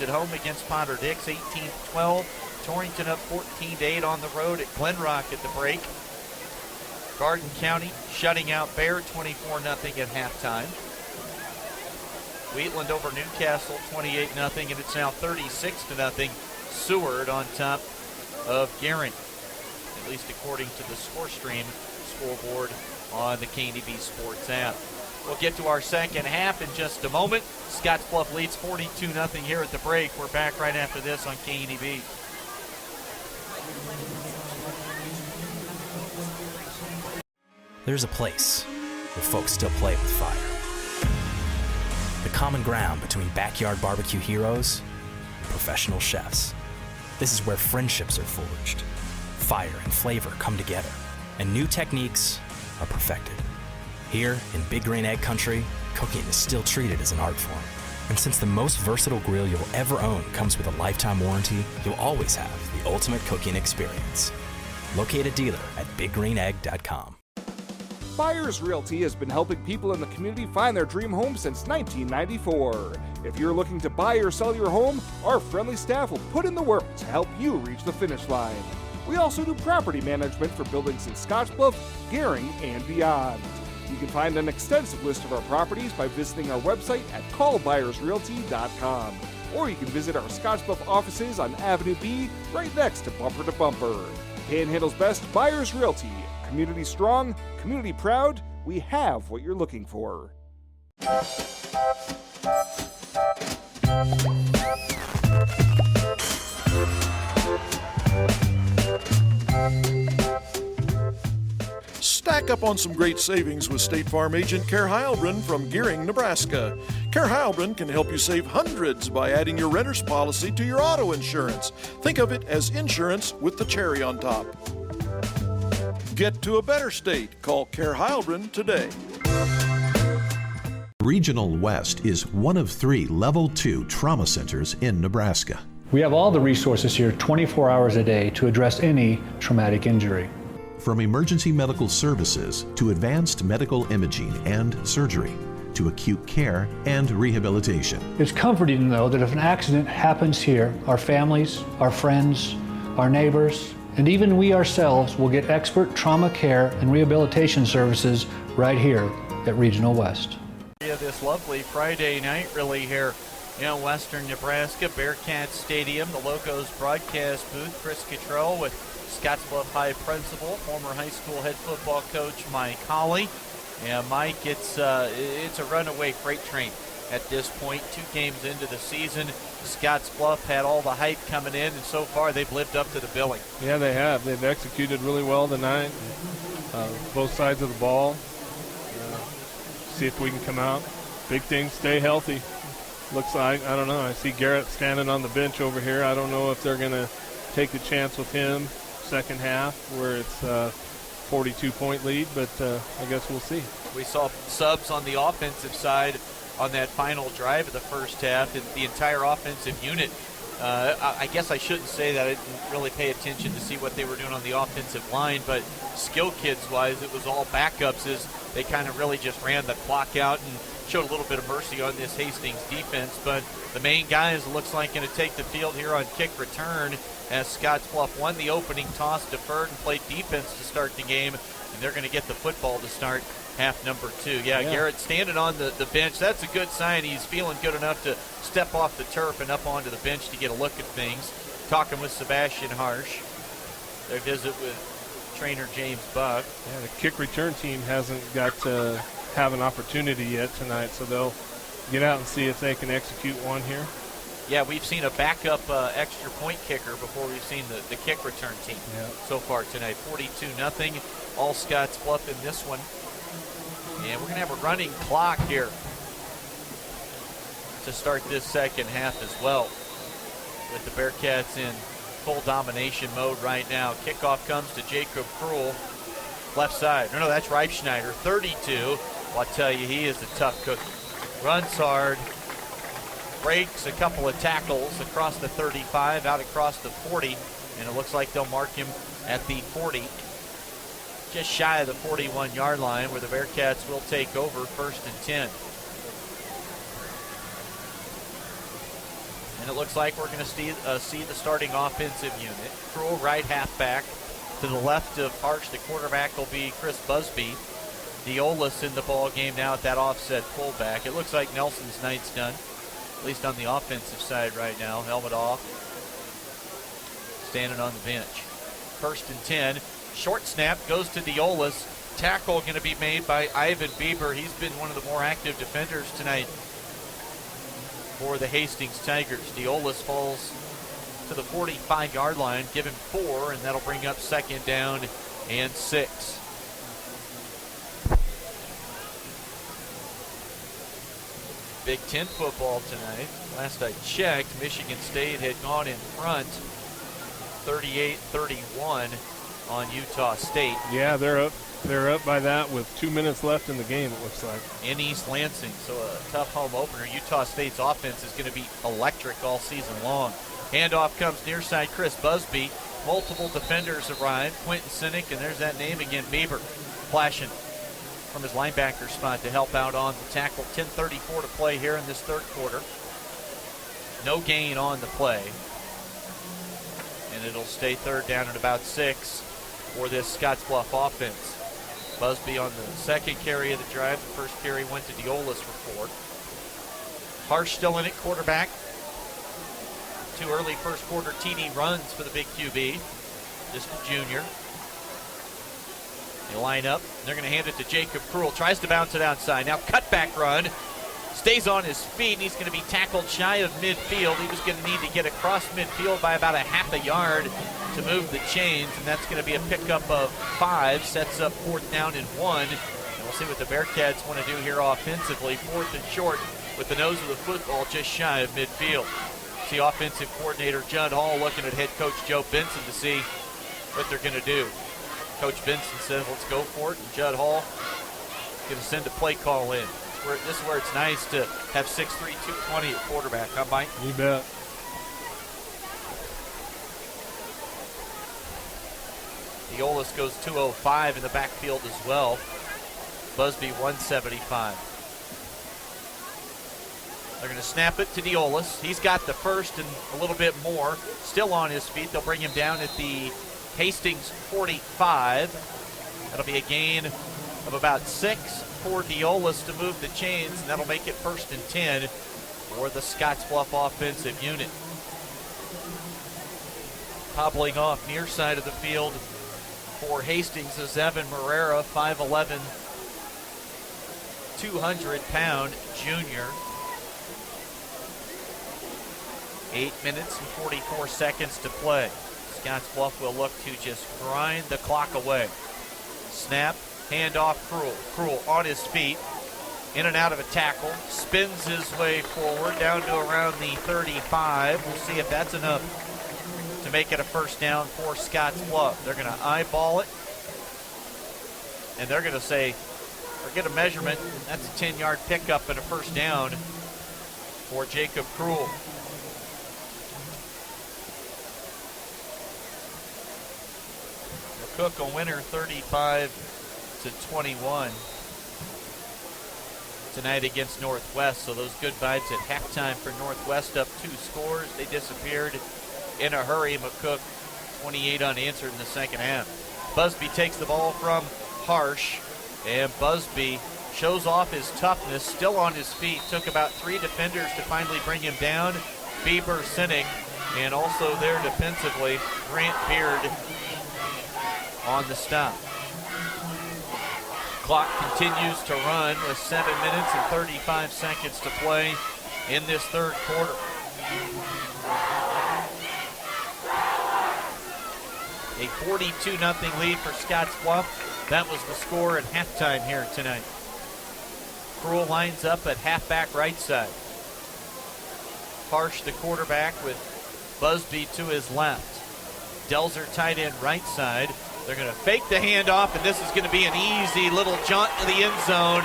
at home against Potter Dix 18-12. Torrington up 14-8 on the road at Glenrock at the break. Garden County shutting out Bear 24-0 at halftime. Wheatland over Newcastle 28-0, and it's now 36-0. Seward on top of Guerin, at least according to the ScoreStream scoreboard on the KDB Sports app. We'll get to our second half in just a moment. Scottsbluff leads 42-0 here at the break. We're back right after this on KDB. There's a place where folks still play with fire. The common ground between backyard barbecue heroes and professional chefs. This is where friendships are forged, fire and flavor come together, and new techniques are perfected. Here in Big Green Egg Country, cooking is still treated as an art form. And since the most versatile grill you'll ever own comes with a lifetime warranty, you'll always have the ultimate cooking experience. Locate a dealer at biggreenegg.com. Byers Realty has been helping people in the community find their dream home since 1994. If you're looking to buy or sell your home, our friendly staff will put in the work to help you reach the finish line. We also do property management for buildings in Scottsbluff, Gering, and beyond. You can find an extensive list of our properties by visiting our website at callbuyersrealty.com. Or you can visit our Scottsbluff offices on Avenue B, right next to Bumper to Bumper. Panhandle's best, Byers Realty. Community strong, community proud, we have what you're looking for. Stack up on some great savings with State Farm agent Kerr Heilbrun from Gearing, Nebraska. Kerr Heilbrun can help you save hundreds by adding your renter's policy to your auto insurance. Think of it as insurance with the cherry on top. Get to a better state. Call Kerr Heilbrun today. Regional West is one of 3 Level 2 trauma centers in Nebraska. We have all the resources here 24 hours a day to address any traumatic injury. From emergency medical services to advanced medical imaging and surgery to acute care and rehabilitation. It's comforting to know that if an accident happens here, our families, our friends, our neighbors, and even we ourselves will get expert trauma care and rehabilitation services right here at Regional West. This lovely Friday night really here in western Nebraska, Bearcat Stadium, the Locos broadcast booth. Chris Cottrell with Scottsbluff High principal, former high school head football coach Mike Hawley. And Mike, it's a runaway freight train at this point. 2 games into the season, Scottsbluff had all the hype coming in, and so far they've lived up to the billing. Yeah, they have. They've executed really well tonight, both sides of the ball. See if we can come out. Big thing, stay healthy. Looks like, I don't know, I see Garrett standing on the bench over here. I don't know if they're going to take a chance with him second half where it's 42-point lead, but I guess we'll see. We saw subs on the offensive side on that final drive of the first half, and the entire offensive unit. I guess I shouldn't say that. I didn't really pay attention to see what they were doing on the offensive line, but skill kids-wise, it was all backups as they kind of really just ran the clock out and showed a little bit of mercy on this Hastings defense. But the main guys looks like going to take the field here on kick return as Scottsbluff won the opening toss, deferred, and played defense to start the game, and they're going to get the football to start half number 2. Yeah, Garrett standing on the bench. That's a good sign. He's feeling good enough to step off the turf and up onto the bench to get a look at things. Talking with Sebastian Harsh. Their visit with trainer James Buck. Yeah, the kick return team hasn't got to have an opportunity yet tonight, so they'll get out and see if they can execute one here. Yeah, we've seen a backup extra point kicker before we've seen the kick return team so far tonight. 42-0, all Scottsbluff in this one. And we're going to have a running clock here to start this second half as well, with the Bearcats in full domination mode right now. Kickoff comes to Jacob Krull, left side. No, that's Reifschneider, 32. Well, I tell you, he is a tough cookie. Runs hard, breaks a couple of tackles across the 35, out across the 40, and it looks like they'll mark him at the 40. Just shy of the 41-yard line, where the Bearcats will take over 1st and 10. And it looks like we're going to see the starting offensive unit. Krull, right halfback. To the left of Harsh, the quarterback will be Chris Busby. Diolis in the ball game now at that offset fullback. It looks like Nelson's night's done, at least on the offensive side right now. Helmet off, standing on the bench. 1st and 10. Short snap goes to Diolis. Tackle going to be made by Ivan Bieber. He's been one of the more active defenders tonight for the Hastings Tigers. Diolis falls to the 45-yard line. Give him 4, and that'll bring up 2nd down and 6. Big Ten football tonight. Last I checked, Michigan State had gone in front 38-31 on Utah State. Yeah, they're up by that with 2 minutes left in the game, it looks like. In East Lansing, so a tough home opener. Utah State's offense is going to be electric all season long. Handoff comes near side, Chris Busby. Multiple defenders arrive. Quentin Sinek, and there's that name again, Bieber, flashing from his linebacker spot to help out on the tackle. 10:34 to play here in this 3rd quarter. No gain on the play. And it'll stay 3rd down at about 6 for this Scottsbluff offense. Busby on the 2nd carry of the drive. The 1st carry went to Diolis for 4. Harsh still in it, quarterback. 2 early 1st quarter TD runs for the big QB. Just a junior. They line up. They're going to hand it to Jacob Krull. Tries to bounce it outside. Now cutback run. Stays on his feet, and he's going to be tackled shy of midfield. He was going to need to get across midfield by about a half a yard to move the chains, and that's going to be a pickup of 5. Sets up 4th down and 1. And we'll see what the Bearcats want to do here offensively. 4th and short with the nose of the football just shy of midfield. See offensive coordinator Judd Hall looking at head coach Joe Benson to see what they're going to do. Coach Benson says, let's go for it, and Judd Hall going to send a play call in. This is where it's nice to have 6'3", 220 at quarterback, huh, Mike? You bet. Diolis goes 205 in the backfield as well. Busby 175. They're going to snap it to Diolis. He's got the 1st and a little bit more. Still on his feet. They'll bring him down at the Hastings 45. That'll be a gain of about 6 for Diolis to move the chains, and that'll make it 1st and 10 for the Scottsbluff offensive unit. Hobbling off near side of the field for Hastings is Evan Marrera, 5'11", 200-pound junior. 8 minutes and 44 seconds to play. Scottsbluff will look to just grind the clock away. Snap, handoff, Krull on his feet, in and out of a tackle, spins his way forward down to around the 35. We'll see if that's enough to make it a 1st down for Scottsbluff. They're going to eyeball it, and they're going to say, forget a measurement, that's a 10-yard pickup and a 1st down for Jacob Krull. Cook a winner 35-21 tonight against Northwest. So those good vibes at halftime for Northwest, up 2 scores. They disappeared in a hurry. McCook 28 unanswered in the 2nd half. Busby takes the ball from Harsh, and Busby shows off his toughness, still on his feet. Took about 3 defenders to finally bring him down. Bieber, Sinek, and also there defensively, Grant Beard on the stop. Clock continues to run with 7 minutes and 35 seconds to play in this 3rd quarter. A 42-0 lead for Scottsbluff. That was the score at halftime here tonight. Krull lines up at halfback right side. Harsh, the quarterback, with Busby to his left. Delzer tight end right side. They're going to fake the handoff, and this is going to be an easy little jaunt to the end zone.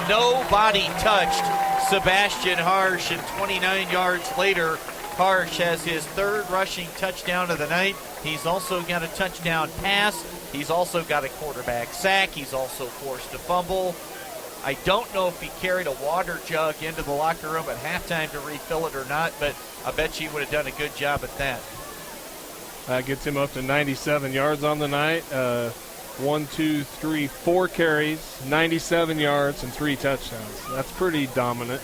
Nobody touched Sebastian Harsh, and 29 yards later, Harsh has his third rushing touchdown of the night. He's also got a touchdown pass. He's also got a quarterback sack. He's also forced a fumble. I don't know if he carried a water jug into the locker room at halftime to refill it or not, but I bet you he would have done a good job at that. That gets him up to 97 yards on the night. 4 carries, 97 yards, and 3 touchdowns. That's pretty dominant.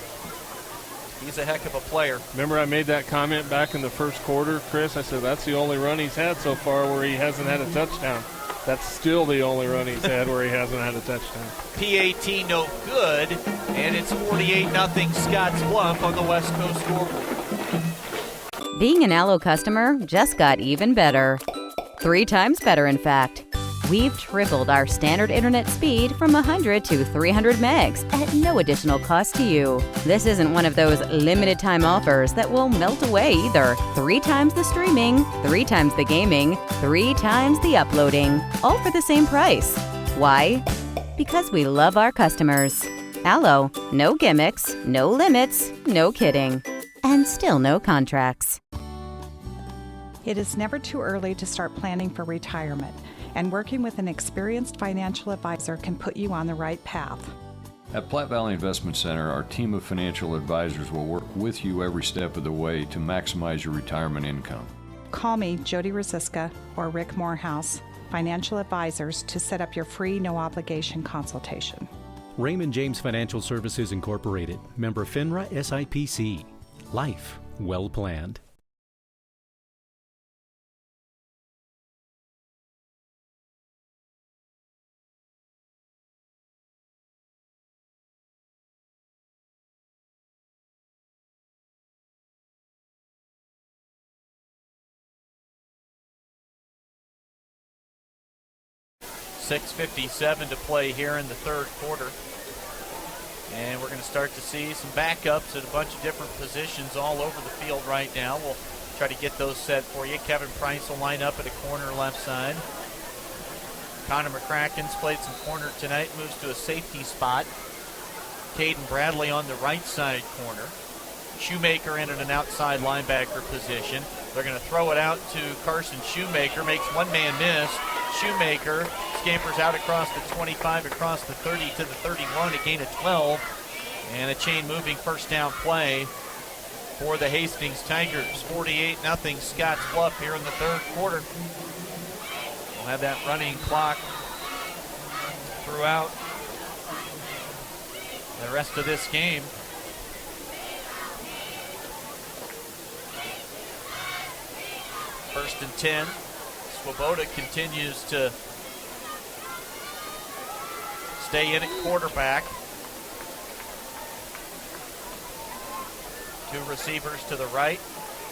He's a heck of a player. Remember I made that comment back in the first quarter, Chris? I said that's the only run he's had so far where he hasn't had a touchdown. That's still the only run he's had where he hasn't had a touchdown. PAT no good, and it's 48-0 Scottsbluff on the West Coast scoreboard. Being an Allo customer just got even better. 3 times better, in fact. We've tripled our standard internet speed from 100 to 300 megs at no additional cost to you. This isn't one of those limited time offers that will melt away either. 3 times the streaming, 3 times the gaming, 3 times the uploading, all for the same price. Why? Because we love our customers. Allo, no gimmicks, no limits, no kidding, and still no contracts. It is never too early to start planning for retirement, and working with an experienced financial advisor can put you on the right path. At Platte Valley Investment Center, our team of financial advisors will work with you every step of the way to maximize your retirement income. Call me, Jody Rosiska, or Rick Morehouse, financial advisors, to set up your free, no-obligation consultation. Raymond James Financial Services Incorporated, member FINRA SIPC. Life well planned. .6:57 to play here in the third quarter. And we're going to start to see some backups at a bunch of different positions all over the field right now. We'll try to get those set for you. Kevin Price will line up at a corner left side. Connor McCracken's played some corner tonight, moves to a safety spot. Caden Bradley on the right side corner. Shoemaker in at an outside linebacker position. They're going to throw it out to Carson Shoemaker, makes one man miss. Shoemaker scampers out across the 25, across the 30 to the 31, a gain of 12, and a chain-moving first down play for the Hastings Tigers. 48-0 Scottsbluff here in the third quarter. We'll have that running clock throughout the rest of this game. First and 10. Swoboda continues to stay in at quarterback. 2 receivers to the right,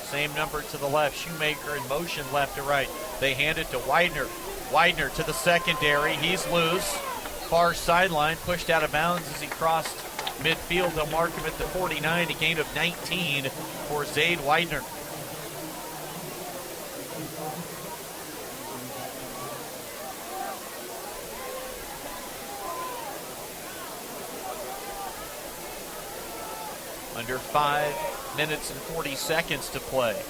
same number to the left. Shoemaker in motion left to right. They hand it to Widener. Widener to the secondary. He's loose. Far sideline, pushed out of bounds as he crossed midfield. They'll mark him at the 49, a gain of 19 for Zaid Widener. Under 5 minutes and 40 seconds to play.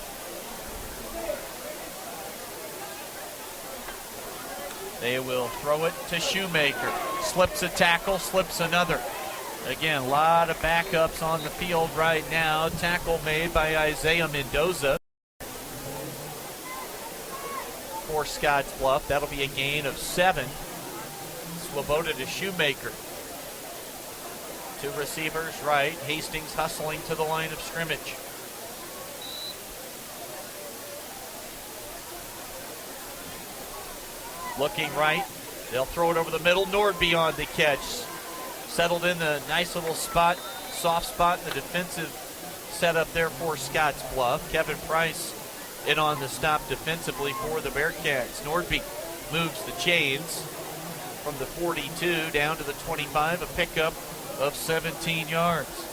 They will throw it to Shoemaker. Slips a tackle, slips another. Again, a lot of backups on the field right now. Tackle made by Isaiah Mendoza for Scottsbluff. That'll be a gain of 7. Swoboda to Shoemaker. 2 receivers right. Hastings hustling to the line of scrimmage. Looking right. They'll throw it over the middle. Nordby on the catch. Settled in a nice little spot, soft spot in the defensive setup there for Scottsbluff. Kevin Price in on the stop defensively for the Bearcats. Nordby moves the chains from the 42 down to the 25, a pickup of 17 yards.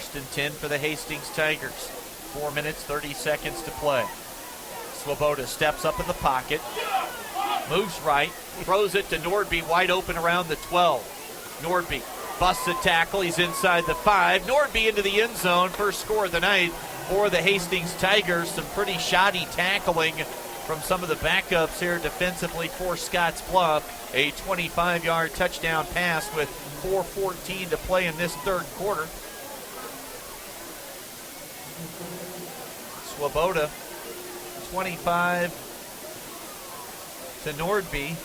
1st and 10 for the Hastings Tigers. 4 minutes, 30 seconds to play. Swoboda steps up in the pocket, moves right, throws it to Nordby, wide open around the 12. Nordby busts a tackle. He's inside the 5. Nordby into the end zone. First score of the night for the Hastings Tigers. Some pretty shoddy tackling from some of the backups here defensively for Scottsbluff. A 25-yard touchdown pass with 4:14 to play in this third quarter. Swoboda, 25 to Nordby.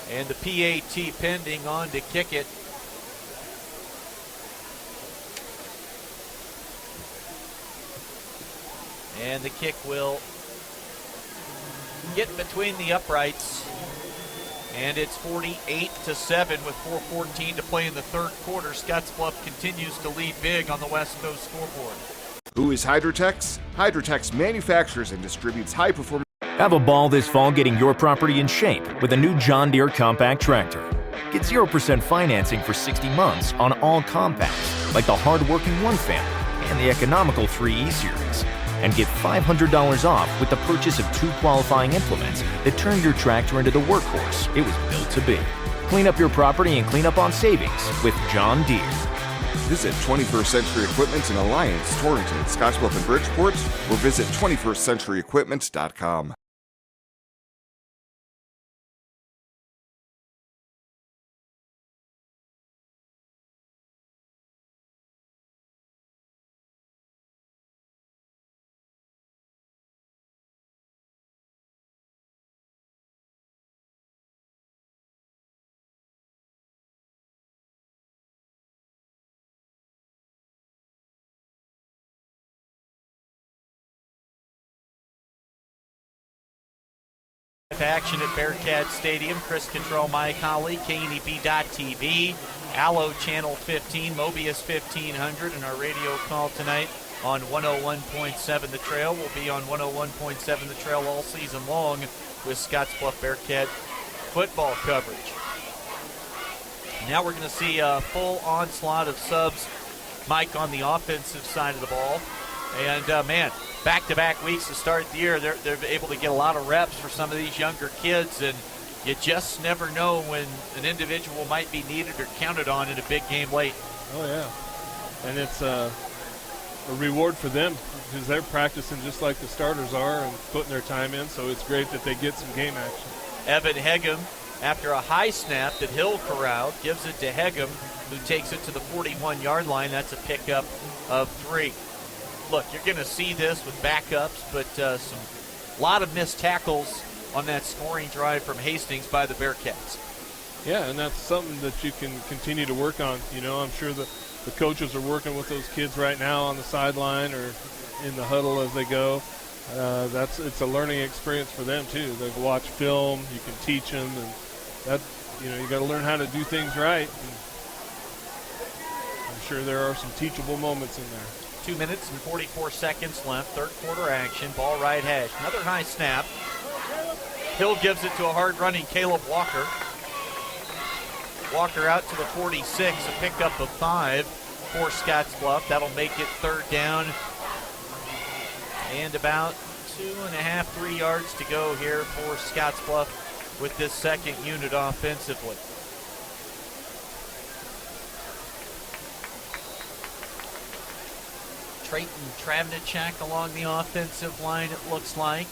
And the PAT pending on to kick it. And the kick will get between the uprights. And it's 48-7 with 4:14 to play in the third quarter. Scottsbluff continues to lead big on the West Coast scoreboard. Who is Hydrotex? Hydrotex manufactures and distributes high-performance. Have a ball this fall getting your property in shape with a new John Deere compact tractor. Get 0% financing for 60 months on all compacts, like the hard-working 1 family and the economical 3E series. And get $500 off with the purchase of 2 qualifying implements that turn your tractor into the workhorse it was built to be. Clean up your property and clean up on savings with John Deere. Visit 21st Century Equipment in Alliance, Torrington, Scottsbluff, and Bridgeport, or visit 21stcenturyequipment.com. Action at Bearcat Stadium. Chris Control, Mike Holly, KNEB.TV, Allo Channel 15, Mobius 1500, and our radio call tonight on 101.7 The Trail. We'll be on 101.7 The Trail all season long with Scottsbluff Bearcat football coverage. Now we're going to see a full onslaught of subs, Mike, on the offensive side of the ball. And, man, back-to-back weeks to start the year, they're able to get a lot of reps for some of these younger kids, and you just never know when an individual might be needed or counted on in a big game late. Oh, yeah. And it's a reward for them because they're practicing just like the starters are and putting their time in, so it's great that they get some game action. Evan Hegem, after a high snap that Hill corralled, gives it to Hegem, who takes it to the 41-yard line. That's a pickup of 3. Look, you're going to see this with backups, but a lot of missed tackles on that scoring drive from Hastings by the Bearcats. Yeah, and that's something that you can continue to work on. You know, I'm sure the coaches are working with those kids right now on the sideline or in the huddle as they go. It's a learning experience for them too. They can watch film, you can teach them, and that, you know, you got to learn how to do things right. And I'm sure there are some teachable moments in there. 2 minutes and 44 seconds left. Third quarter action. Ball right hash. Another high snap. Hill gives it to a hard-running Caleb Walker. Walker out to the 46. A pickup of 5 for Scottsbluff. That'll make it third down. And about 2.5, 3 yards to go here for Scottsbluff with this second unit offensively. Trayton Travnicek along the offensive line, it looks like.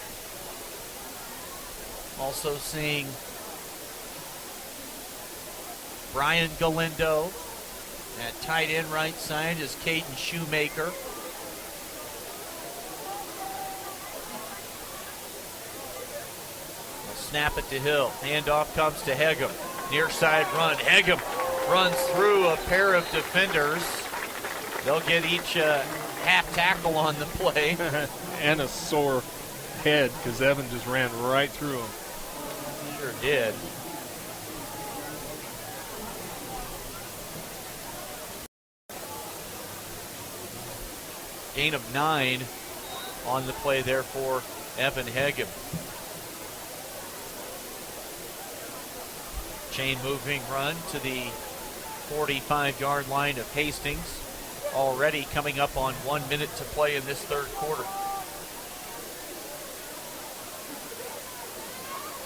Also seeing Brian Galindo. At tight end right side is Caden Shoemaker. They'll snap it to Hill. Handoff comes to Hegem. Near side run. Hegem runs through a pair of defenders. They'll get each half tackle on the play. And a sore head because Evan just ran right through him. Sure did. Gain of 9 on the play there for Evan Hegem. Chain moving run to the 45-yard line of Hastings. Already coming up on 1 minute to play in this third quarter.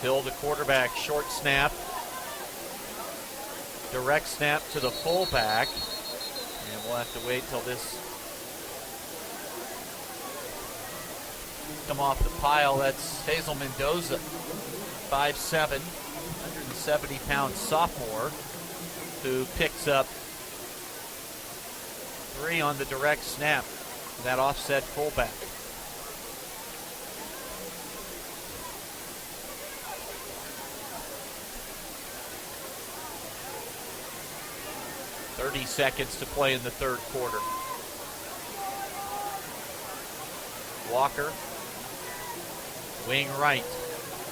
Hill, the quarterback, short snap. Direct snap to the fullback. And we'll have to wait till this come off the pile. That's Hazel Mendoza, 5'7", 170-pound sophomore, who picks up 3 on the direct snap, that offset fullback. .30 seconds to play in the third quarter. Walker, wing right,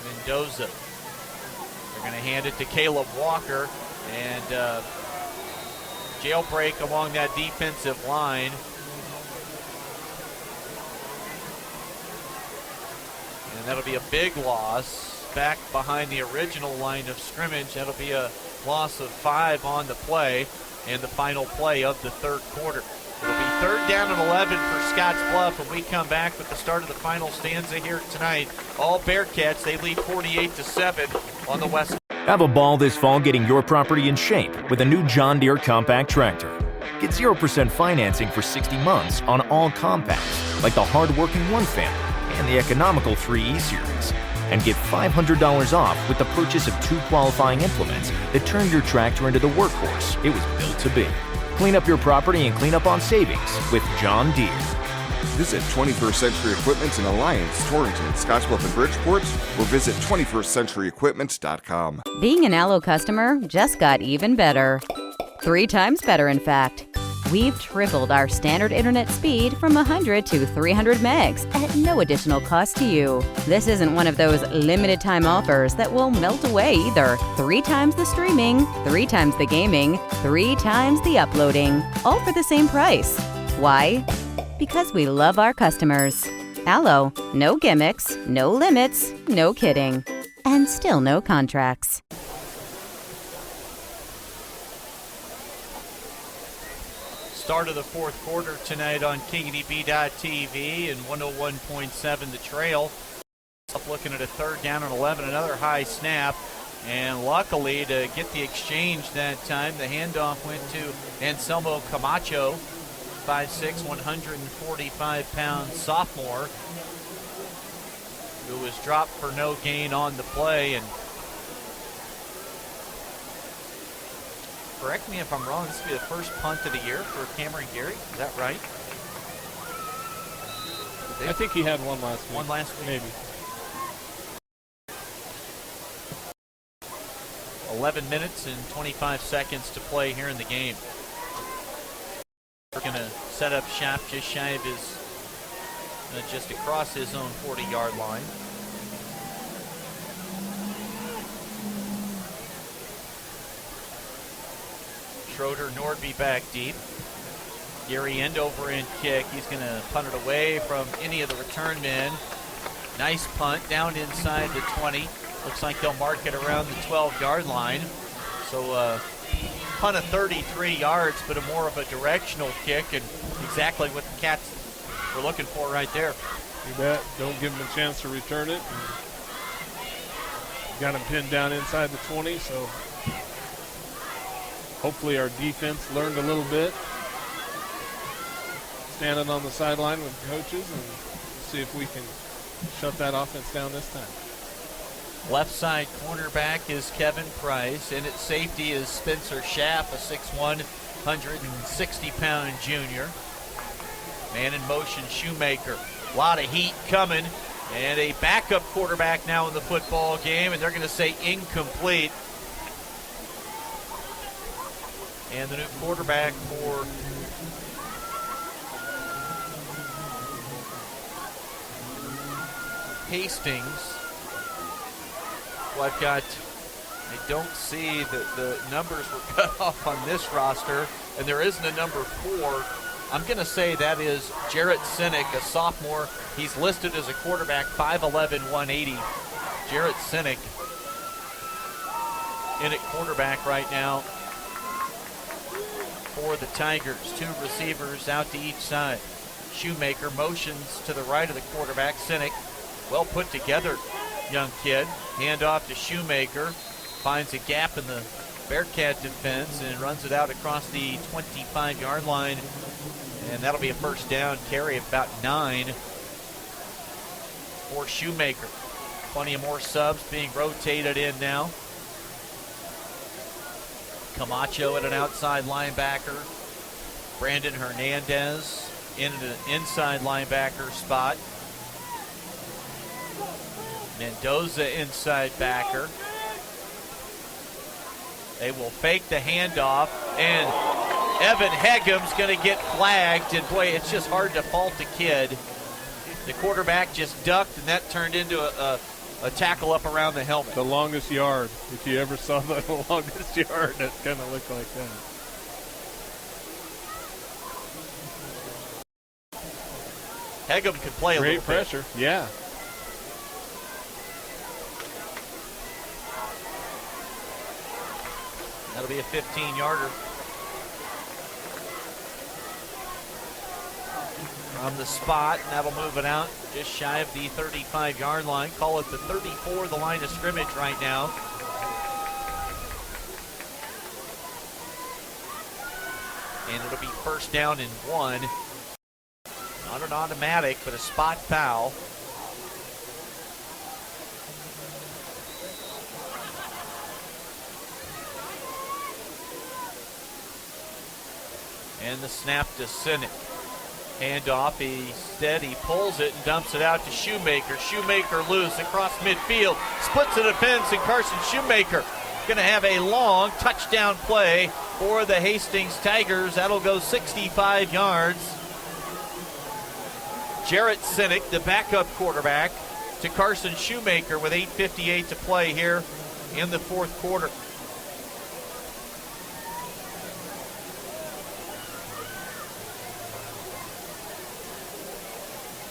Mendoza. They're going to hand it to Caleb Walker, and jailbreak along that defensive line. And that'll be a big loss back behind the original line of scrimmage. That'll be a loss of 5 on the play and the final play of the third quarter. It'll be 3rd down and 11 for Scottsbluff when we come back with the start of the final stanza here tonight. All Bearcats, they lead 48-7 on the west. Have a ball this fall getting your property in shape with a new John Deere compact tractor. Get 0% financing for 60 months on all compacts, like the hard-working 1 family and the economical 3E series. And get $500 off with the purchase of 2 qualifying implements that turn your tractor into the workhorse it was built to be. Clean up your property and clean up on savings with John Deere. Visit 21st Century Equipment in Alliance, Torrington, Scottsbluff, and Bridgeport, or visit 21stcenturyequipment.com. Being an Allo customer just got even better. 3 times better, in fact. We've tripled our standard internet speed from 100 to 300 megs at no additional cost to you. This isn't one of those limited time offers that will melt away either. 3 times the streaming, 3 times the gaming, 3 times the uploading, all for the same price. Why? Because we love our customers. Allo, no gimmicks, no limits, no kidding, and still no contracts. Start of the fourth quarter tonight on KDB.TV and 101.7 The Trail. Up looking at a 3rd down and 11, another high snap. And luckily to get the exchange that time, the handoff went to Anselmo Camacho, 5'6", 145-pound sophomore, who was dropped for no gain on the play. And correct me if I'm wrong, this will be the first punt of the year for Cameron Gary. Is that right? I think he had one last week. One last week? Maybe. 11 minutes and 25 seconds to play here in the game. We're going to set up shop just shy of his, just across his own 40-yard line. Schroeder, Nordby back deep. Gary Endover in kick. He's going to punt it away from any of the return men. Nice punt down inside the 20. Looks like they'll mark it around the 12-yard line. So punt of 33 yards, but a more of a directional kick, and exactly what the Cats were looking for right there. You bet. Don't give them a chance to return it. Got him pinned down inside the 20, so hopefully our defense learned a little bit. Standing on the sideline with coaches and see if we can shut that offense down this time. Left side cornerback is Kevin Price, and at safety is Spencer Schaff, a 6'1", 160-pound junior. Man in motion, Shoemaker. A lot of heat coming, and a backup quarterback now in the football game, and they're going to say incomplete. And the new quarterback for Hastings. Well, I don't see that the numbers were cut off on this roster, and there isn't a number 4. I'm going to say that is Jarrett Sinek, a sophomore. He's listed as a quarterback, 5'11", 180. Jarrett Sinek in at quarterback right now for the Tigers. Two receivers out to each side. Shoemaker motions to the right of the quarterback, Sinek. Well put together, young kid. Hand off to Shoemaker. Finds a gap in the Bearcat defense and runs it out across the 25-yard line. And that'll be a first down carry of about 9 for Shoemaker. Plenty of more subs being rotated in now. Camacho at an outside linebacker. Brandon Hernandez in an inside linebacker spot. Mendoza inside backer. They will fake the handoff, and Evan Hegem's going to get flagged, and boy, it's just hard to fault the kid. The quarterback just ducked, and that turned into a tackle up around the helmet. The longest yard. If you ever saw the longest yard, that kind of looked like that. Hegem can play a Great little pressure. bit. Yeah. That'll be a 15-yarder. From the spot, and that'll move it out just shy of the 35-yard line. Call it the 34, the line of scrimmage right now. And it'll be first down and 1. Not an automatic, but a spot foul. And the snap to Sinek. Handoff, he pulls it and dumps it out to Shoemaker. Shoemaker loose across midfield. Splits the defense, and Carson Shoemaker going to have a long touchdown play for the Hastings Tigers. That'll go 65 yards. Jarrett Sinek, the backup quarterback, to Carson Shoemaker with 8:58 to play here in the fourth quarter.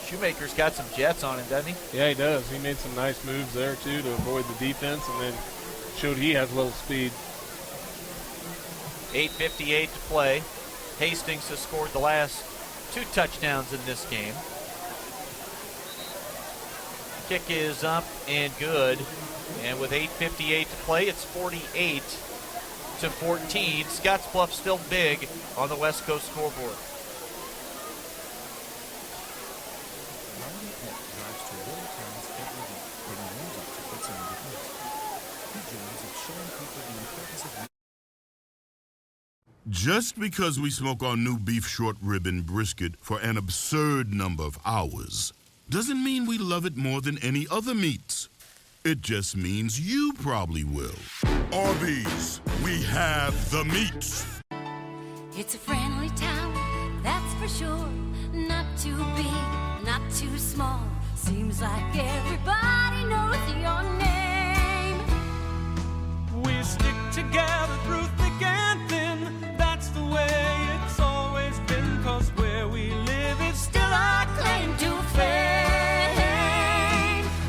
Shoemaker's got some jets on him, doesn't he? Yeah, he does. He made some nice moves there, too, to avoid the defense, and then showed he has a little speed. 8:58 to play. Hastings has scored the last 2 touchdowns in this game. Kick is up and good. And with 8:58 to play, it's 48-14. Scottsbluff still big on the West Coast scoreboard. Just because we smoke our new beef short rib and brisket for an absurd number of hours doesn't mean we love it more than any other meats. It just means you probably will. Arby's, we have the meats. It's a friendly town, that's for sure. Not too big, not too small. Seems like everybody knows your name. We stick together through thick and thin. That's the way it's always been. 'Cause where we live is still our claim to fame.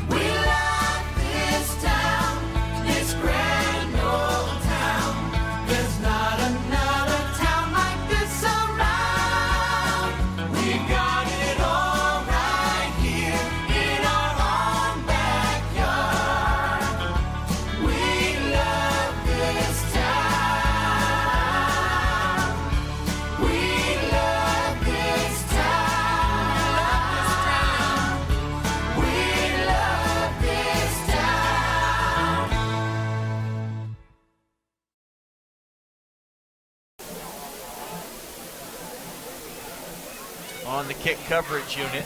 We love this town, this grand old town. There's not another town like this around. We got it all right here in our own backyard. We love this town. We love this town. We love this town. On the kick coverage unit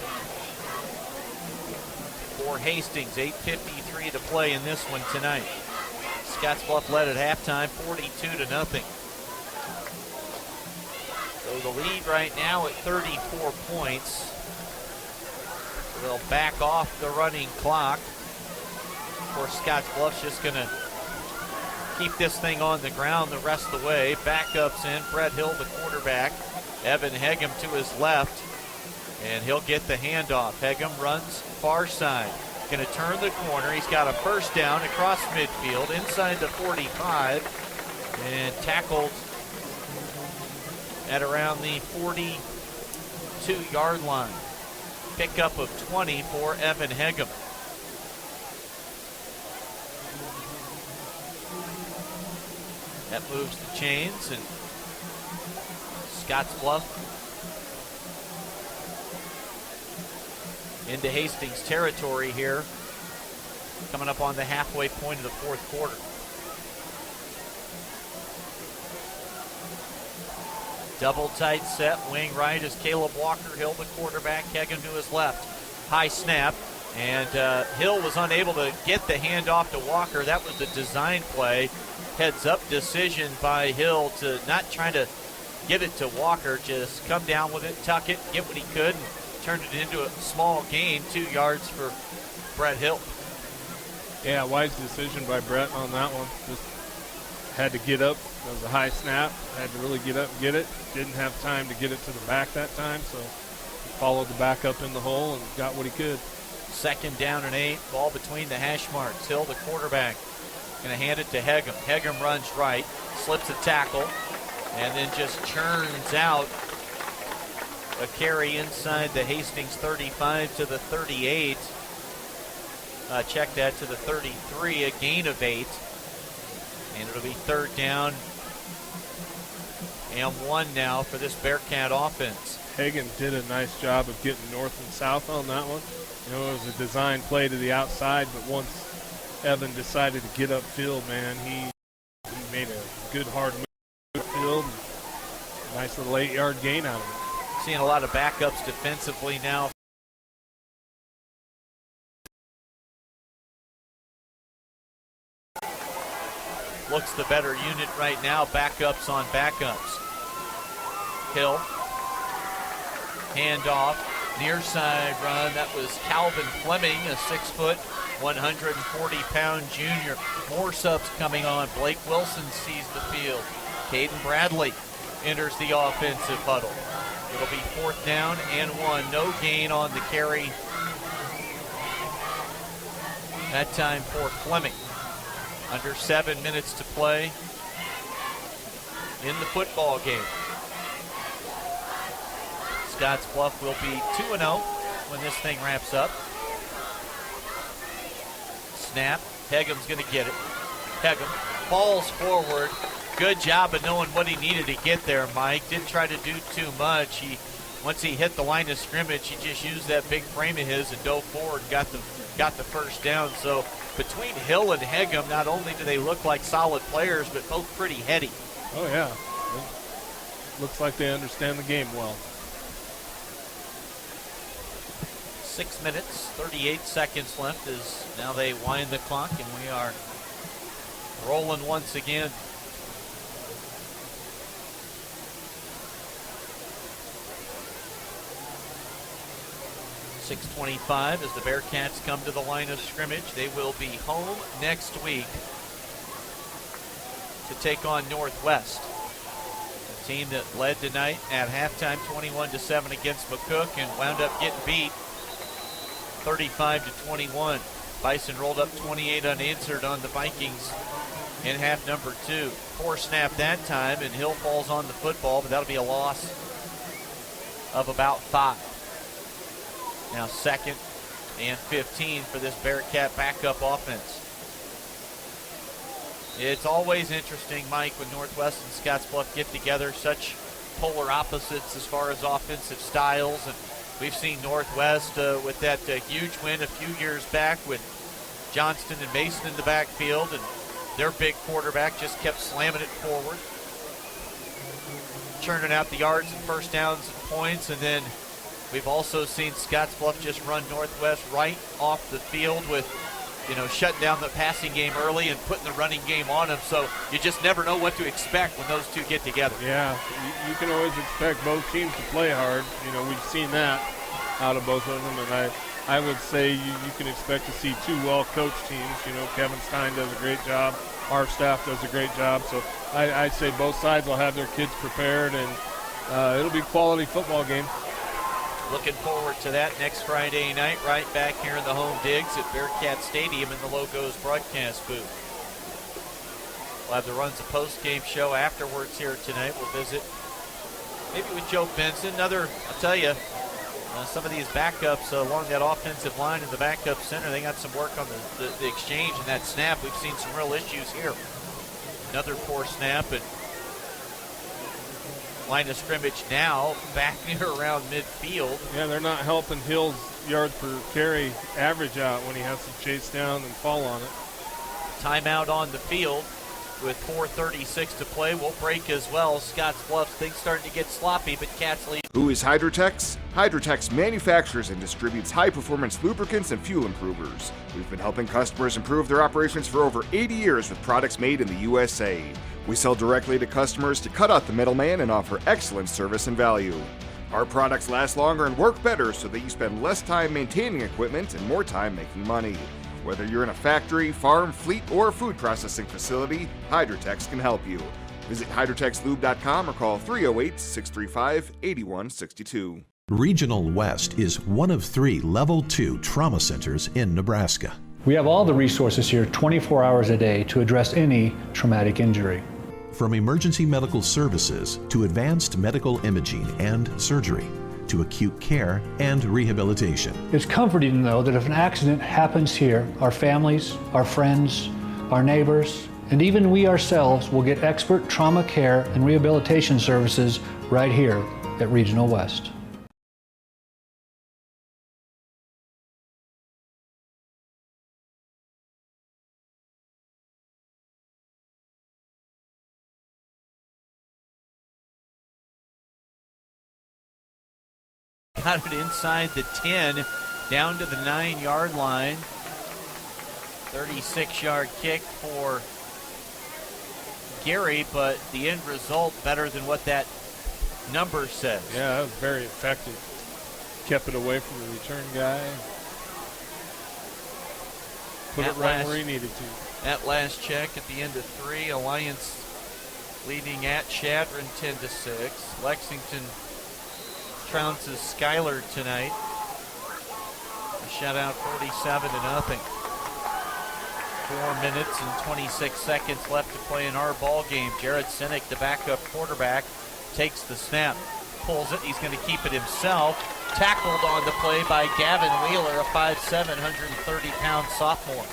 for Hastings. 8:53 to play in this one tonight. Scottsbluff led at halftime, 42-0. So the lead right now at 34 points. They'll back off the running clock. Of course, Scottsbluff's just going to keep this thing on the ground the rest of the way. Backups in. Brett Hill, the quarterback. Evan Hegem to his left. And he'll get the handoff. Hegem runs far side. Going to turn the corner. He's got a first down across midfield inside the 45. And tackled at around the 42-yard line. Pickup of 20 for Evan Hegum. That moves the chains, and Scottsbluff into Hastings territory here, coming up on the halfway point of the fourth quarter. Double tight set, wing right is Caleb Walker. Hill, the quarterback, Hegum to his left. High snap, and Hill was unable to get the handoff to Walker. That was the design play. Heads up decision by Hill to not try to give it to Walker, just come down with it, tuck it, get what he could, and turned it into a small gain, 2 yards for Brett Hill. Yeah, wise decision by Brett on that one. Just had to get up. That was a high snap. Had to really get up and get it. Didn't have time to get it to the back that time, so he followed the back up in the hole and got what he could. 2nd down and 8. Ball between the hash marks. Hill, the quarterback, going to hand it to Hegum. Hegum runs right, slips a tackle, and then just churns out a carry inside the Hastings 35 to the 38. Check that, to the 33, a gain of 8. And it'll be 3rd down and 1 now for this Bearcat offense. Hagan did a nice job of getting north and south on that one. You know, it was a design play to the outside, but once Evan decided to get upfield, man, he made a good hard move upfield. Nice little 8-yard gain out of it. Seeing a lot of backups defensively now. Looks the better unit right now. Backups on backups. Hill. Handoff. Near side run. That was Calvin Fleming, a 6-foot, 140-pound junior. More subs coming on. Blake Wilson sees the field. Caden Bradley enters the offensive huddle. It'll be 4th down and 1. No gain on the carry. That time for Fleming. Under 7 minutes to play in the football game. Scottsbluff will be 2-0 when this thing wraps up. Snap. Hegum's going to get it. Hegum falls forward. Good job of knowing what he needed to get there, Mike. Didn't try to do too much. Once he hit the line of scrimmage, he just used that big frame of his and dove forward and got the first down. So between Hill and Hegum, not only do they look like solid players, but both pretty heady. Oh, yeah. Looks like they understand the game well. 6 minutes, 38 seconds left as now they wind the clock, and we are rolling once again. .625 as the Bearcats come to the line of scrimmage. They will be home next week to take on Northwest, a team that led tonight at halftime 21-7 against McCook and wound up getting beat 35-21. Bison rolled up 28 unanswered on the Vikings in half number 2. 4 snap that time, and Hill falls on the football, but that'll be a loss of about 5. Now 2nd and 15 for this Bearcat backup offense. It's always interesting, Mike, when Northwest and Scottsbluff get together, such polar opposites as far as offensive styles. And we've seen Northwest with that huge win a few years back with Johnston and Mason in the backfield, and their big quarterback just kept slamming it forward, churning out the yards and first downs and points. And then we've also seen Scottsbluff just run Northwest right off the field with, shutting down the passing game early and putting the running game on them. So you just never know what to expect when those two get together. Yeah, you can always expect both teams to play hard. We've seen that out of both of them, and I would say you can expect to see 2 well-coached teams. Kevin Stein does a great job. Our staff does a great job. So I'd say both sides will have their kids prepared, and it'll be a quality football game. Looking forward to that next Friday night, right back here in the home digs at Bearcat Stadium in the Logos broadcast booth. We'll have the Runs a Postgame show afterwards here tonight. We'll visit maybe with Joe Benson. I'll tell you, some of these backups along that offensive line in the backup center, they got some work on the exchange and that snap. We've seen some real issues here. Another poor snap, and line of scrimmage now back near around midfield. Yeah, they're not helping Hill's yard per carry average out when he has to chase down and fall on it. Timeout on the field with 4:36 to play. We'll break as well. Scottsbluff, things starting to get sloppy, but Cats lead. Who is Hydrotex? Hydrotex manufactures and distributes high-performance lubricants and fuel improvers. We've been helping customers improve their operations for over 80 years with products made in the USA. We sell directly to customers to cut out the middleman and offer excellent service and value. Our products last longer and work better so that you spend less time maintaining equipment and more time making money. Whether you're in a factory, farm, fleet, or food processing facility, Hydrotex can help you. Visit hydrotexlube.com or call 308-635-8162. Regional West is one of 3 Level 2 trauma centers in Nebraska. We have all the resources here 24 hours a day to address any traumatic injury. From emergency medical services to advanced medical imaging and surgery, to acute care and rehabilitation. It's comforting to know that if an accident happens here, our families, our friends, our neighbors, and even we ourselves will get expert trauma care and rehabilitation services right here at Regional West. Got it inside the 10, down to the 9-yard line. 36-yard kick for Gary, but the end result better than what that number says. Yeah, that was very effective. Kept it away from the return guy. Put it right where he needed to. That last check at the end of 3, Alliance leading at Shadron 10-6. Lexington trounces Schuyler tonight. A shutout 47-0. 4 minutes and 26 seconds left to play in our ball game. Jared Sinek, the backup quarterback, takes the snap, pulls it. He's going to keep it himself. Tackled on the play by Gavin Wheeler, a 5'7", 130-pound sophomore.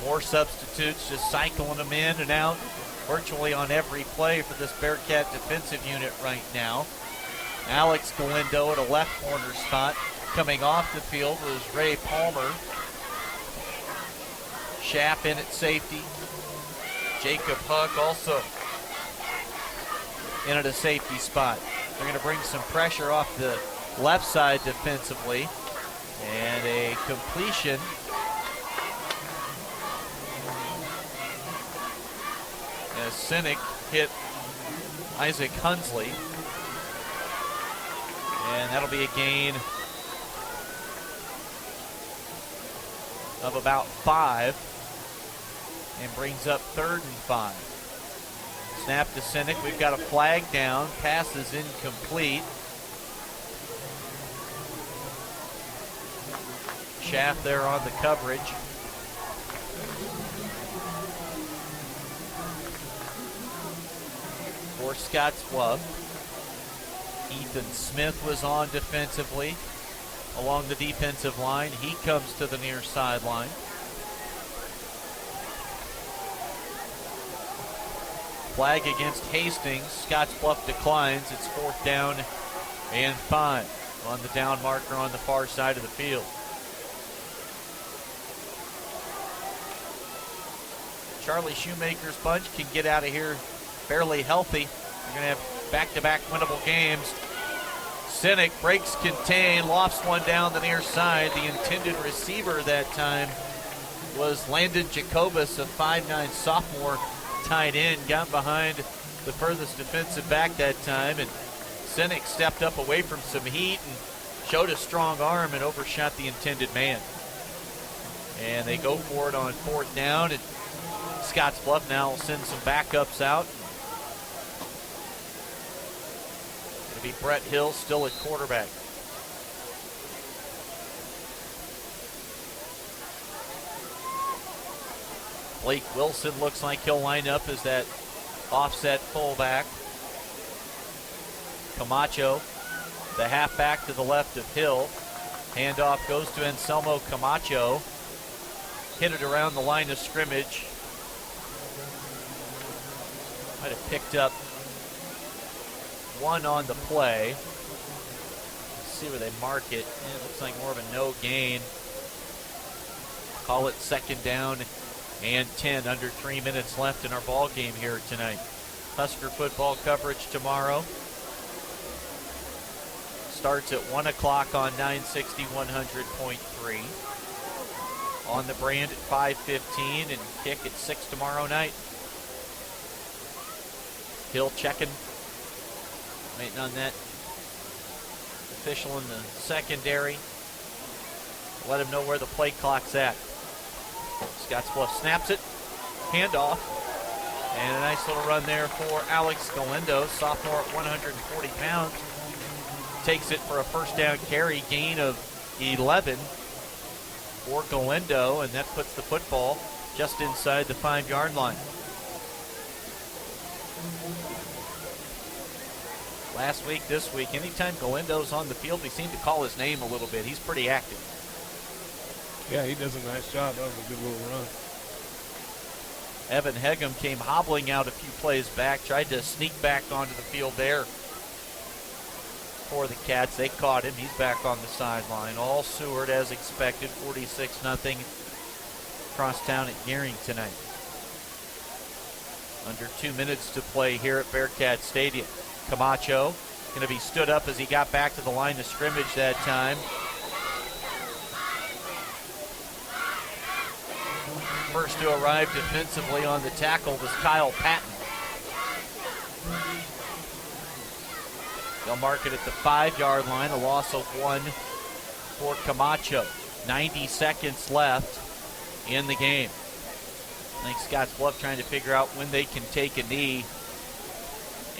More substitutes, just cycling them in and out virtually on every play for this Bearcat defensive unit right now. Alex Galindo at a left corner spot. Coming off the field was Ray Palmer. Schaff in at safety. Jacob Huck also in at a safety spot. They're going to bring some pressure off the left side defensively. And a completion as Sinek hit Isaac Hunsley. And that'll be a gain of about 5 and brings up 3rd and 5. Snap to Sinek. We've got a flag down. Pass is incomplete. Schaff there on the coverage. For Scottsbluff, Ethan Smith was on defensively along the defensive line. He comes to the near sideline. Flag against Hastings. Scottsbluff declines. It's 4th down and 5 on the down marker on the far side of the field. Charlie Shoemaker's bunch can get out of here fairly healthy. We're going to have back-to-back winnable games. Sinek breaks contain, lofts one down the near side. The intended receiver that time was Landon Jacobus, a 5'9" sophomore tight end. Got behind the furthest defensive back that time, and Sinek stepped up away from some heat and showed a strong arm and overshot the intended man. And they go for it on 4th down, and Scottsbluff now will send some backups out. It'll be Brett Hill still at quarterback. Blake Wilson looks like he'll line up as that Offset fullback. Camacho, the halfback to the left of Hill. Handoff goes to Anselmo Camacho. Hit it around the line of scrimmage. Might have picked up one on the play. Let's see where they mark it. It looks like more of a no gain. Call it second down and 10. Under 3 minutes left in our ball game here tonight. Husker football coverage tomorrow. Starts at 1 o'clock on 960 100.3. On the brand at 5:15 and kick at 6 tomorrow night. Hill checking. Waiting on that official in the secondary. Let him know where the play clock's at. Scottsbluff snaps it. Handoff. And a nice little run there for Alex Galindo, sophomore at 140 pounds. Takes it for a first down carry, gain of 11 for Galindo, and that puts the football just inside the 5-yard line. Last week, this week, anytime Galindo's on the field, we seem to call his name a little bit. He's pretty active. Yeah, he does a nice job. That was a good little run. Evan Hegum came hobbling out a few plays back, tried to sneak back onto the field there for the Cats. They caught him. He's back on the sideline. All Seward as expected, 46-0 crosstown at Gearing tonight. Under 2 minutes to play here at Bearcat Stadium. Camacho going to be stood up as he got back to the line of scrimmage that time. First to arrive defensively on the tackle was Kyle Patton. They'll mark it at the 5-yard line, a loss of 1 for Camacho. 90 seconds left in the game. I think Scottsbluff trying to figure out when they can take a knee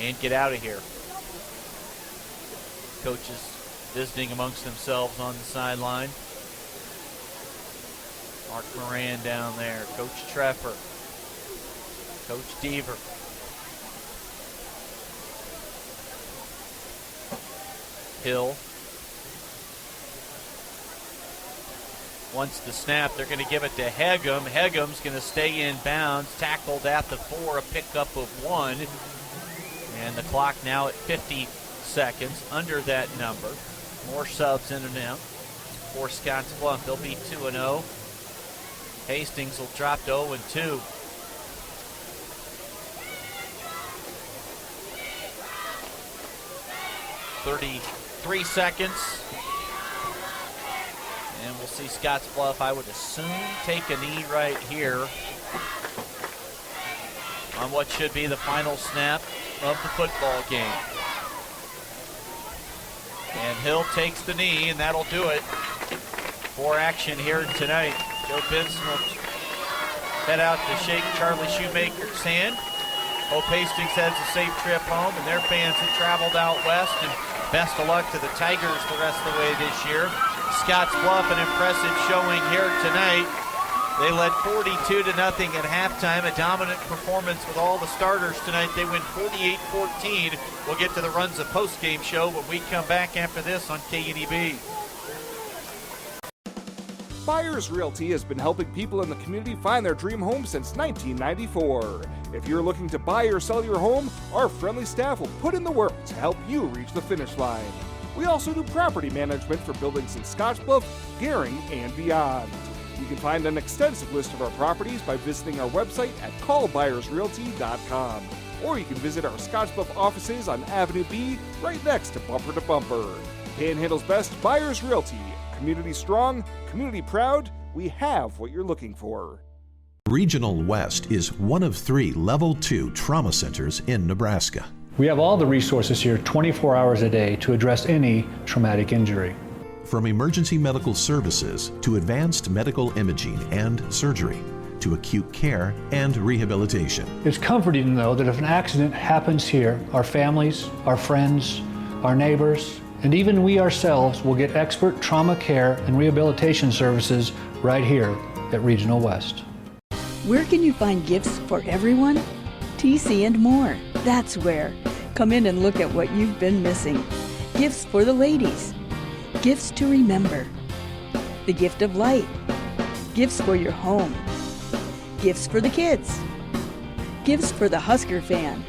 and get out of here. Coaches visiting amongst themselves on the sideline. Mark Moran down there, Coach Treffer, Coach Deaver. Hill. Once the snap, they're going to give it to Hegum. Hegum's going to stay in bounds, tackled at the 4, a pickup of 1. And the clock now at 50 seconds, under that number. More subs in and out for Scottsbluff. They'll be 2-0. Hastings will drop to 0-2. Three seconds. And we'll see Scottsbluff, I would assume, take a knee right here on what should be the final snap of the football game. And Hill takes the knee, and that'll do it for action here tonight. Joe Benson will head out to shake Charlie Shoemaker's hand. Hope Hastings has a safe trip home, and their fans have traveled out west, and best of luck to the Tigers the rest of the way this year. Scottsbluff, an impressive showing here tonight. They led 42-0 at halftime, a dominant performance with all the starters tonight. They win 48-14. We'll get to the Runs of Postgame show when we come back after this on KNEB. Buyers Realty has been helping people in the community find their dream home since 1994. If you're looking to buy or sell your home, our friendly staff will put in the work to help you reach the finish line. We also do property management for buildings in Scottsbluff, Gearing, and beyond. You can find an extensive list of our properties by visiting our website at callbuyersrealty.com. Or you can visit our Scottsbluff offices on Avenue B, right next to Bumper to Bumper. Panhandle's best, Buyers Realty. Community strong, community proud, we have what you're looking for. Regional West is one of 3 Level 2 trauma centers in Nebraska. We have all the resources here 24 hours a day to address any traumatic injury. From emergency medical services to advanced medical imaging and surgery to acute care and rehabilitation. It's comforting to know that if an accident happens here, our families, our friends, our neighbors, and even we ourselves will get expert trauma care and rehabilitation services right here at Regional West. Where can you find gifts for everyone? TC and More. That's where. Come in and look at what you've been missing. Gifts for the ladies. Gifts to remember. The gift of light. Gifts for your home. Gifts for the kids. Gifts for the Husker fan.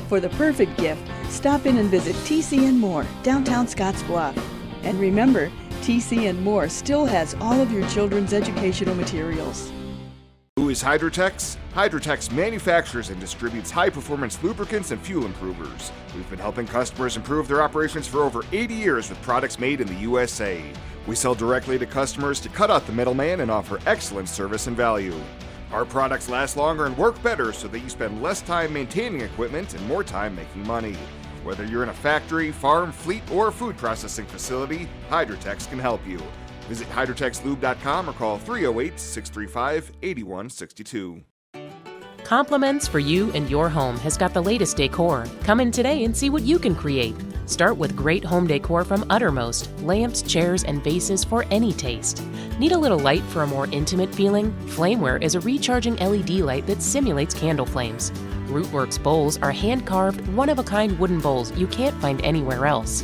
For the perfect gift, stop in and visit TC and More, downtown Scottsbluff. And remember, TC and More still has all of your children's educational materials. Who is Hydrotex? Hydrotex manufactures and distributes high-performance lubricants and fuel improvers. We've been helping customers improve their operations for over 80 years with products made in the USA. We sell directly to customers to cut out the middleman and offer excellent service and value. Our products last longer and work better so that you spend less time maintaining equipment and more time making money. Whether you're in a factory, farm, fleet, or food processing facility, Hydrotex can help you. Visit hydrotexlube.com or call 308-635-8162. Compliments for you and your home has got the latest decor. Come in today and see what you can create. Start with great home decor from Uttermost. Lamps, chairs, and vases for any taste. Need a little light for a more intimate feeling? Flameware is a recharging LED light that simulates candle flames. Rootworks bowls are hand-carved, one-of-a-kind wooden bowls you can't find anywhere else.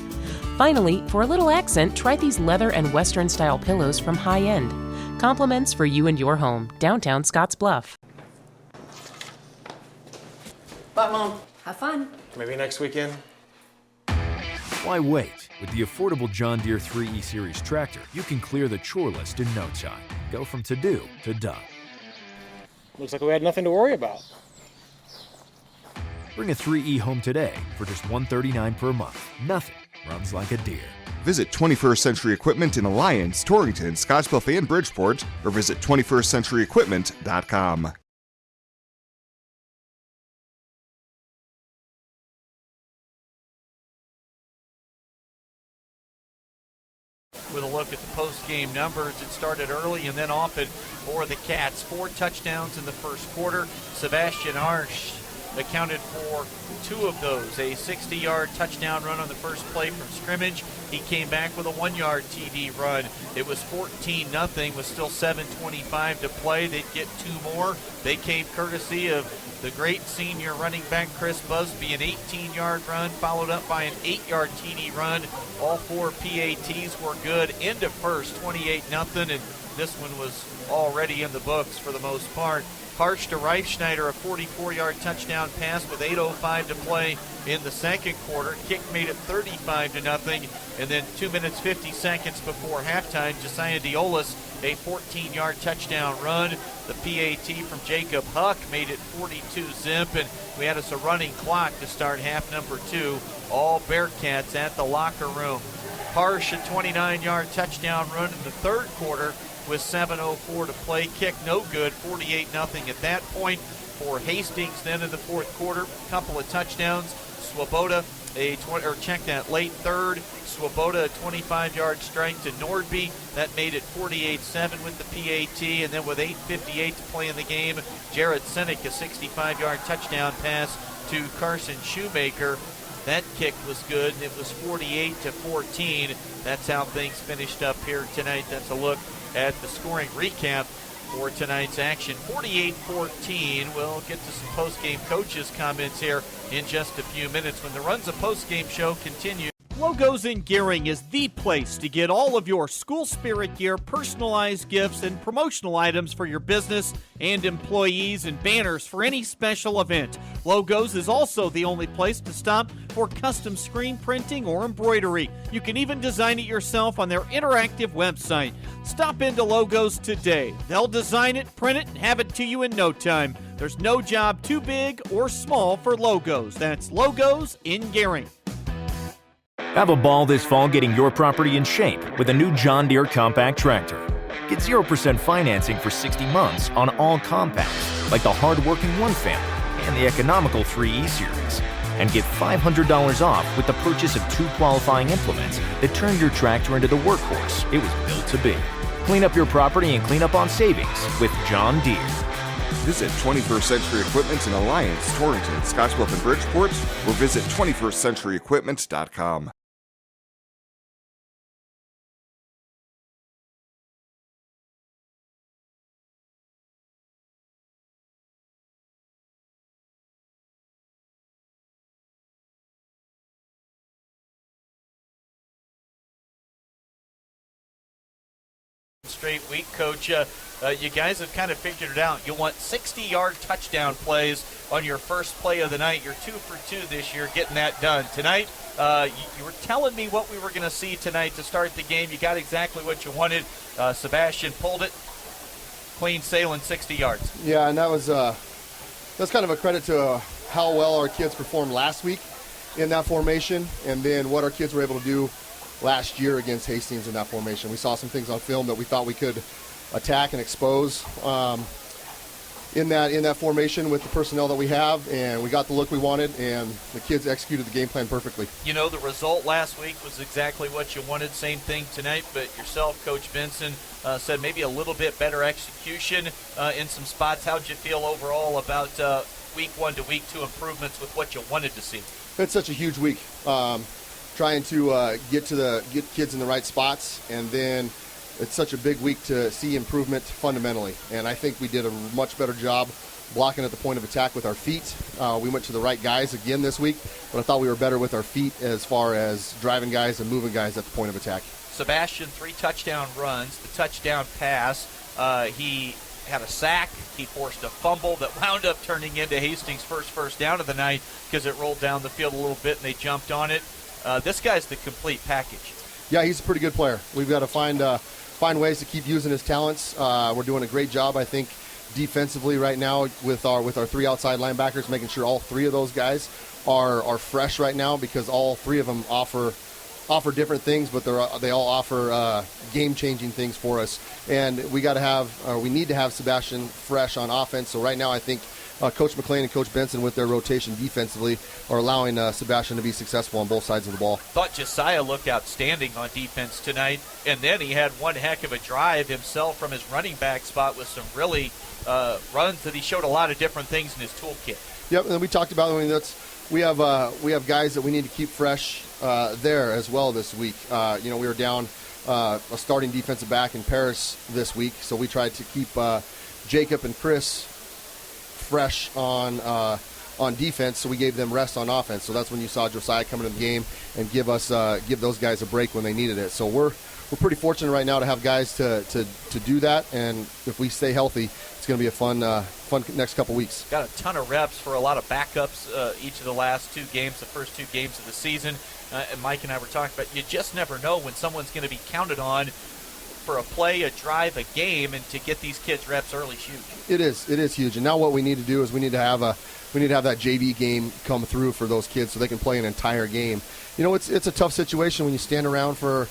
Finally, for a little accent, try these leather and Western-style pillows from High End. Compliments for you and your home, downtown Scottsbluff. Bye, Mom. Have fun. Maybe next weekend. Why wait? With the affordable John Deere 3E Series tractor, you can clear the chore list in no time. Go from to-do to done. Looks like we had nothing to worry about. Bring a 3E home today for just $139 per month. Nothing runs like a Deere. Visit 21st Century Equipment in Alliance, Torrington, Scottsbluff, and Bridgeport, or visit 21stcenturyequipment.com. With a look at the post-game numbers, it started early and then often for the Cats. 4 touchdowns in the first quarter. Sebastian Arsch accounted for 2 of those. A 60-yard touchdown run on the first play from scrimmage. He came back with a 1-yard TD run. It was 14-0 with still 7:25 to play. They'd get 2 more. They came courtesy of the great senior running back Chris Busby, an 18-yard run followed up by an 8-yard TD run. All 4 PATs were good. End of first, 28-0, and this one was already in the books for the most part. Harsh to Reifschneider, a 44-yard touchdown pass with 8:05 to play in the second quarter. Kick made it 35-0, and then 2 minutes 50 seconds before halftime, Josiah Diolis, a 14-yard touchdown run. The PAT from Jacob Huck made it 42-zip, and we had us a running clock to start half number 2. All Bearcats at the locker room. Harsh, a 29-yard touchdown run in the third quarter with 7:04 to play. Kick no good, 48-0 at that point. For Hastings then in the fourth quarter, couple of touchdowns. Swoboda, late third. Swoboda, a 25-yard strike to Nordby. That made it 48-7 with the PAT. And then with 8:58 to play in the game, Jared Sinek, a 65-yard touchdown pass to Carson Shoemaker. That kick was good. It was 48-14. That's how things finished up here tonight. That's a look at the scoring recap for tonight's action. 48-14. We'll get to some post-game coaches' comments here in just a few minutes when the Runs of Post-Game show continue. Logos in Gearing is the place to get all of your school spirit gear, personalized gifts, and promotional items for your business and employees and banners for any special event. Logos is also the only place to stop for custom screen printing or embroidery. You can even design it yourself on their interactive website. Stop into Logos today. They'll design it, print it, and have it to you in no time. There's no job too big or small for Logos. That's Logos in Gearing. Have a ball this fall getting your property in shape with a new John Deere compact tractor. Get 0% financing for 60 months on all compacts, like the hard-working 1 family and the economical 3E series. And get $500 off with the purchase of 2 qualifying implements that turn your tractor into the workhorse it was built to be. Clean up your property and clean up on savings with John Deere. Visit 21st Century Equipment in Alliance, Torrington, Scottsbluff, and Bridgeport, or visit 21stcenturyequipment.com. straight week, Coach. You guys have kind of figured it out. You want 60-yard touchdown plays on your first play of the night. You're 2 for 2 this year getting that done. Tonight, you were telling me what we were going to see tonight to start the game. You got exactly what you wanted. Sebastian pulled it, clean sailing 60 yards. Yeah, and that's kind of a credit to how well our kids performed last week in that formation, and then what our kids were able to do last year against Hastings in that formation. We saw some things on film that we thought we could attack and expose in that formation with the personnel that we have, and we got the look we wanted, and the kids executed the game plan perfectly. You know, the result last week was exactly what you wanted. Same thing tonight, but yourself, Coach Benson, said maybe a little bit better execution in some spots. How'd you feel overall about week 1 to week 2 improvements with what you wanted to see? It's such a huge week. Trying to get kids in the right spots, and then it's such a big week to see improvement fundamentally. And I think we did a much better job blocking at the point of attack with our feet. We went to the right guys again this week, but I thought we were better with our feet as far as driving guys and moving guys at the point of attack. Sebastian, 3 touchdown runs, the touchdown pass. He had a sack. He forced a fumble that wound up turning into Hastings' first down of the night because it rolled down the field a little bit and they jumped on it. This guy's the complete package. Yeah, he's a pretty good player. We've got to find ways to keep using his talents. We're doing a great job, I think, defensively right now with our 3 outside linebackers, making sure all 3 of those guys are fresh right now, because all 3 of them offer different things, but they all offer game-changing things for us. And we need to have Sebastian fresh on offense. So right now, I think Coach McLean and Coach Benson, with their rotation defensively, are allowing Sebastian to be successful on both sides of the ball. Thought Josiah looked outstanding on defense tonight, and then he had one heck of a drive himself from his running back spot with some really runs that he showed a lot of different things in his toolkit. Yep, and we talked about, we have guys that we need to keep fresh there as well this week. We were down a starting defensive back in Paris this week, so we tried to keep Jacob and Chris fresh on defense, so we gave them rest on offense. So that's when you saw Josiah come into the game and give those guys a break when they needed it. So we're pretty fortunate right now to have guys to do that, and if we stay healthy, it's going to be a fun next couple weeks. Got a ton of reps for a lot of backups each of the last 2 games, the first 2 games of the season. And Mike and I were talking about, you just never know when someone's going to be counted on for a play, a drive, a game, and to get these kids reps early is huge. It is huge. And now what we need to do is we need to have that JV game come through for those kids so they can play an entire game. It's a tough situation when you stand around for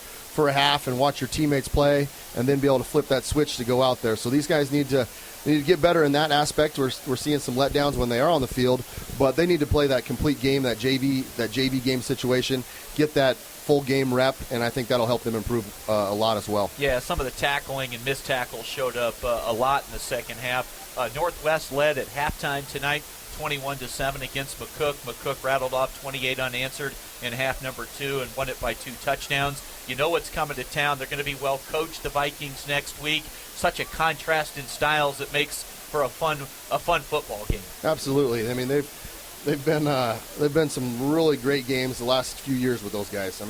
a half and watch your teammates play and then be able to flip that switch to go out there. So these guys need to get better in that aspect. We're seeing some letdowns when they are on the field, but they need to play that complete game, that JV game situation, get that full game rep, and I think that'll help them improve a lot as well. Yeah, some of the tackling and missed tackles showed up a lot in the second half. Northwest led at halftime tonight, 21-7 against McCook. McCook rattled off 28 unanswered in half number 2 and won it by 2 touchdowns. You know what's coming to town. They're going to be well coached, the Vikings, next week. Such a contrast in styles that makes for a fun football game. Absolutely. They've been some really great games the last few years with those guys.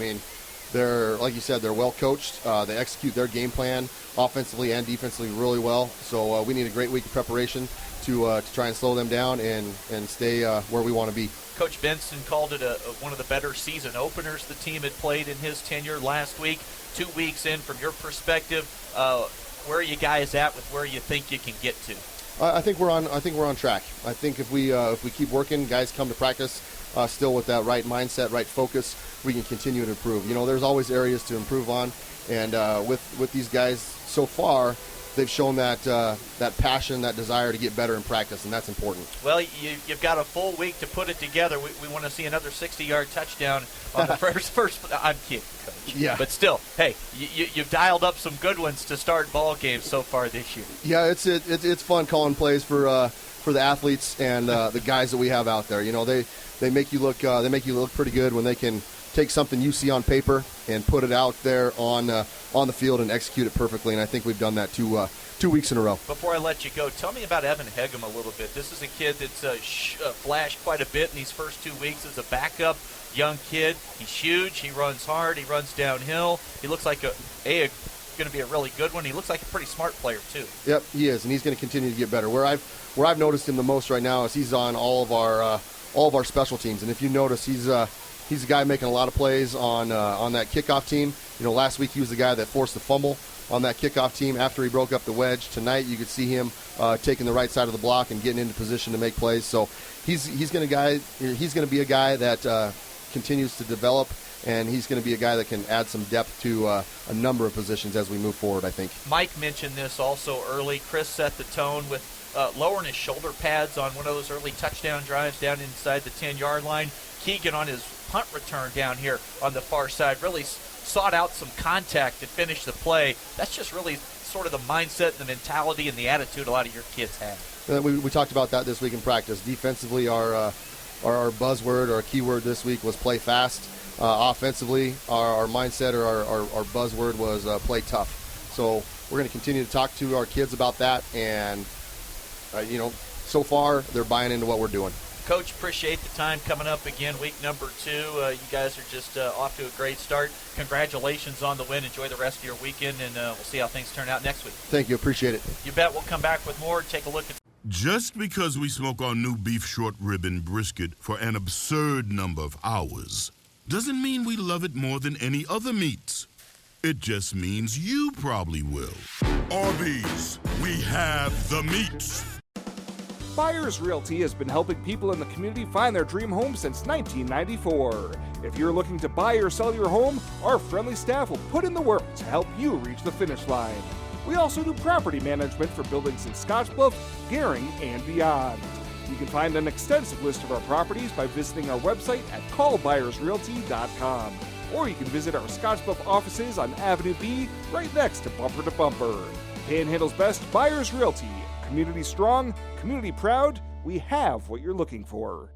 They're, like you said, they're well coached. They execute their game plan offensively and defensively really well. So we need a great week of preparation to try and slow them down and stay where we want to be. Coach Benson called it one of the better season openers the team had played in his tenure last week. 2 weeks in, from your perspective, where are you guys at with where you think you can get to? I think we're on track. I think if we keep working, guys come to practice still with that right mindset, right focus, we can continue to improve. There's always areas to improve on, and with these guys so far, they've shown that passion, that desire to get better in practice, and that's important. Well, you've got a full week to put it together. We want to see another 60-yard touchdown on the first. I'm kidding, Coach. Yeah. But still, hey, you've dialed up some good ones to start ball games so far this year. Yeah, it's fun calling plays for the athletes and the guys that we have out there. They make you look pretty good when they can take something you see on paper and put it out there on the field and execute it perfectly. And I think we've done that 2 weeks in a row. Before I let you go, tell me about Evan Hegum a little bit. This is a kid that's flashed quite a bit in these first 2 weeks as a backup. Young kid. He's huge. He runs hard. He runs downhill. He looks like a going to be a really good one. He looks like a pretty smart player too. Yep, he is, and he's going to continue to get better. Where I've noticed him the most right now is he's on all of our special teams. And if you notice, he's a guy making a lot of plays on that kickoff team. Last week he was the guy that forced the fumble on that kickoff team after he broke up the wedge. Tonight you could see him taking the right side of the block and getting into position to make plays. So he's going to be a guy that continues to develop, and he's going to be a guy that can add some depth to a number of positions as we move forward, I think. Mike mentioned this also early. Chris set the tone with lowering his shoulder pads on one of those early touchdown drives down inside the 10-yard line. Keegan on his punt return down here on the far side really sought out some contact to finish the play. That's just really sort of the mindset and the mentality and the attitude a lot of your kids have. We talked about that this week in practice. Defensively, our buzzword or our keyword this week was play fast. Offensively, our mindset or our buzzword was play tough. So we're going to continue to talk to our kids about that, and so far they're buying into what we're doing. Coach, appreciate the time coming up again, week number 2. You guys are just off to a great start. Congratulations on the win. Enjoy the rest of your weekend, and we'll see how things turn out next week. Thank you. Appreciate it. You bet. We'll come back with more. Take a look at. Just because we smoke our new beef short rib and brisket for an absurd number of hours doesn't mean we love it more than any other meats. It just means you probably will. Arby's, we have the meats. Buyers Realty has been helping people in the community find their dream home since 1994. If you're looking to buy or sell your home, our friendly staff will put in the work to help you reach the finish line. We also do property management for buildings in Scottsbluff, Gering, and beyond. You can find an extensive list of our properties by visiting our website at callbuyersrealty.com. Or you can visit our Scottsbluff offices on Avenue B, right next to Bumper to Bumper. Panhandle's best, Buyers Realty. Community strong, community proud, we have what you're looking for.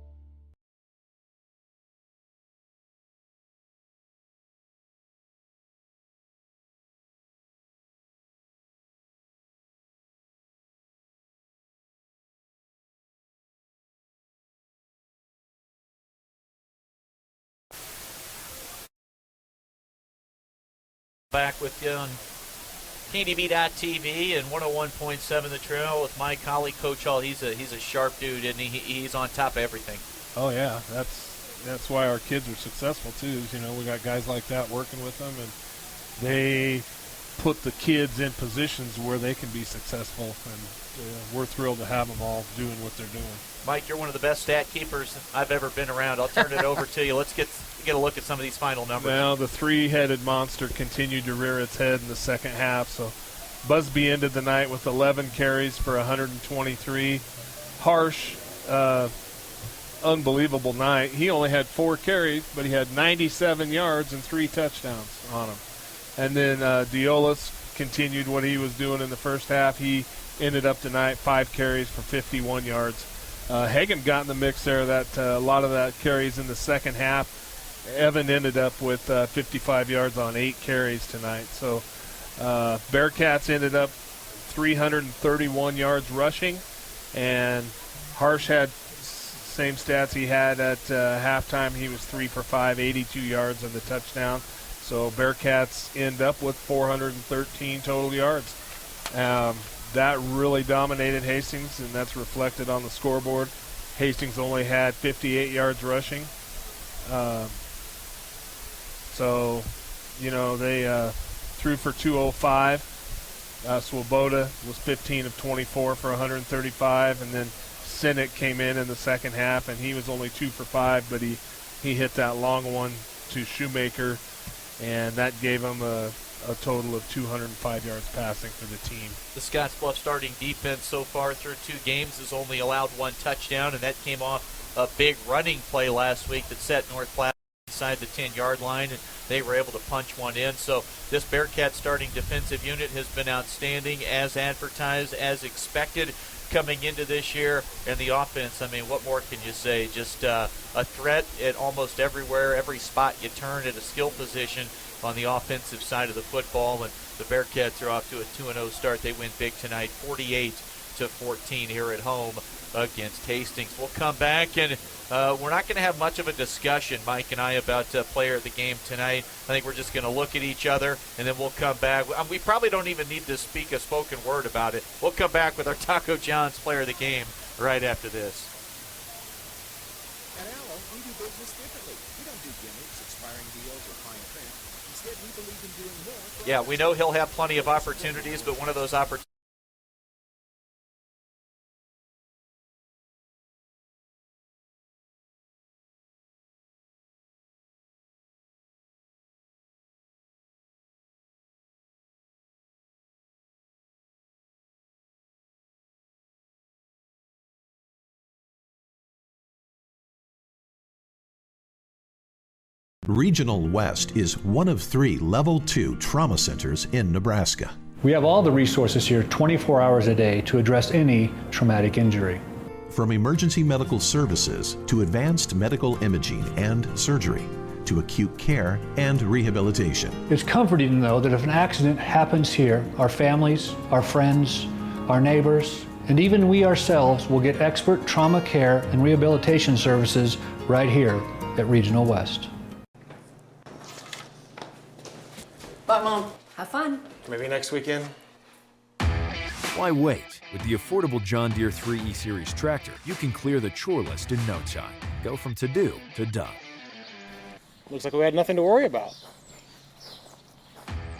Back with you on KDB.TV and 101.7 The Trail with my colleague, Coach Hall. He's a sharp dude, and he's on top of everything. Oh, yeah. That's why our kids are successful, too. We got guys like that working with them, and they put the kids in positions where they can be successful, and we're thrilled to have them all doing what they're doing. Mike, you're one of the best stat keepers I've ever been around. I'll turn it over to you. Let's get a look at some of these final numbers. Now, the three-headed monster continued to rear its head in the second half. So Busby ended the night with 11 carries for 123. Harsh, unbelievable night. He only had 4 carries, but he had 97 yards and 3 touchdowns on him. And then Diolas continued what he was doing in the first half. He ended up tonight 5 carries for 51 yards. Hagan got in the mix there. A lot of that carries in the second half. Evan ended up with 55 yards on 8 carries tonight. So Bearcats ended up 331 yards rushing, and Harsh had same stats he had at halftime. He was 3 for 5, 82 yards and the touchdown. So Bearcats end up with 413 total yards. That really dominated Hastings, and that's reflected on the scoreboard. Hastings only had 58 yards rushing. So, they threw for 205. Swoboda was 15 of 24 for 135, and then Sinnott came in the second half, and he was only 2 for 5, but he hit that long one to Shoemaker, and that gave him a total of 205 yards passing for the team. The Scottsbluff starting defense so far through 2 games has only allowed 1 touchdown, and that came off a big running play last week that set North Platte inside the 10-yard line, and they were able to punch one in. So this Bearcat starting defensive unit has been outstanding, as advertised, as expected coming into this year. And the offense, what more can you say? Just a threat at almost everywhere, every spot you turn at a skill position on the offensive side of the football. And the Bearcats are off to a 2-0 start. They win big tonight, 48 14 here at home against Hastings. We'll come back, and we're not going to have much of a discussion, Mike and I, about player of the game tonight. I think we're just going to look at each other, and then we'll come back. We probably don't even need to speak a spoken word about it. We'll come back with our Taco John's player of the game right after this. At Allo, we do business differently. We don't do gimmicks, expiring deals, or fine print. Instead, we believe in doing more. Yeah, we know he'll have plenty of opportunities, but one of those opportunities. Regional West is one of 3 Level 2 trauma centers in Nebraska. We have all the resources here 24 hours a day to address any traumatic injury. From emergency medical services to advanced medical imaging and surgery to acute care and rehabilitation. It's comforting to know that if an accident happens here, our families, our friends, our neighbors, and even we ourselves will get expert trauma care and rehabilitation services right here at Regional West. Bye, Mom. Have fun. Maybe next weekend. Why wait? With the affordable John Deere 3E Series tractor, you can clear the chore list in no time. Go from to-do to done. Looks like we had nothing to worry about.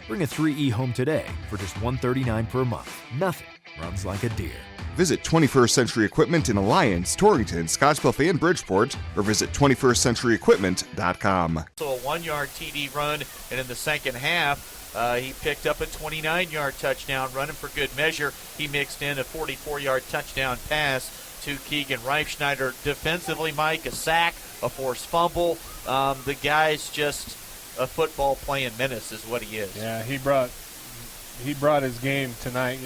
Bring a 3E home today for just $139 per month. Nothing runs like a Deere. Visit 21st Century Equipment in Alliance, Torrington, Scottsbluff, and Bridgeport, or visit 21stcenturyequipment.com. So a 1-yard TD run, and in the second half, he picked up a 29-yard touchdown running for good measure. He mixed in a 44-yard touchdown pass to Keegan Reifschneider. Defensively, Mike, a sack, a forced fumble. The guy's just a football-playing menace is what he is. Yeah, he brought his game tonight,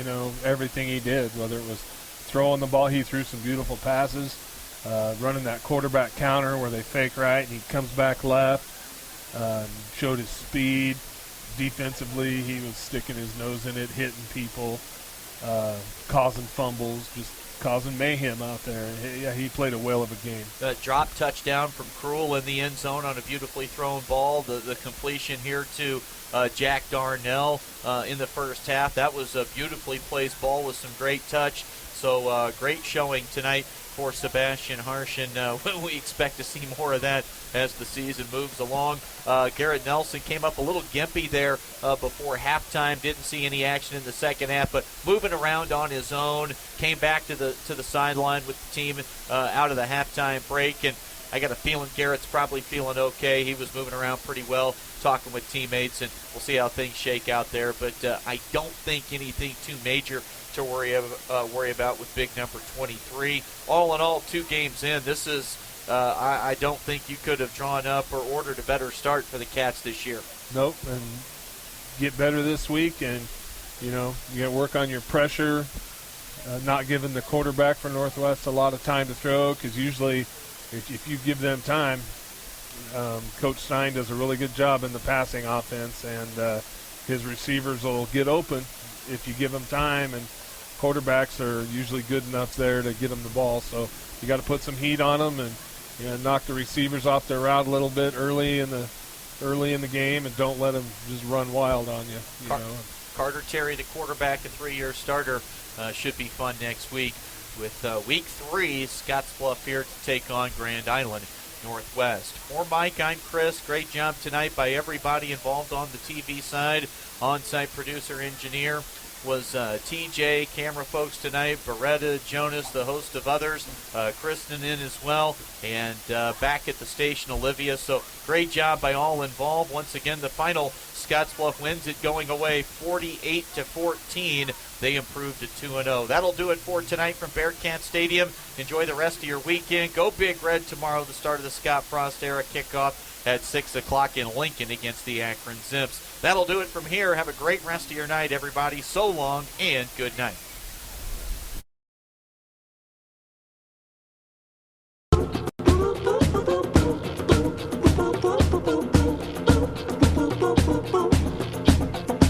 everything he did, whether it was throwing the ball. He threw some beautiful passes, running that quarterback counter where they fake right, and he comes back left, showed his speed. Defensively, he was sticking his nose in it, hitting people, causing fumbles, just causing mayhem out there. He played a whale of a game. Drop touchdown from Krul in the end zone on a beautifully thrown ball. The completion here to Jack Darnell in the first half. That was a beautifully placed ball with some great touch. So great showing tonight for Sebastian Harsh, and we expect to see more of that as the season moves along. Garrett Nelson came up a little gimpy there before halftime. Didn't see any action in the second half, but moving around on his own. Came back to the sideline with the team out of the halftime break, and I got a feeling Garrett's probably feeling okay. He was moving around pretty well, talking with teammates, and we'll see how things shake out there. But I don't think anything too major to worry about with big number 23. All in all, 2 games in, this is I don't think you could have drawn up or ordered a better start for the Cats this year. Nope, and get better this week, and you got to work on your pressure, not giving the quarterback for Northwest a lot of time to throw, because usually if you give them time, Coach Stein does a really good job in the passing offense, and his receivers will get open if you give them time, and quarterbacks are usually good enough there to get them the ball. So you got to put some heat on them and knock the receivers off their route a little bit early in the game, and don't let them just run wild on you. Carter Terry, the quarterback, a 3-year starter, should be fun next week. With week 3, Scottsbluff here to take on Grand Island Northwest. For Mike, I'm Chris. Great job tonight by everybody involved on the TV side. On-site producer, engineer was TJ, camera folks tonight, Beretta, Jonas, the host of others, Kristen in as well, and back at the station, Olivia. So great job by all involved. Once again, the final, Scottsbluff wins it going away 48-14. They improved to 2-0. That'll do it for tonight from Bearcat Stadium. Enjoy the rest of your weekend. Go Big Red tomorrow, the start of the Scott Frost era kickoff at 6 o'clock in Lincoln against the Akron Zips. That'll do it from here. Have a great rest of your night, everybody. So long and good night.